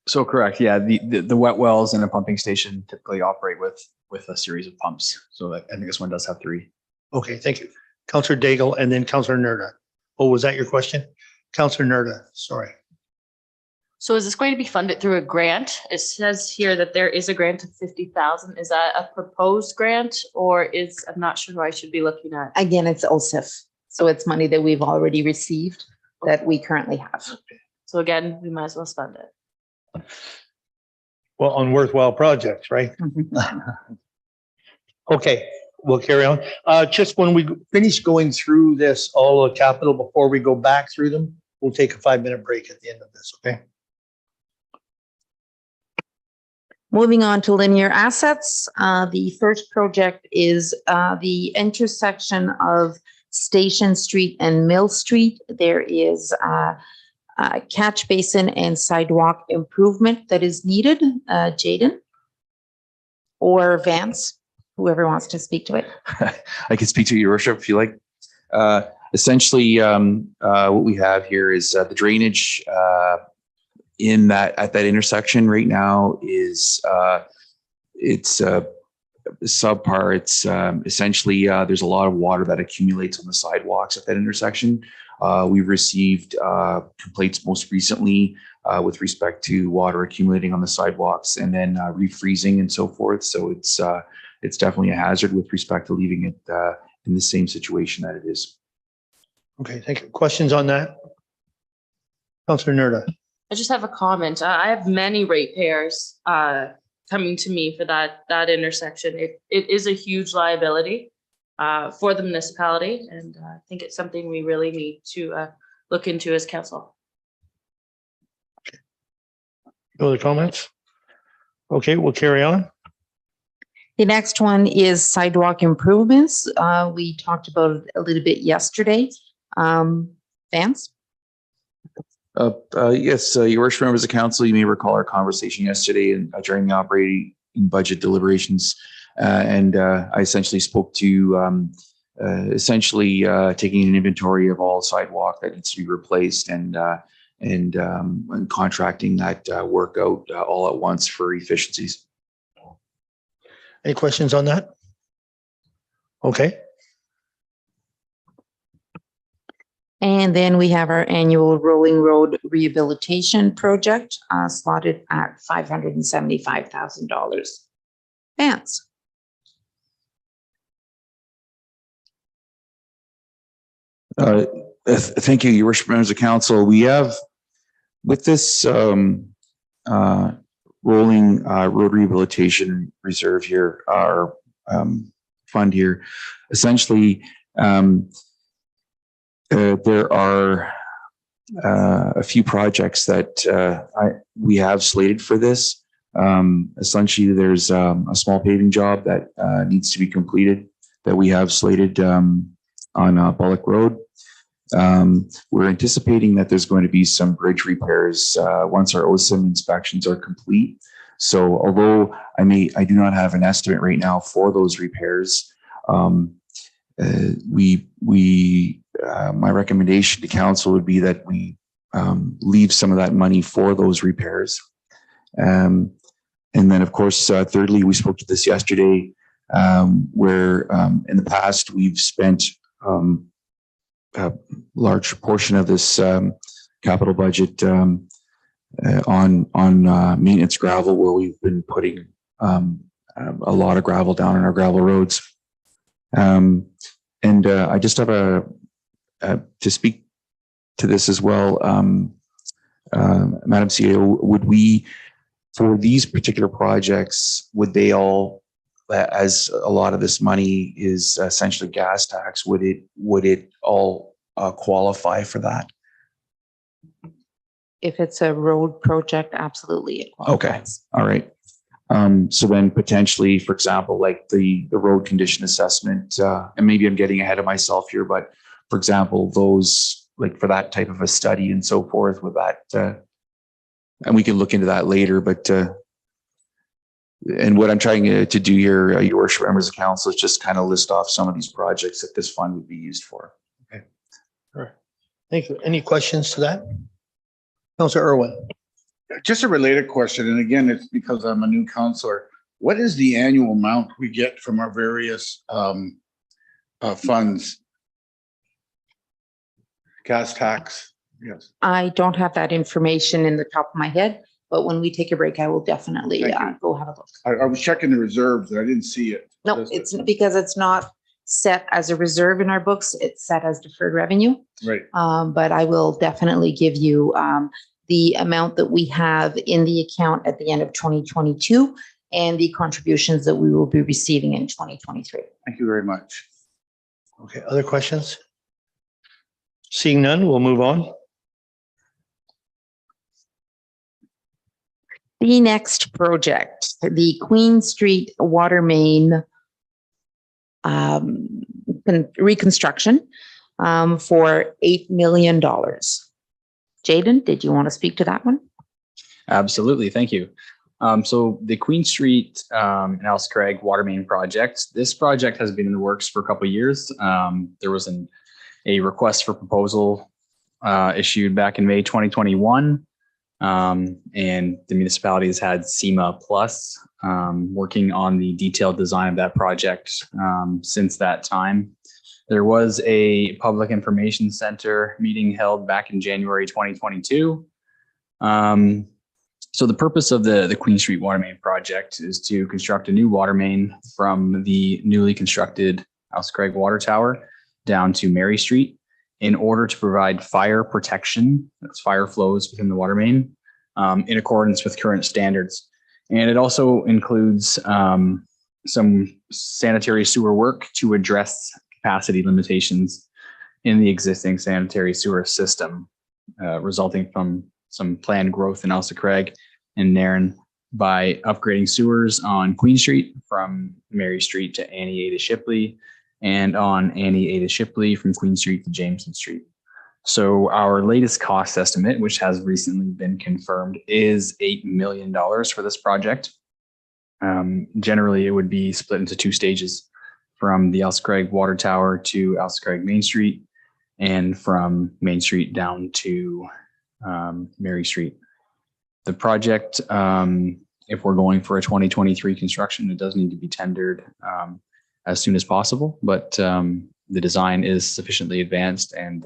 [SPEAKER 5] So correct, yeah, the wet wells and a pumping station typically operate with a series of pumps. So I think this one does have 3.
[SPEAKER 1] Okay, thank you. Counselor Daigle and then Counselor Nerda. Oh, was that your question? Counselor Nerda, sorry.
[SPEAKER 10] So is this going to be funded through a grant? It says here that there is a grant of 50,000. Is that a proposed grant or I'm not sure who I should be looking at.
[SPEAKER 2] Again, it's OSIF. So it's money that we've already received that we currently have.
[SPEAKER 10] So again, we might as well spend it.
[SPEAKER 1] Well, on worthwhile projects, right? Okay, we'll carry on. Just when we finish going through this, all the capital, before we go back through them, we'll take a 5-minute break at the end of this, okay?
[SPEAKER 2] Moving on to linear assets, the first project is the intersection of Station Street and Mill Street. There is a catch basin and sidewalk improvement that is needed. Jaden or Vance, whoever wants to speak to it.
[SPEAKER 12] I can speak to your worship if you like. Essentially, what we have here is the drainage at that intersection right now is it's subpar. It's essentially there's a lot of water that accumulates on the sidewalks at that intersection. We've received complaints most recently with respect to water accumulating on the sidewalks and then refreezing and so forth. So it's definitely a hazard with respect to leaving it in the same situation that it is.
[SPEAKER 1] Okay, thank you. Questions on that? Counselor Nerda.
[SPEAKER 10] I just have a comment. I have many ratepayers coming to me for that intersection. It is a huge liability for the municipality, and I think it's something we really need to look into as council.
[SPEAKER 1] No other comments? Okay, we'll carry on.
[SPEAKER 2] The next one is sidewalk improvements. We talked about it a little bit yesterday. Vance?
[SPEAKER 12] Yes, your worship, members of council, you may recall our conversation yesterday and during the operating budget deliberations. And I essentially spoke to taking an inventory of all sidewalk that needs to be replaced and contracting that work out all at once for efficiencies.
[SPEAKER 1] Any questions on that? Okay.
[SPEAKER 2] And then we have our annual Rolling Road Rehabilitation Project slotted at $575,000. Vance?
[SPEAKER 12] Thank you, your worship, members of council. We have, with this rolling road rehabilitation reserve here, our fund here, essentially, there are a few projects that we have slated for this. Essentially, there's a small paving job that needs to be completed that we have slated on Bullock Road. We're anticipating that there's going to be some bridge repairs once our OSIM inspections are complete. So although I do not have an estimate right now for those repairs, my recommendation to council would be that we leave some of that money for those repairs. And then, of course, thirdly, we spoke to this yesterday, where in the past we've spent a large portion of this capital budget on maintenance gravel, where we've been putting a lot of gravel down on our gravel roads. And I just have to speak to this as well, Madam CEO, would we, for these particular projects, would they all, as a lot of this money is essentially gas tax, would it all qualify for that?
[SPEAKER 2] If it's a road project, absolutely it qualifies.
[SPEAKER 12] Okay, all right. So then potentially, for example, like the road condition assessment, and maybe I'm getting ahead of myself here, but for example, those, like for that type of a study and so forth with that, and we can look into that later, but and what I'm trying to do here, your worship, members of council, is just kind of list off some of these projects that this fund would be used for. Okay.
[SPEAKER 1] Thank you. Any questions to that? Councilor Irwin?
[SPEAKER 4] Just a related question, and again, it's because I'm a new counselor. What is the annual amount we get from our various funds? Gas tax, yes.
[SPEAKER 2] I don't have that information in the top of my head, but when we take a break, I will definitely
[SPEAKER 4] Thank you.
[SPEAKER 2] go have a look.
[SPEAKER 4] I was checking the reserves and I didn't see it.
[SPEAKER 2] No, it's because it's not set as a reserve in our books. It's set as deferred revenue.
[SPEAKER 4] Right.
[SPEAKER 2] But I will definitely give you the amount that we have in the account at the end of 2022 and the contributions that we will be receiving in 2023.
[SPEAKER 4] Thank you very much.
[SPEAKER 1] Okay, other questions? Seeing none, we'll move on.
[SPEAKER 2] The next project, the Queen Street Water Main reconstruction for $8 million. Jaden, did you want to speak to that one?
[SPEAKER 5] Absolutely. Thank you. So the Queen Street and Alice Craig Water Main project, this project has been in the works for a couple of years. There was a request for proposal issued back in May 2021. And the municipality has had SEMA Plus working on the detailed design of that project since that time. There was a public information center meeting held back in January 2022. So the purpose of the Queen Street Water Main project is to construct a new water main from the newly constructed Alice Craig Water Tower down to Mary Street in order to provide fire protection, that's fire flows within the water main, in accordance with current standards. And it also includes some sanitary sewer work to address capacity limitations in the existing sanitary sewer system, resulting from some planned growth in Alice Craig and Nairn by upgrading sewers on Queen Street from Mary Street to Annie Ada Shipley, and on Annie Ada Shipley from Queen Street to Jameson Street. So our latest cost estimate, which has recently been confirmed, is $8 million for this project. Generally, it would be split into two stages, from the Alice Craig Water Tower to Alice Craig Main Street, and from Main Street down to Mary Street. The project, if we're going for a 2023 construction, it does need to be tendered as soon as possible, but the design is sufficiently advanced, and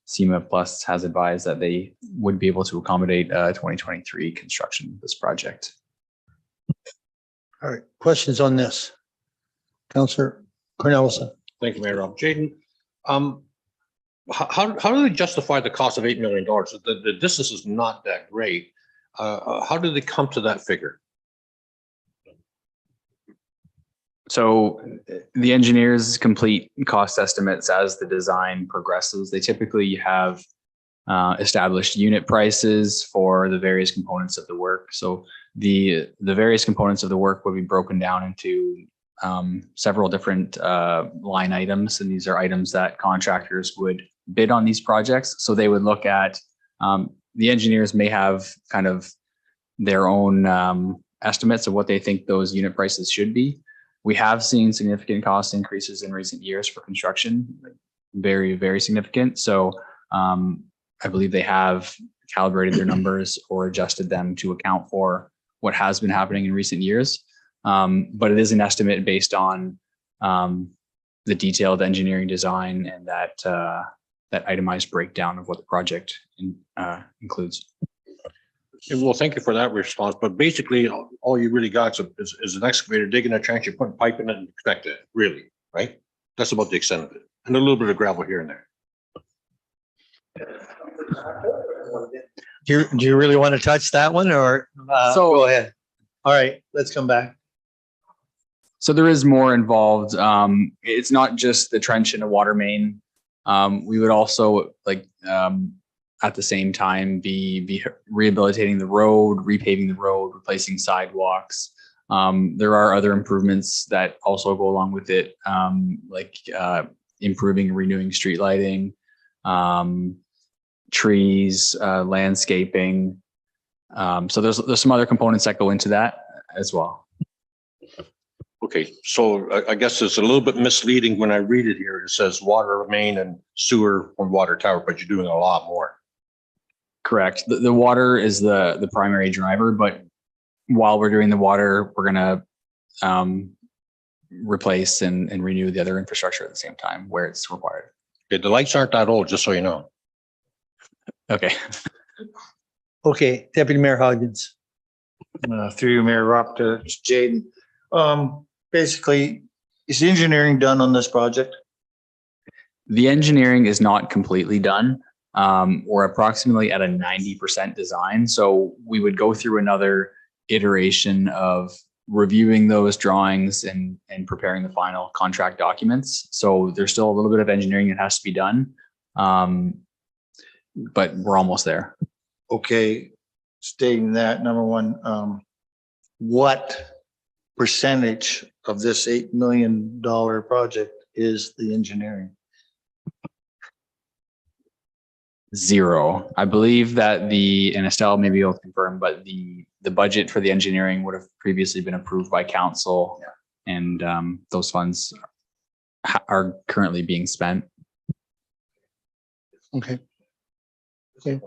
[SPEAKER 5] SEMA Plus has advised that they would be able to accommodate 2023 construction of this project.
[SPEAKER 1] All right, questions on this? Councillor Cornelison.
[SPEAKER 3] Thank you, Mayor Rob. Jaden, how do they justify the cost of $8 million? The distance is not that great. How did they come to that figure?
[SPEAKER 5] So the engineers complete cost estimates as the design progresses. They typically have established unit prices for the various components of the work. So the various components of the work would be broken down into several different line items, and these are items that contractors would bid on these projects. So they would look at, the engineers may have kind of their own estimates of what they think those unit prices should be. We have seen significant cost increases in recent years for construction, very, very significant. So I believe they have calibrated their numbers or adjusted them to account for what has been happening in recent years. But it is an estimate based on the detailed engineering design and that itemized breakdown of what the project includes.
[SPEAKER 3] Well, thank you for that response. But basically, all you really got is an excavator digging a trench, you put a pipe in it and expect it, really, right? That's about the extent of it. And a little bit of gravel here and there.
[SPEAKER 1] Do you really want to touch that one, or go ahead? All right, let's come back.
[SPEAKER 5] So there is more involved. It's not just the trench and a water main. We would also at the same time be rehabilitating the road, repaving the road, replacing sidewalks. There are other improvements that also go along with it, like improving and renewing street lighting, trees, landscaping. So there's some other components that go into that as well.
[SPEAKER 3] Okay, so I guess it's a little bit misleading when I read it here. It says water main and sewer from water tower, but you're doing a lot more.
[SPEAKER 5] Correct. The water is the primary driver, but while we're doing the water, we're gonna replace and renew the other infrastructure at the same time where it's required.
[SPEAKER 3] Okay, the lights aren't that old, just so you know.
[SPEAKER 5] Okay.
[SPEAKER 1] Okay, Deputy Mayor Hodgins.
[SPEAKER 11] Through you, Mayor Ropp, to Jaden. Basically, is the engineering done on this project?
[SPEAKER 5] The engineering is not completely done. We're approximately at a 90% design. So we would go through another iteration of reviewing those drawings and preparing the final contract documents. So there's still a little bit of engineering that has to be done. But we're almost there.
[SPEAKER 11] Okay, stating that, number one, what percentage of this $8 million project is the engineering?
[SPEAKER 5] Zero. I believe that and Estelle maybe you'll confirm, but the budget for the engineering would have previously been approved by council, and those funds are currently being spent.
[SPEAKER 1] Okay. Okay.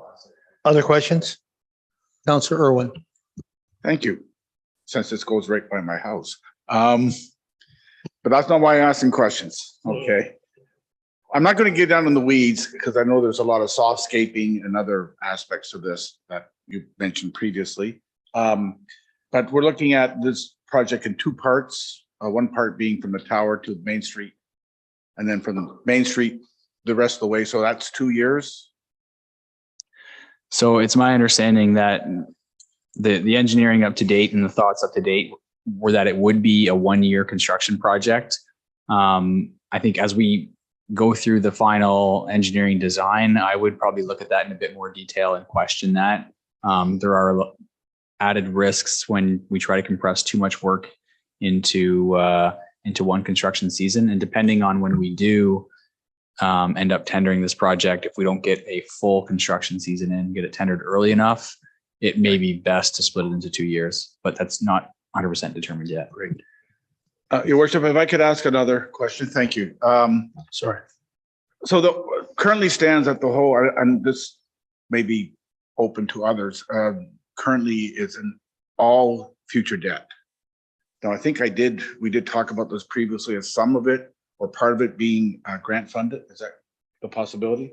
[SPEAKER 1] Other questions? Councillor Irwin.
[SPEAKER 4] Thank you. Since this goes right by my house. But that's not why I'm asking questions, okay? I'm not going to get down in the weeds because I know there's a lot of softscaping and other aspects of this that you mentioned previously. But we're looking at this project in two parts, one part being from the tower to Main Street, and then from the Main Street, the rest of the way. So that's 2 years.
[SPEAKER 5] So it's my understanding that the engineering up to date and the thoughts up to date were that it would be a 1-year construction project. I think as we go through the final engineering design, I would probably look at that in a bit more detail and question that. There are added risks when we try to compress too much work into one construction season. And depending on when we do end up tendering this project, if we don't get a full construction season in, get it tendered early enough, it may be best to split it into 2 years, but that's not 100% determined yet.
[SPEAKER 4] Great. Your Worship, if I could ask another question, thank you.
[SPEAKER 1] Sorry.
[SPEAKER 4] So the currently stands at the whole, and this may be open to others, currently is an all future debt. Now, I think we did talk about this previously as some of it or part of it being grant funded. Is that the possibility?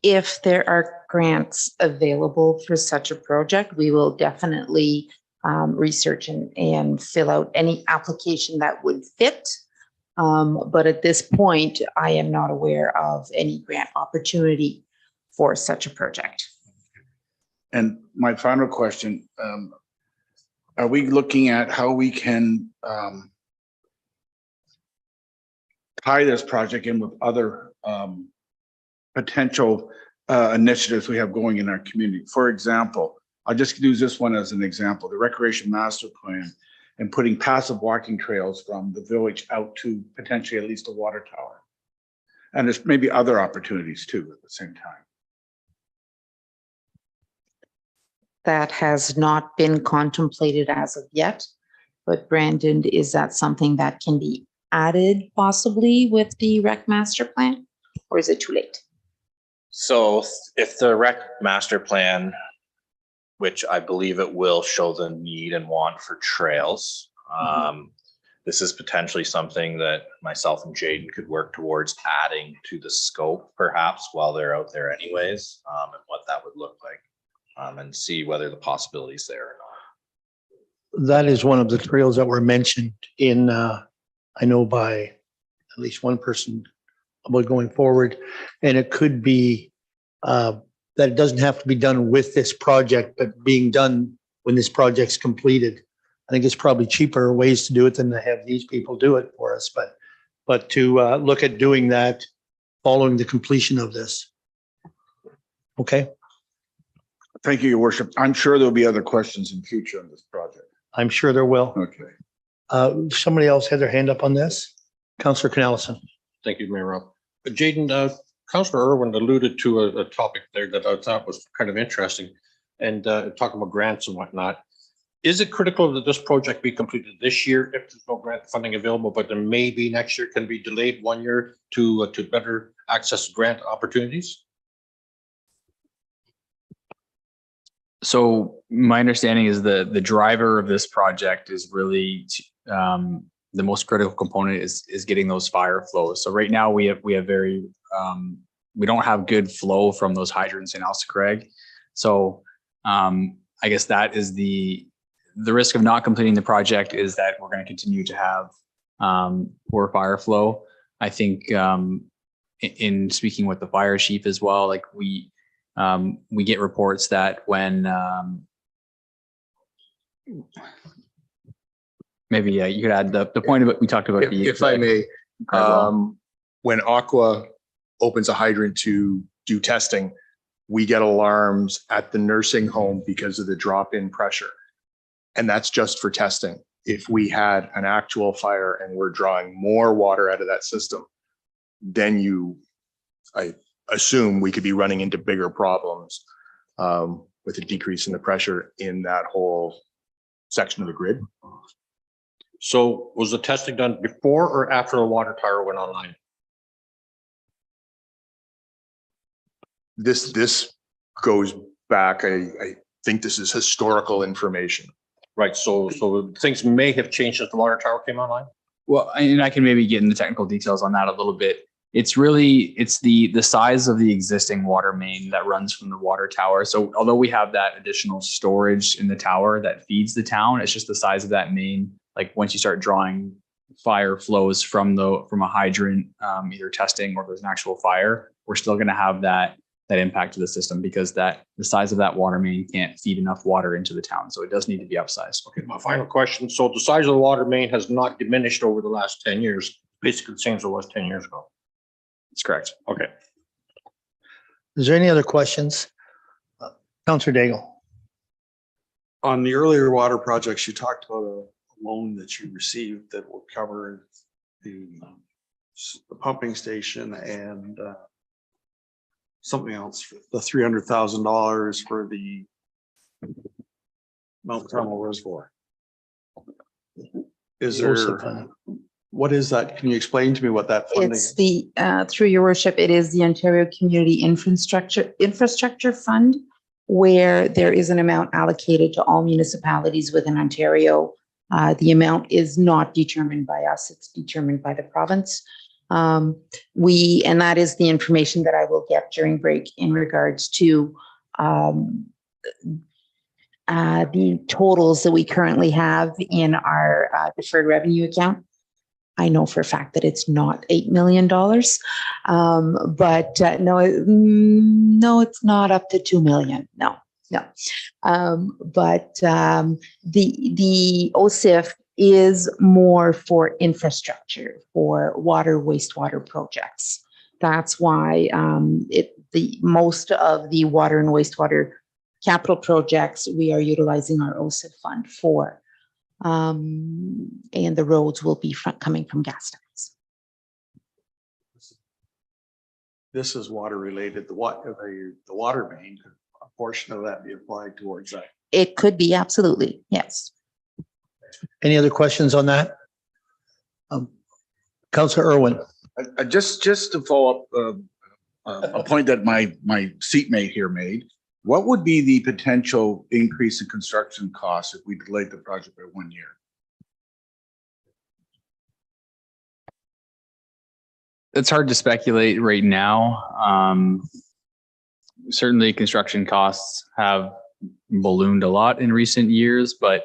[SPEAKER 2] If there are grants available for such a project, we will definitely research and fill out any application that would fit. But at this point, I am not aware of any grant opportunity for such a project.
[SPEAKER 4] And my final question, are we looking at how we can tie this project in with other potential initiatives we have going in our community? For example, I'll just use this one as an example, the recreation master plan and putting passive walking trails from the village out to potentially at least a water tower. And there's maybe other opportunities too at the same time.
[SPEAKER 2] That has not been contemplated as of yet, but Brandon, is that something that can be added possibly with the rec master plan, or is it too late?
[SPEAKER 9] So if the rec master plan, which I believe it will show the need and want for trails, this is potentially something that myself and Jaden could work towards adding to the scope perhaps while they're out there anyways, and what that would look like, and see whether the possibilities there or not.
[SPEAKER 1] That is one of the trails that were mentioned in, I know by at least one person about going forward. And it could be that it doesn't have to be done with this project, but being done when this project's completed. I think it's probably cheaper ways to do it than to have these people do it for us, but to look at doing that following the completion of this. Okay,
[SPEAKER 4] Thank you, Your Worship. I'm sure there'll be other questions in future on this project.
[SPEAKER 1] I'm sure there will.
[SPEAKER 4] Okay.
[SPEAKER 1] Somebody else had their hand up on this. Councillor Canellison.
[SPEAKER 3] Thank you, Mayor Rob. Jaden, Councillor Irwin alluded to a topic there that I thought was kind of interesting, and talking about grants and whatnot. Is it critical that this project be completed this year if there's no grant funding available, but then maybe next year can be delayed 1 year to better access grant opportunities?
[SPEAKER 5] So my understanding is the driver of this project is really the most critical component is getting those fire flows. So right now we have very we don't have good flow from those hydrants in Craig. So I guess that is the risk of not completing the project is that we're going to continue to have poor fire flow. I think in speaking with the fire chief as well, like we get reports that when maybe you could add the point of it we talked about.
[SPEAKER 7] If I may, when Aqua opens a hydrant to do testing, we get alarms at the nursing home because of the drop in pressure. And that's just for testing. If we had an actual fire and we're drawing more water out of that system, then I assume we could be running into bigger problems with a decrease in the pressure in that whole section of the grid.
[SPEAKER 3] So was the testing done before or after the water tower went online?
[SPEAKER 7] This goes back, I think this is historical information.
[SPEAKER 3] Right, so things may have changed since the water tower came online?
[SPEAKER 5] Well, and I can maybe get into technical details on that a little bit. It's the size of the existing water main that runs from the water tower. So although we have that additional storage in the tower that feeds the town, it's just the size of that main. Like once you start drawing fire flows from a hydrant, either testing or there's an actual fire, we're still going to have that impact to the system because the size of that water main can't feed enough water into the town. So it does need to be upsized.
[SPEAKER 3] Okay, my final question. So the size of the water main has not diminished over the last 10 years, basically the same as it was 10 years ago.
[SPEAKER 5] That's correct.
[SPEAKER 3] Okay.
[SPEAKER 1] Is there any other questions? Councillor Daigle.
[SPEAKER 6] On the earlier water projects, you talked about a loan that you received that will cover the pumping station and something else, the $300,000 for the Mount Carmel Reservoir. Is there, what is that? Can you explain to me what that funding
[SPEAKER 2] It's
[SPEAKER 6] is?
[SPEAKER 2] the, through your worship, it is the Ontario Community Infrastructure Fund, where there is an amount allocated to all municipalities within Ontario. The amount is not determined by us, it's determined by the province. And that is the information that I will get during break in regards to the totals that we currently have in our deferred revenue account. I know for a fact that it's not $8 million, but no, it's not up to 2 million. No. But the OSIF is more for infrastructure, for water, wastewater projects. That's why most of the water and wastewater capital projects we are utilizing our OSIF fund for. And the roads will be coming from gas tax.
[SPEAKER 6] This is water related. The water main, a portion of that be applied towards that.
[SPEAKER 2] It could be, absolutely, yes.
[SPEAKER 1] Any other questions on that? Councillor Irwin.
[SPEAKER 4] Just to follow up a point that my seatmate here made, what would be the potential increase in construction costs if we delayed the project by 1 year?
[SPEAKER 5] It's hard to speculate right now. Certainly construction costs have ballooned a lot in recent years, but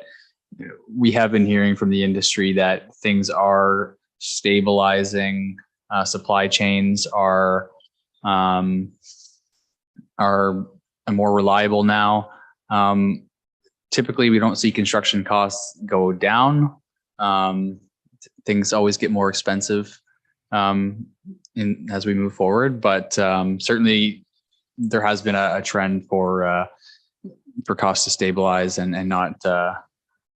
[SPEAKER 5] we have been hearing from the industry that things are stabilizing. Supply chains are more reliable now. Typically, we don't see construction costs go down. Things always get more expensive as we move forward, but certainly there has been a trend for costs to stabilize and not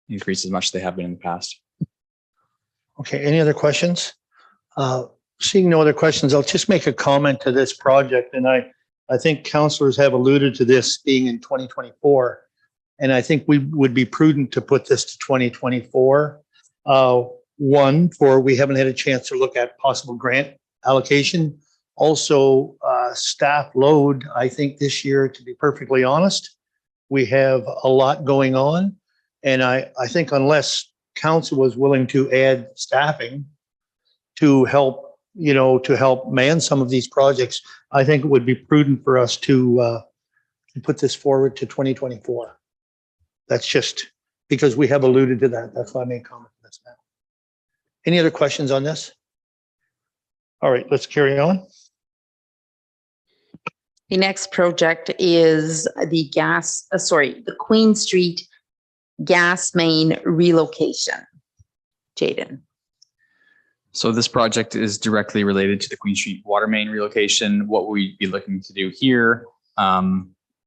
[SPEAKER 5] increase as much as they have been in the past.
[SPEAKER 1] Okay, any other questions? Seeing no other questions, I'll just make a comment to this project. And I think councillors have alluded to this being in 2024. And I think we would be prudent to put this to 2024. We haven't had a chance to look at possible grant allocation. Also, staff load, I think this year, to be perfectly honest, we have a lot going on. And I think unless council was willing to add staffing to help, to help man some of these projects, I think it would be prudent for us to put this forward to 2024. That's just because we have alluded to that. That's why I made comment on this now. Any other questions on this? All right, let's carry on.
[SPEAKER 2] The next project is the Queen Street gas main relocation. Jaden.
[SPEAKER 5] So this project is directly related to the Queen Street water main relocation. What we'd be looking to do here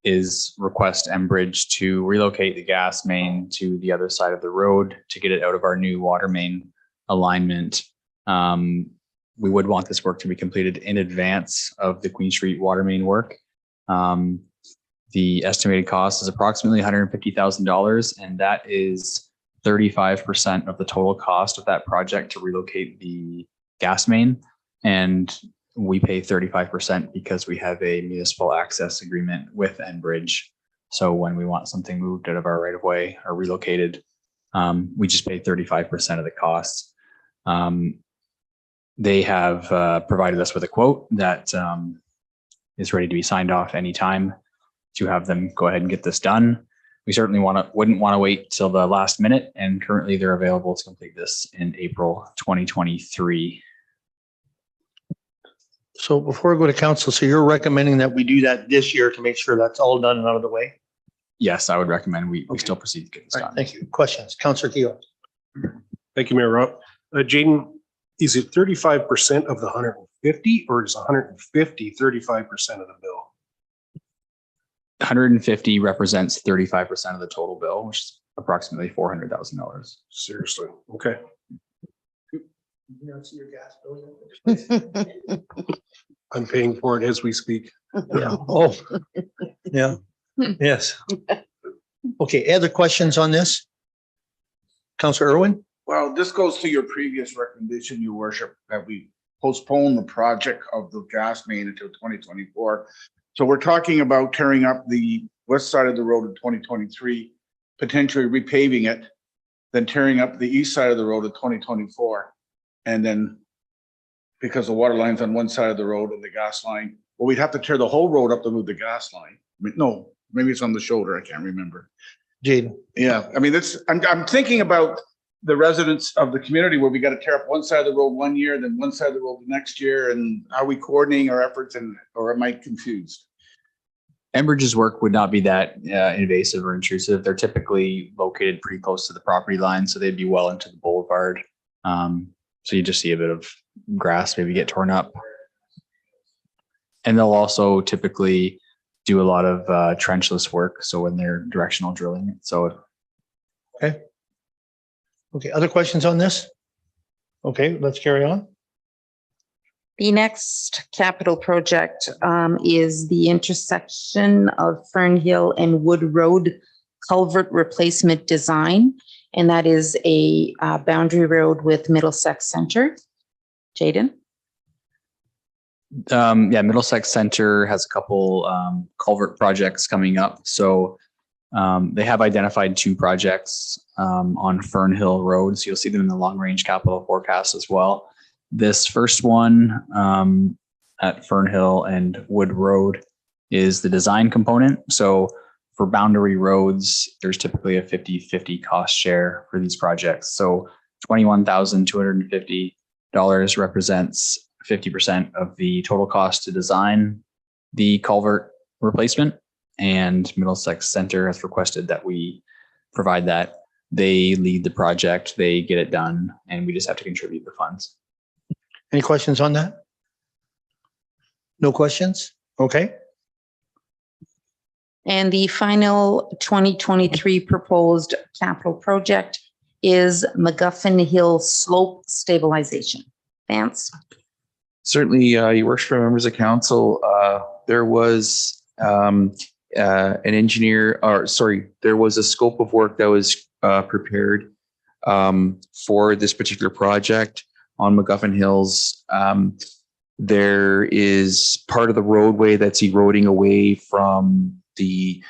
[SPEAKER 5] is request Enbridge to relocate the gas main to the other side of the road to get it out of our new water main alignment. We would want this work to be completed in advance of the Queen Street water main work. The estimated cost is approximately $150,000, and that is 35% of the total cost of that project to relocate the gas main. And we pay 35% because we have a municipal access agreement with Enbridge. So when we want something moved out of our right of way or relocated, we just pay 35% of the costs. They have provided us with a quote that is ready to be signed off anytime to have them go ahead and get this done. We certainly wouldn't want to wait till the last minute, and currently they're available to complete this in April 2023.
[SPEAKER 1] So before I go to council, so you're recommending that we do that this year to make sure that's all done and out of the way?
[SPEAKER 5] Yes, I would recommend we still proceed to get this
[SPEAKER 1] All right,
[SPEAKER 5] done.
[SPEAKER 1] thank you. Questions? Councillor Keough.
[SPEAKER 8] Thank you, Mayor Rob. Jaden, is it 35% of the 150 or is 150 35% of the bill?
[SPEAKER 5] 150 represents 35% of the total bill, which is approximately $400,000.
[SPEAKER 8] Seriously. Okay. I'm paying for it as we speak.
[SPEAKER 1] Yeah. Oh, yeah. Yes. Okay. Other questions on this? Councillor Irwin?
[SPEAKER 4] Well, this goes to your previous recommendation, your worship, that we postpone the project of the gas main until 2024. So we're talking about tearing up the west side of the road in 2023, potentially repaving it, then tearing up the east side of the road in 2024. And then because the water line's on one side of the road and the gas line, well, we'd have to tear the whole road up to move the gas line. I mean, no, maybe it's on the shoulder. I can't remember.
[SPEAKER 1] Jaden.
[SPEAKER 4] Yeah, I mean, I'm thinking about the residents of the community where we got to tear up one side of the road one year, then one side of the road the next year. And are we coordinating our efforts or am I confused?
[SPEAKER 5] Enbridge's work would not be that invasive or intrusive. They're typically located pretty close to the property line, so they'd be well into the boulevard. So you just see a bit of grass maybe get torn up. And they'll also typically do a lot of trenchless work, so when they're directional drilling. So
[SPEAKER 1] Okay. Okay. Other questions on this? Okay, let's carry on.
[SPEAKER 2] The next capital project is the intersection of Fernhill and Wood Road culvert replacement design. And that is a boundary road with Middlesex Center. Jaden?
[SPEAKER 5] Yeah, Middlesex Center has a couple culvert projects coming up. So they have identified 2 projects on Fernhill Road. So you'll see them in the long range capital forecast as well. This first one at Fernhill and Wood Road is the design component. So for boundary roads, there's typically a 50-50 cost share for these projects. So $21,250 represents 50% of the total cost to design the culvert replacement. And Middlesex Center has requested that we provide that. They lead the project, they get it done, and we just have to contribute the funds.
[SPEAKER 1] Any questions on that? No questions? Okay.
[SPEAKER 2] And the final 2023 proposed capital project is McGuffin Hill Slope Stabilization. Vance?
[SPEAKER 12] Certainly, your worship, members of council, there was an engineer, or sorry, there was a scope of work that was prepared for this particular project on McGuffin Hills. There is part of the roadway that's eroding away from the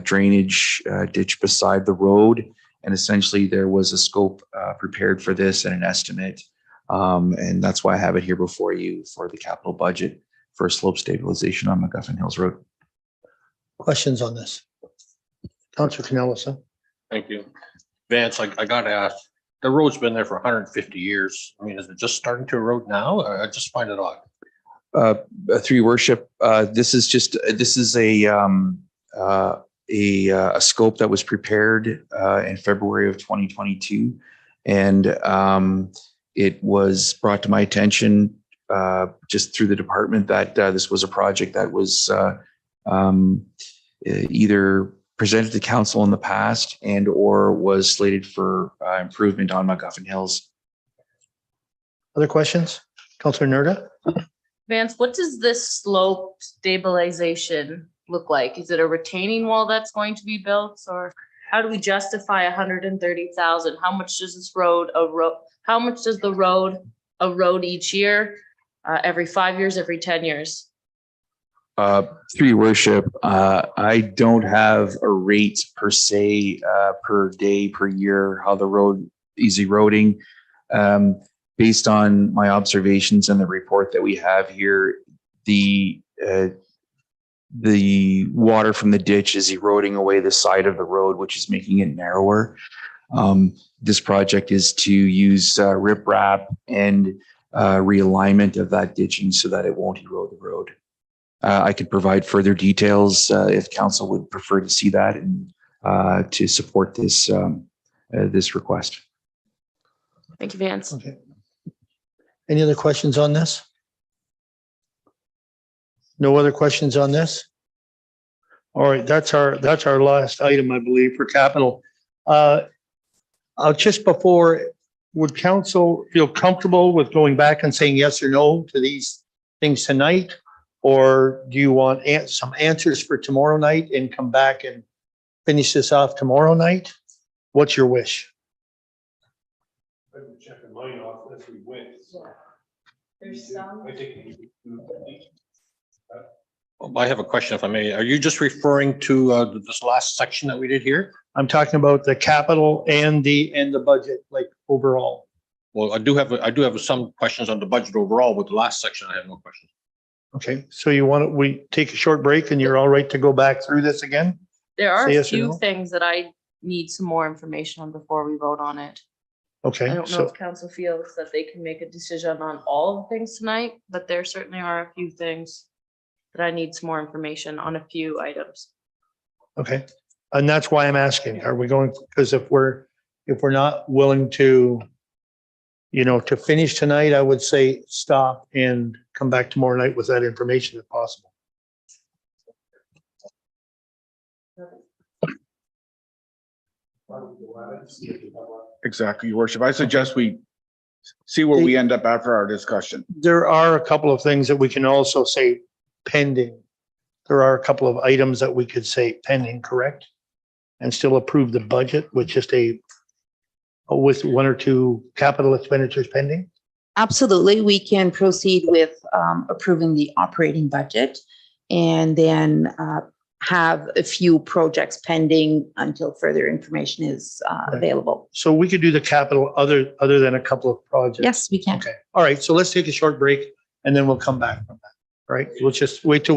[SPEAKER 12] drainage ditch beside the road. And essentially there was a scope prepared for this and an estimate. And that's why I have it here before you for the capital budget for slope stabilization on McGuffin Hills Road.
[SPEAKER 1] Questions on this? Councillor Canellis, huh?
[SPEAKER 3] Thank you. Vance, I gotta ask, the road's been there for 150 years. I mean, is it just starting to erode now? I just find it odd.
[SPEAKER 12] Through your worship, this is a scope that was prepared in February of 2022. And it was brought to my attention just through the department that this was a project that was either presented to council in the past and or was slated for improvement on McGuffin Hills.
[SPEAKER 1] Other questions? Councillor Nerda?
[SPEAKER 10] Vance, what does this slope stabilization look like? Is it a retaining wall that's going to be built, or how do we justify 130,000? How much does this road erode? How much does the road erode each year? Every 5 years, every 10 years?
[SPEAKER 12] Through your worship, I don't have a rate per se, per day, per year, how the road is eroding. Based on my observations and the report that we have here, the water from the ditch is eroding away the side of the road, which is making it narrower. This project is to use riprap and realignment of that ditching so that it won't erode the road. I could provide further details if council would prefer to see that and to support this this request.
[SPEAKER 10] Thank you, Vance.
[SPEAKER 1] Okay. Any other questions on this? No other questions on this? All right, that's our last item, I believe, for capital. Just before, would council feel comfortable with going back and saying yes or no to these things tonight? Or do you want some answers for tomorrow night and come back and finish this off tomorrow night? What's your wish?
[SPEAKER 8] I'm checking mine off as we went.
[SPEAKER 10] There's some.
[SPEAKER 3] I have a question, if I may. Are you just referring to this last section that we did here?
[SPEAKER 1] I'm talking about the capital and the budget, like overall.
[SPEAKER 3] Well, I do have some questions on the budget overall, but the last section, I have no questions.
[SPEAKER 1] Okay, so we take a short break and you're all right to go back through this again?
[SPEAKER 10] There are
[SPEAKER 1] Say
[SPEAKER 10] a
[SPEAKER 1] yes or
[SPEAKER 10] few
[SPEAKER 1] no?
[SPEAKER 10] things that I need some more information on before we vote on it.
[SPEAKER 1] Okay,
[SPEAKER 10] I don't know
[SPEAKER 1] so,
[SPEAKER 10] if council feels that they can make a decision on all of the things tonight, but there certainly are a few things that I need some more information on, a few items.
[SPEAKER 1] okay. And that's why I'm asking, are we going, because if we're not willing to, to finish tonight, I would say stop and come back tomorrow night with that information if possible.
[SPEAKER 4] Exactly, your worship. I suggest we see where we end up after our discussion.
[SPEAKER 1] There are a couple of things that we can also say pending. There are a couple of items that we could say pending, correct? And still approve the budget with just with one or two capital expenditures pending?
[SPEAKER 2] Absolutely. We can proceed with approving the operating budget and then have a few projects pending until further information is available.
[SPEAKER 1] So we could do the capital other than a couple of projects?
[SPEAKER 2] Yes, we can.
[SPEAKER 1] Okay. All right. So let's take a short break and then we'll come back from that. All right. We'll just wait till